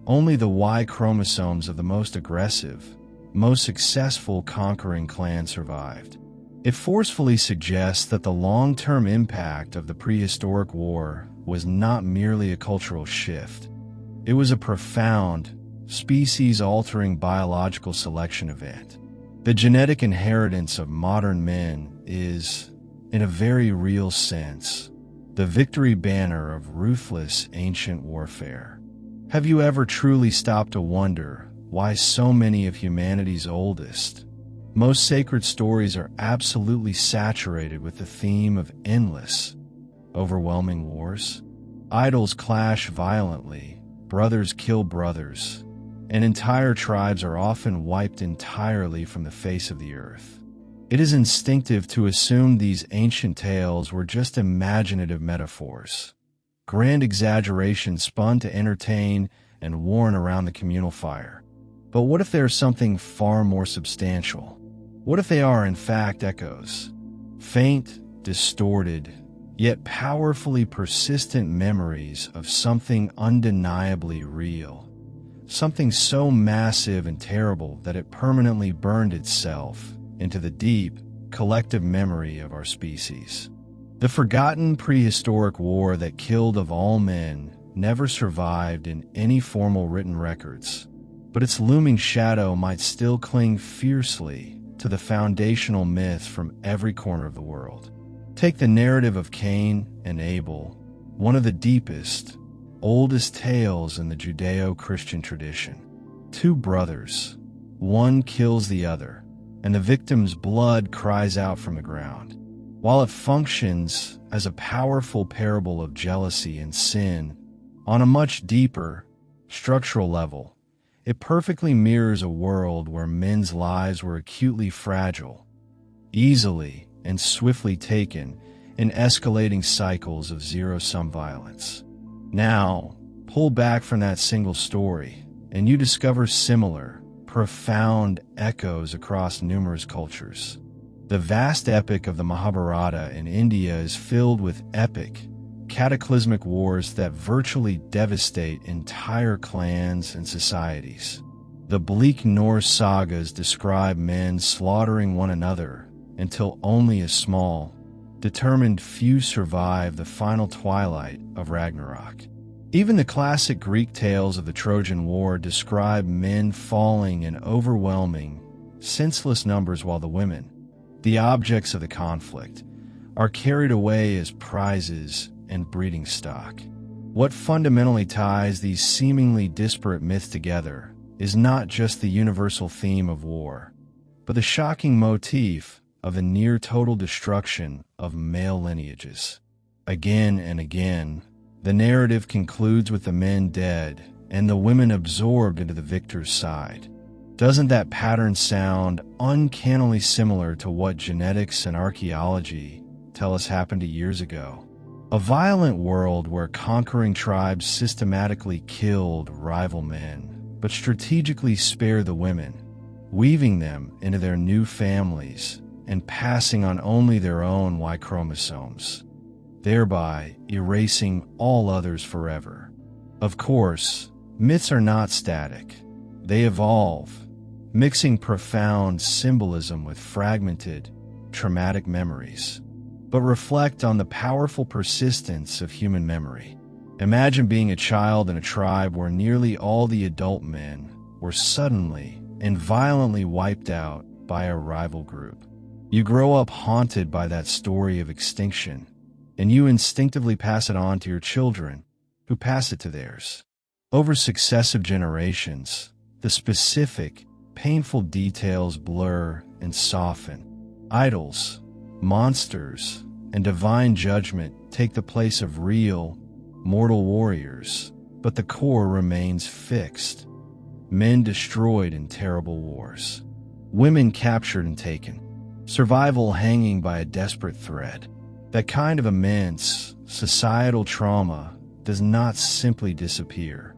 only the Y chromosomes of the most aggressive, most successful conquering clan survived. It forcefully suggests that the long-term impact of the prehistoric war was not merely a cultural shift. It was a profound, species-altering biological selection event. The genetic inheritance of modern men is, in a very real sense, the victory banner of ruthless ancient warfare. Have you ever truly stopped to wonder why so many of humanity's oldest, most sacred stories are absolutely saturated with the theme of endless, overwhelming wars? Idols clash violently, brothers kill brothers, and entire tribes are often wiped entirely from the face of the earth. It is instinctive to assume these ancient tales were just imaginative metaphors, grand exaggerations spun to entertain and worn around the communal fire. But what if there's something far more substantial? What if they are, in fact, echoes? Faint, distorted, yet powerfully persistent memories of something undeniably real. Something so massive and terrible that it permanently burned itself into the deep, collective memory of our species. The forgotten prehistoric war that killed of all men never survived in any formal written records, but its looming shadow might still cling fiercely to the foundational myths from every corner of the world. Take the narrative of Cain and Abel, one of the deepest, oldest tales in the Judeo-Christian tradition. Two brothers, one kills the other, and the victim's blood cries out from the ground. While it functions as a powerful parable of jealousy and sin, on a much deeper, structural level, it perfectly mirrors a world where men's lives were acutely fragile, easily and swiftly taken in escalating cycles of zero-sum violence. Now, pull back from that single story, and you discover similar, profound echoes across numerous cultures. The vast epic of the Mahabharata in India is filled with epic, cataclysmic wars that virtually devastate entire clans and societies. The bleak Norse sagas describe men slaughtering one another until only a small, determined few survive the final twilight of Ragnarok. Even the classic Greek tales of the Trojan War describe men falling in overwhelming, senseless numbers while the women, the objects of the conflict, are carried away as prizes and breeding stock. What fundamentally ties these seemingly disparate myths together is not just the universal theme of war, but the shocking motif of the near-total destruction of male lineages. Again and again, the narrative concludes with the men dead and the women absorbed into the victor's side. Doesn't that pattern sound uncannily similar to what genetics and archaeology tell us happened years ago? A violent world where conquering tribes systematically killed rival men, but strategically spared the women, weaving them into their new families and passing on only their own Y chromosomes, thereby erasing all others forever. Of course, myths are not static. They evolve, mixing profound symbolism with fragmented, traumatic memories. But reflect on the powerful persistence of human memory. Imagine being a child in a tribe where nearly all the adult men were suddenly and violently wiped out by a rival group. You grow up haunted by that story of extinction, and you instinctively pass it on to your children, who pass it to theirs. Over successive generations, the specific, painful details blur and soften. Idols, monsters, and divine judgment take the place of real, mortal warriors, but the core remains fixed. Men destroyed in terrible wars. Women captured and taken. Survival hanging by a desperate thread. That kind of immense, societal trauma does not simply disappear.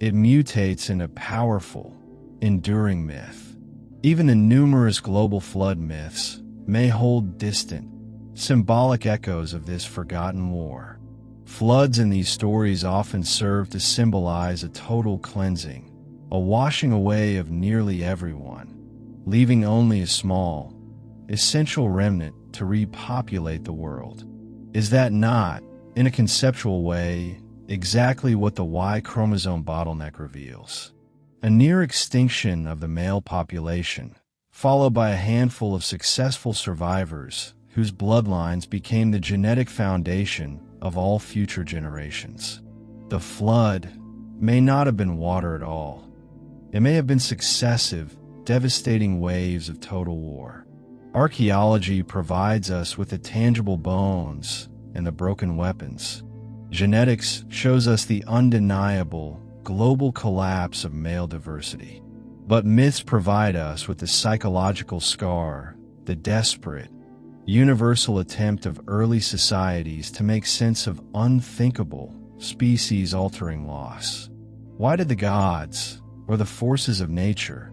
It mutates into powerful, enduring myth. Even the numerous global flood myths, may hold distant, symbolic echoes of this forgotten war. Floods in these stories often serve to symbolize a total cleansing, a washing away of nearly everyone, leaving only a small, essential remnant to repopulate the world. Is that not, in a conceptual way, exactly what the Y chromosome bottleneck reveals? A near extinction of the male population, followed by a handful of successful survivors whose bloodlines became the genetic foundation of all future generations. The flood may not have been water at all. It may have been successive, devastating waves of total war. Archaeology provides us with the tangible bones and the broken weapons. Genetics shows us the undeniable global collapse of male diversity. But myths provide us with the psychological scar, the desperate, universal attempt of early societies to make sense of unthinkable, species-altering loss. Why did the gods, or the forces of nature,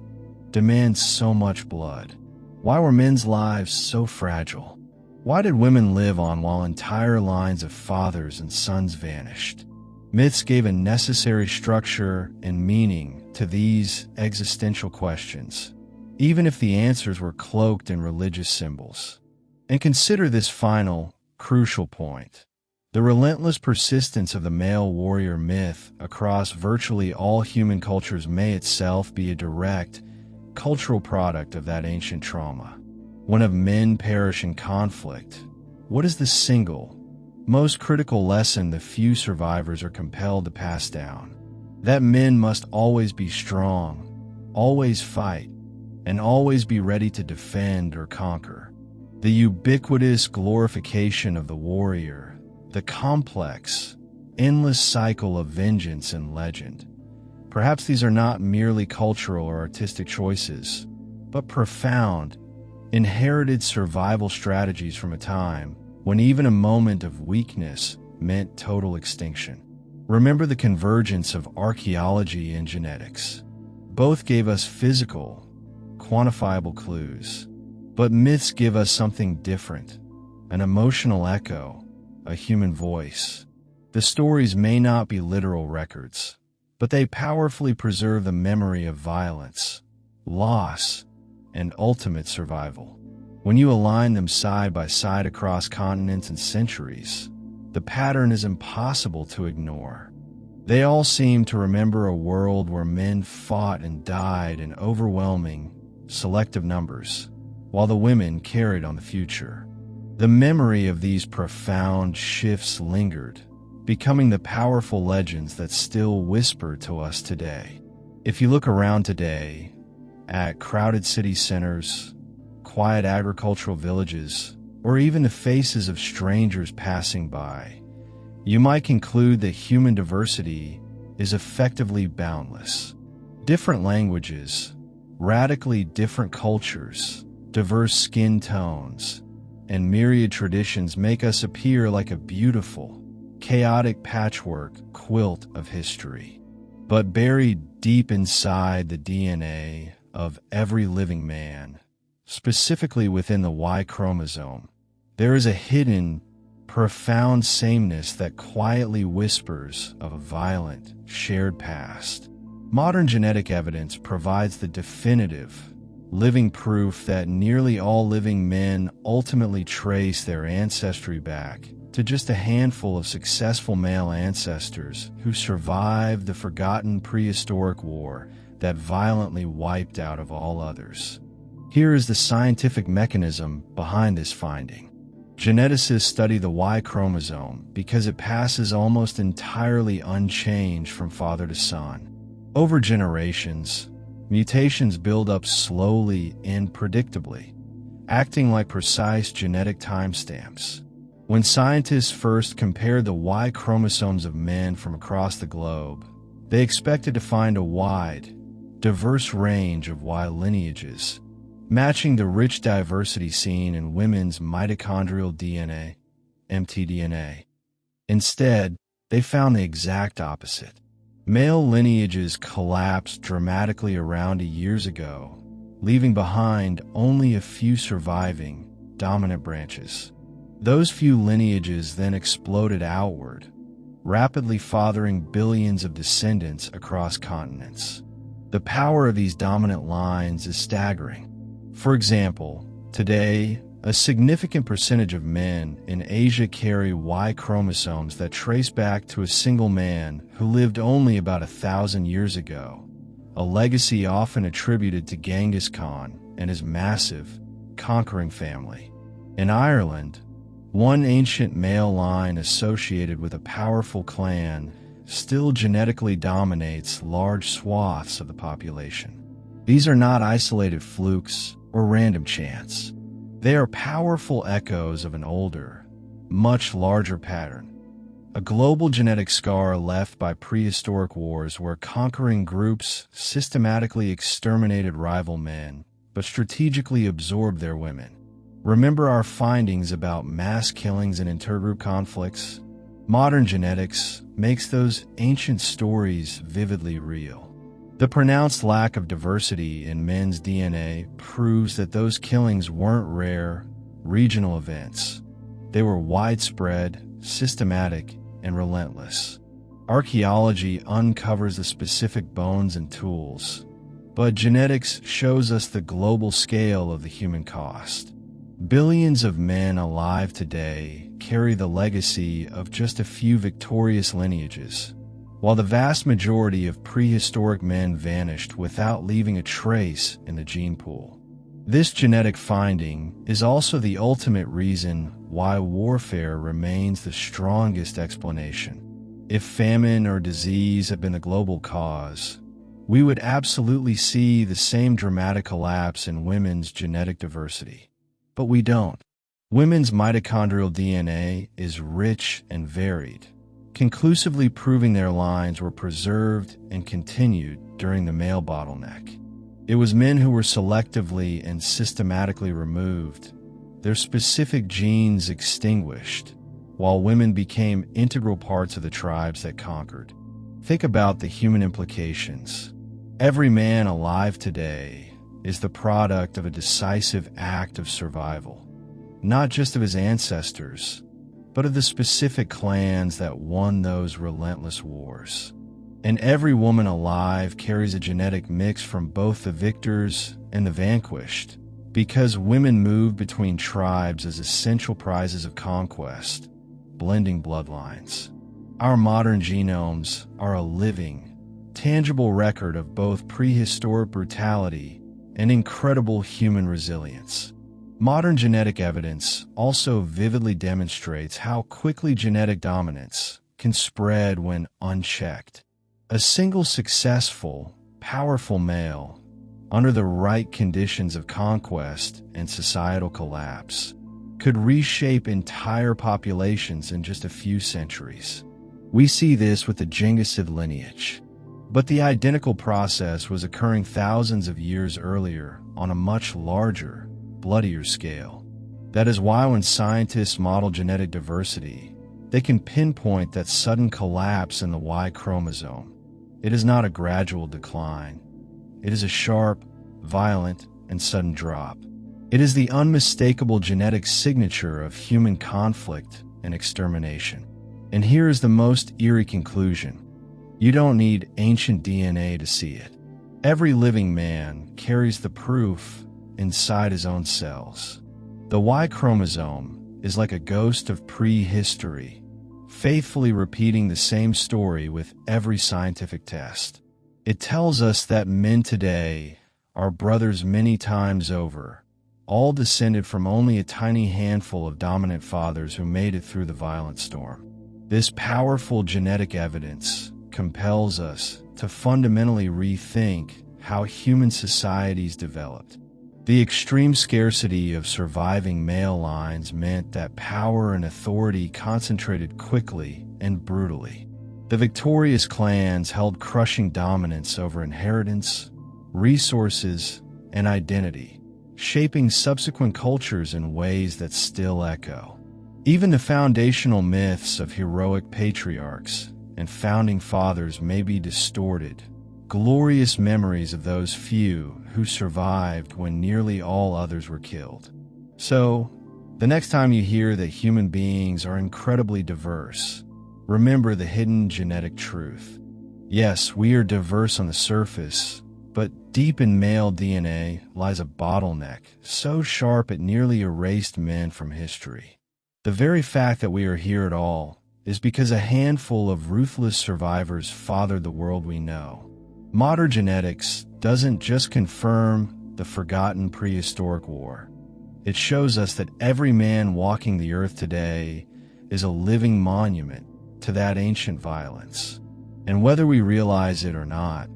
demand so much blood? Why were men's lives so fragile? Why did women live on while entire lines of fathers and sons vanished? Myths gave a necessary structure and meaning to these existential questions, even if the answers were cloaked in religious symbols. And consider this final, crucial point. The relentless persistence of the male warrior myth across virtually all human cultures may itself be a direct, cultural product of that ancient trauma. When of men perish in conflict, what is the single, most critical lesson the few survivors are compelled to pass down? That men must always be strong, always fight, and always be ready to defend or conquer. The ubiquitous glorification of the warrior, the complex, endless cycle of vengeance and legend. Perhaps these are not merely cultural or artistic choices, but profound, inherited survival strategies from a time when even a moment of weakness meant total extinction. Remember the convergence of archaeology and genetics. Both gave us physical, quantifiable clues, but myths give us something different, an emotional echo, a human voice. The stories may not be literal records, but they powerfully preserve the memory of violence, loss, and ultimate survival. When you align them side by side across continents and centuries, the pattern is impossible to ignore. They all seem to remember a world where men fought and died in overwhelming, selective numbers, while the women carried on the future. The memory of these profound shifts lingered, becoming the powerful legends that still whisper to us today. If you look around today, at crowded city centers, quiet agricultural villages, or even the faces of strangers passing by, you might conclude that human diversity is effectively boundless. Different languages, radically different cultures, diverse skin tones, and myriad traditions make us appear like a beautiful, chaotic patchwork quilt of history. But buried deep inside the DNA of every living man, specifically within the Y chromosome, there is a hidden, profound sameness that quietly whispers of a violent, shared past. Modern genetic evidence provides the definitive, living proof that nearly all living men ultimately trace their ancestry back to just a handful of successful male ancestors who survived the forgotten prehistoric war that violently wiped out of all others. Here is the scientific mechanism behind this finding. Geneticists study the Y chromosome because it passes almost entirely unchanged from father to son. Over generations, mutations build up slowly and predictably, acting like precise genetic timestamps. When scientists first compared the Y chromosomes of men from across the globe, they expected to find a wide, diverse range of Y lineages, matching the rich diversity seen in women's mitochondrial DNA, mtDNA. Instead, they found the exact opposite. Male lineages collapsed dramatically around 1 year ago, leaving behind only a few surviving, dominant branches. Those few lineages then exploded outward, rapidly fathering billions of descendants across continents. The power of these dominant lines is staggering. For example, today, a significant percentage of men in Asia carry Y chromosomes that trace back to a single man who lived only about 1,000 years ago, a legacy often attributed to Genghis Khan and his massive, conquering family. In Ireland, one ancient male line associated with a powerful clan still genetically dominates large swaths of the population. These are not isolated flukes or random chance. They are powerful echoes of an older, much larger pattern. A global genetic scar left by prehistoric wars where conquering groups systematically exterminated rival men, but strategically absorbed their women. Remember our findings about mass killings and intergroup conflicts? Modern genetics makes those ancient stories vividly real. The pronounced lack of diversity in men's DNA proves that those killings weren't rare, regional events. They were widespread, systematic, and relentless. Archaeology uncovers the specific bones and tools, but genetics shows us the global scale of the human cost. Billions of men alive today carry the legacy of just a few victorious lineages, while the vast majority of prehistoric men vanished without leaving a trace in the gene pool. This genetic finding is also the ultimate reason why warfare remains the strongest explanation. If famine or disease had been the global cause, we would absolutely see the same dramatic collapse in women's genetic diversity. But we don't. Women's mitochondrial DNA is rich and varied, conclusively proving their lines were preserved and continued during the male bottleneck. It was men who were selectively and systematically removed, their specific genes extinguished, while women became integral parts of the tribes that conquered. Think about the human implications. Every man alive today is the product of a decisive act of survival, not just of his ancestors, but of the specific clans that won those relentless wars. And every woman alive carries a genetic mix from both the victors and the vanquished, because women move between tribes as essential prizes of conquest, blending bloodlines. Our modern genomes are a living, tangible record of both prehistoric brutality and incredible human resilience. Modern genetic evidence also vividly demonstrates how quickly genetic dominance can spread when unchecked. A single successful, powerful male, under the right conditions of conquest and societal collapse, could reshape entire populations in just a few centuries. We see this with the Genghisid lineage. But the identical process was occurring thousands of years earlier on a much larger, bloodier scale. That is why when scientists model genetic diversity, they can pinpoint that sudden collapse in the Y chromosome. It is not a gradual decline. It is a sharp, violent, and sudden drop. It is the unmistakable genetic signature of human conflict and extermination. And here is the most eerie conclusion. You don't need ancient DNA to see it. Every living man carries the proof inside his own cells. The Y chromosome is like a ghost of prehistory, faithfully repeating the same story with every scientific test. It tells us that men today are brothers many times over, all descended from only a tiny handful of dominant fathers who made it through the violent storm. This powerful genetic evidence compels us to fundamentally rethink how human societies developed. The extreme scarcity of surviving male lines meant that power and authority concentrated quickly and brutally. The victorious clans held crushing dominance over inheritance, resources, and identity, shaping subsequent cultures in ways that still echo. Even the foundational myths of heroic patriarchs and founding fathers may be distorted, glorious memories of those few who survived when nearly all others were killed. So, The next time you hear that human beings are incredibly diverse, remember the hidden genetic truth. Yes, we are diverse on the surface, but deep in male DNA lies a bottleneck so sharp it nearly erased men from history. The very fact that we are here at all is because a handful of ruthless survivors fathered the world we know. Modern genetics doesn't just confirm the forgotten prehistoric war. It shows us that every man walking the earth today is a living monument to that ancient violence. And whether we realize it or not,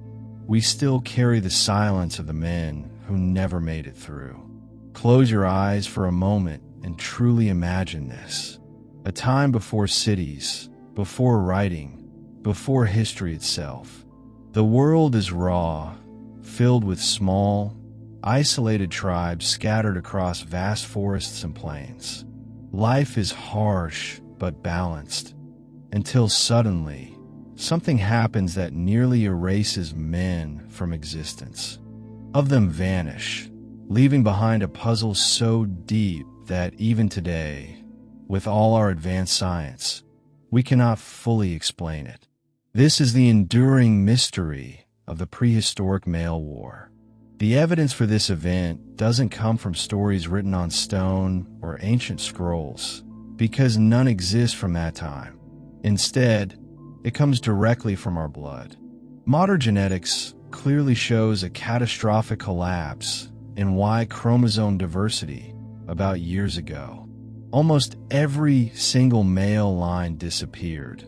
we still carry the silence of the men who never made it through. Close your eyes for a moment and truly imagine this. A time before cities, before writing, before history itself. The world is raw, filled with small, isolated tribes scattered across vast forests and plains. Life is harsh but balanced, until suddenly, something happens that nearly erases men from existence. Of them vanish, leaving behind a puzzle so deep that even today, with all our advanced science, we cannot fully explain it. This is the enduring mystery of the prehistoric male war. The evidence for this event doesn't come from stories written on stone or ancient scrolls, because none exist from that time. Instead, it comes directly from our blood. Modern genetics clearly shows a catastrophic collapse in Y-chromosome diversity about years ago. Almost every single male line disappeared,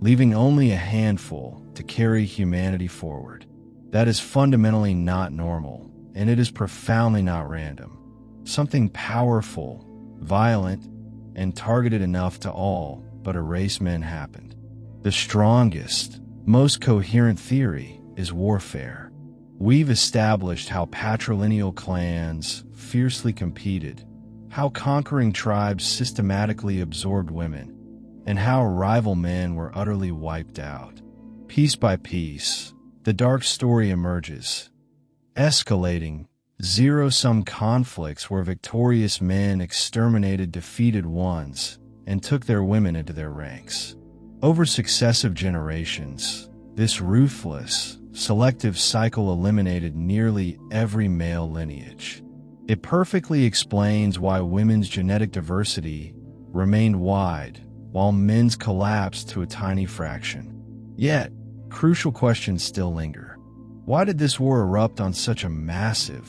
leaving only a handful to carry humanity forward. That is fundamentally not normal, and it is profoundly not random. Something powerful, violent, and targeted enough to all but erase men happened. The strongest, most coherent theory is warfare. We've established how patrilinealclans fiercely competed, how conquering tribes systematically absorbed women, and how rival men were utterly wiped out. Piece by piece, the dark story emerges, escalating, zero-sum conflicts where victorious men exterminated defeated ones and took their women into their ranks. Over successive generations, this ruthless, selective cycle eliminated nearly every male lineage. It perfectly explains why women's genetic diversity remained wide, while men's collapsed to a tiny fraction. Yet, crucial questions still linger. Why did this war erupt on such a massive,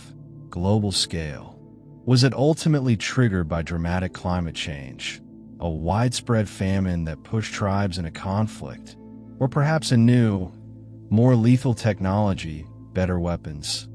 global scale? Was it ultimately triggered by dramatic climate change, a widespread famine that pushed tribes into conflict, or perhaps a new, more lethal technology, better weapons,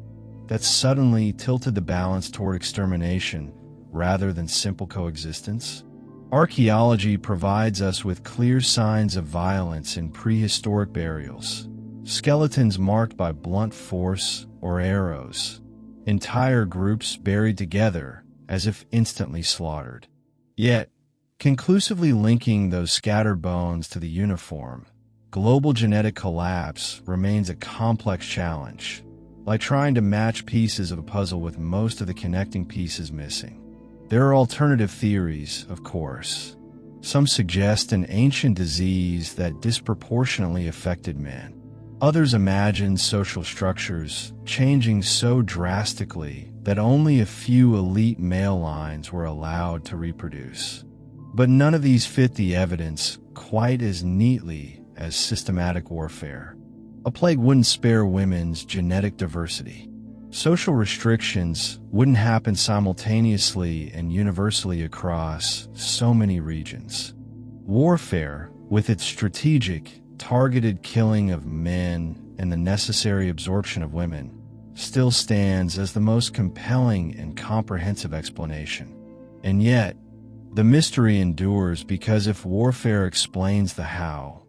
that suddenly tilted the balance toward extermination rather than simple coexistence? Archaeology provides us with clear signs of violence in prehistoric burials, skeletons marked by blunt force or arrows, entire groups buried together as if instantly slaughtered. Yet, conclusively linking those scattered bones to the uniform, global genetic collapse remains a complex challenge, like trying to match pieces of a puzzle with most of the connecting pieces missing. There are alternative theories, of course. Some suggest an ancient disease that disproportionately affected men. Others imagine social structures changing so drastically that only a few elite male lines were allowed to reproduce. But none of these fit the evidence quite as neatly as systematic warfare. A plague wouldn't spare women's genetic diversity. Social restrictions wouldn't happen simultaneously and universally across so many regions. Warfare, with its strategic, targeted killing of men and the necessary absorption of women, still stands as the most compelling and comprehensive explanation. And yet, the mystery endures because if warfare explains the how,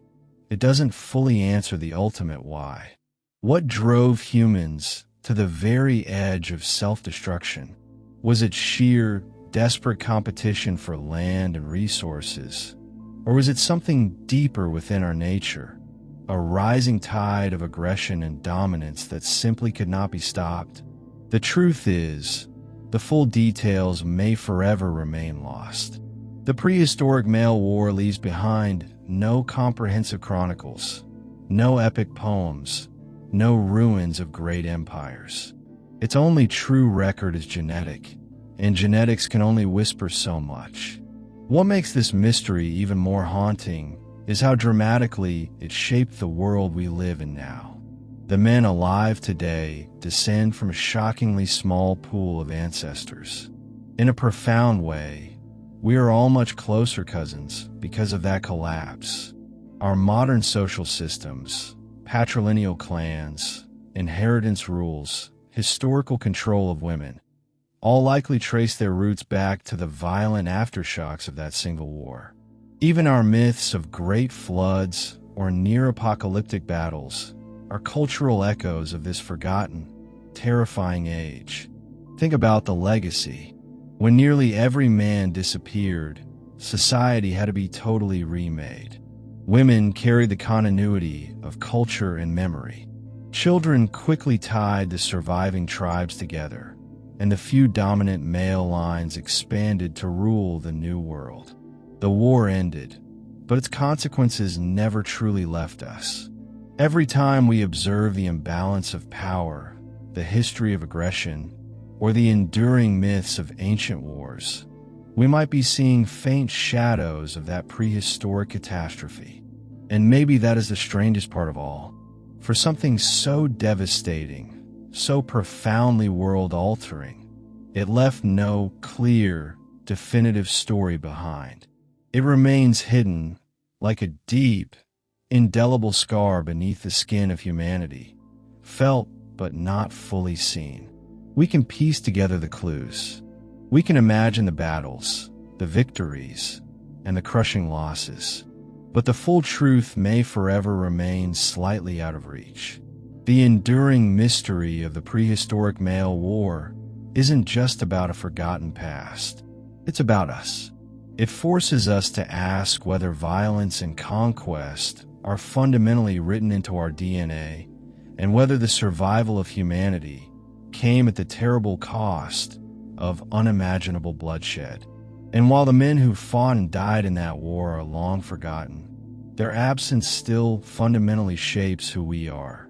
it doesn't fully answer the ultimate why. What drove humans to the very edge of self-destruction? Was it sheer, desperate competition for land and resources? Or was it something deeper within our nature, a rising tide of aggression and dominance that simply could not be stopped? The truth is, The full details may forever remain lost. The prehistoric male war leaves behind no comprehensive chronicles, no epic poems, no ruins of great empires. Its only true record is genetic, and genetics can only whisper so much. What makes this mystery even more haunting is how dramatically it shaped the world we live in now. The men alive today descend from a shockingly small pool of ancestors. In a profound way, we are all much closer cousins because of that collapse. Our modern social systems, patrilinealclans, inheritance rules, historical control of women, all likely trace their roots back to the violent aftershocks of that single war. Even our myths of great floods or near-apocalyptic battles are cultural echoes of this forgotten, terrifying age. Think about the legacy. When nearly every man disappeared, society had to be totally remade. Women carried the continuity of culture and memory. Children quickly tied the surviving tribes together, and the few dominant male lines expanded to rule the new world. The war ended, but its consequences never truly left us. Every time we observe the imbalance of power, the history of aggression, or the enduring myths of ancient wars, we might be seeing faint shadows of that prehistoric catastrophe. And maybe that is the strangest part of all. For something so devastating, so profoundly world-altering, it left no clear, definitive story behind. It remains hidden, like a deep, indelible scar beneath the skin of humanity, felt but not fully seen. We can piece together the clues. We can imagine the battles, the victories, and the crushing losses. But the full truth may forever remain slightly out of reach. The enduring mystery of the prehistoric male war isn't just about a forgotten past. It's about us. It forces us to ask whether violence and conquest are fundamentally written into our DNA, and whether the survival of humanity came at the terrible cost of unimaginable bloodshed. And while the men who fought and died in that war are long forgotten, their absence still fundamentally shapes who we are.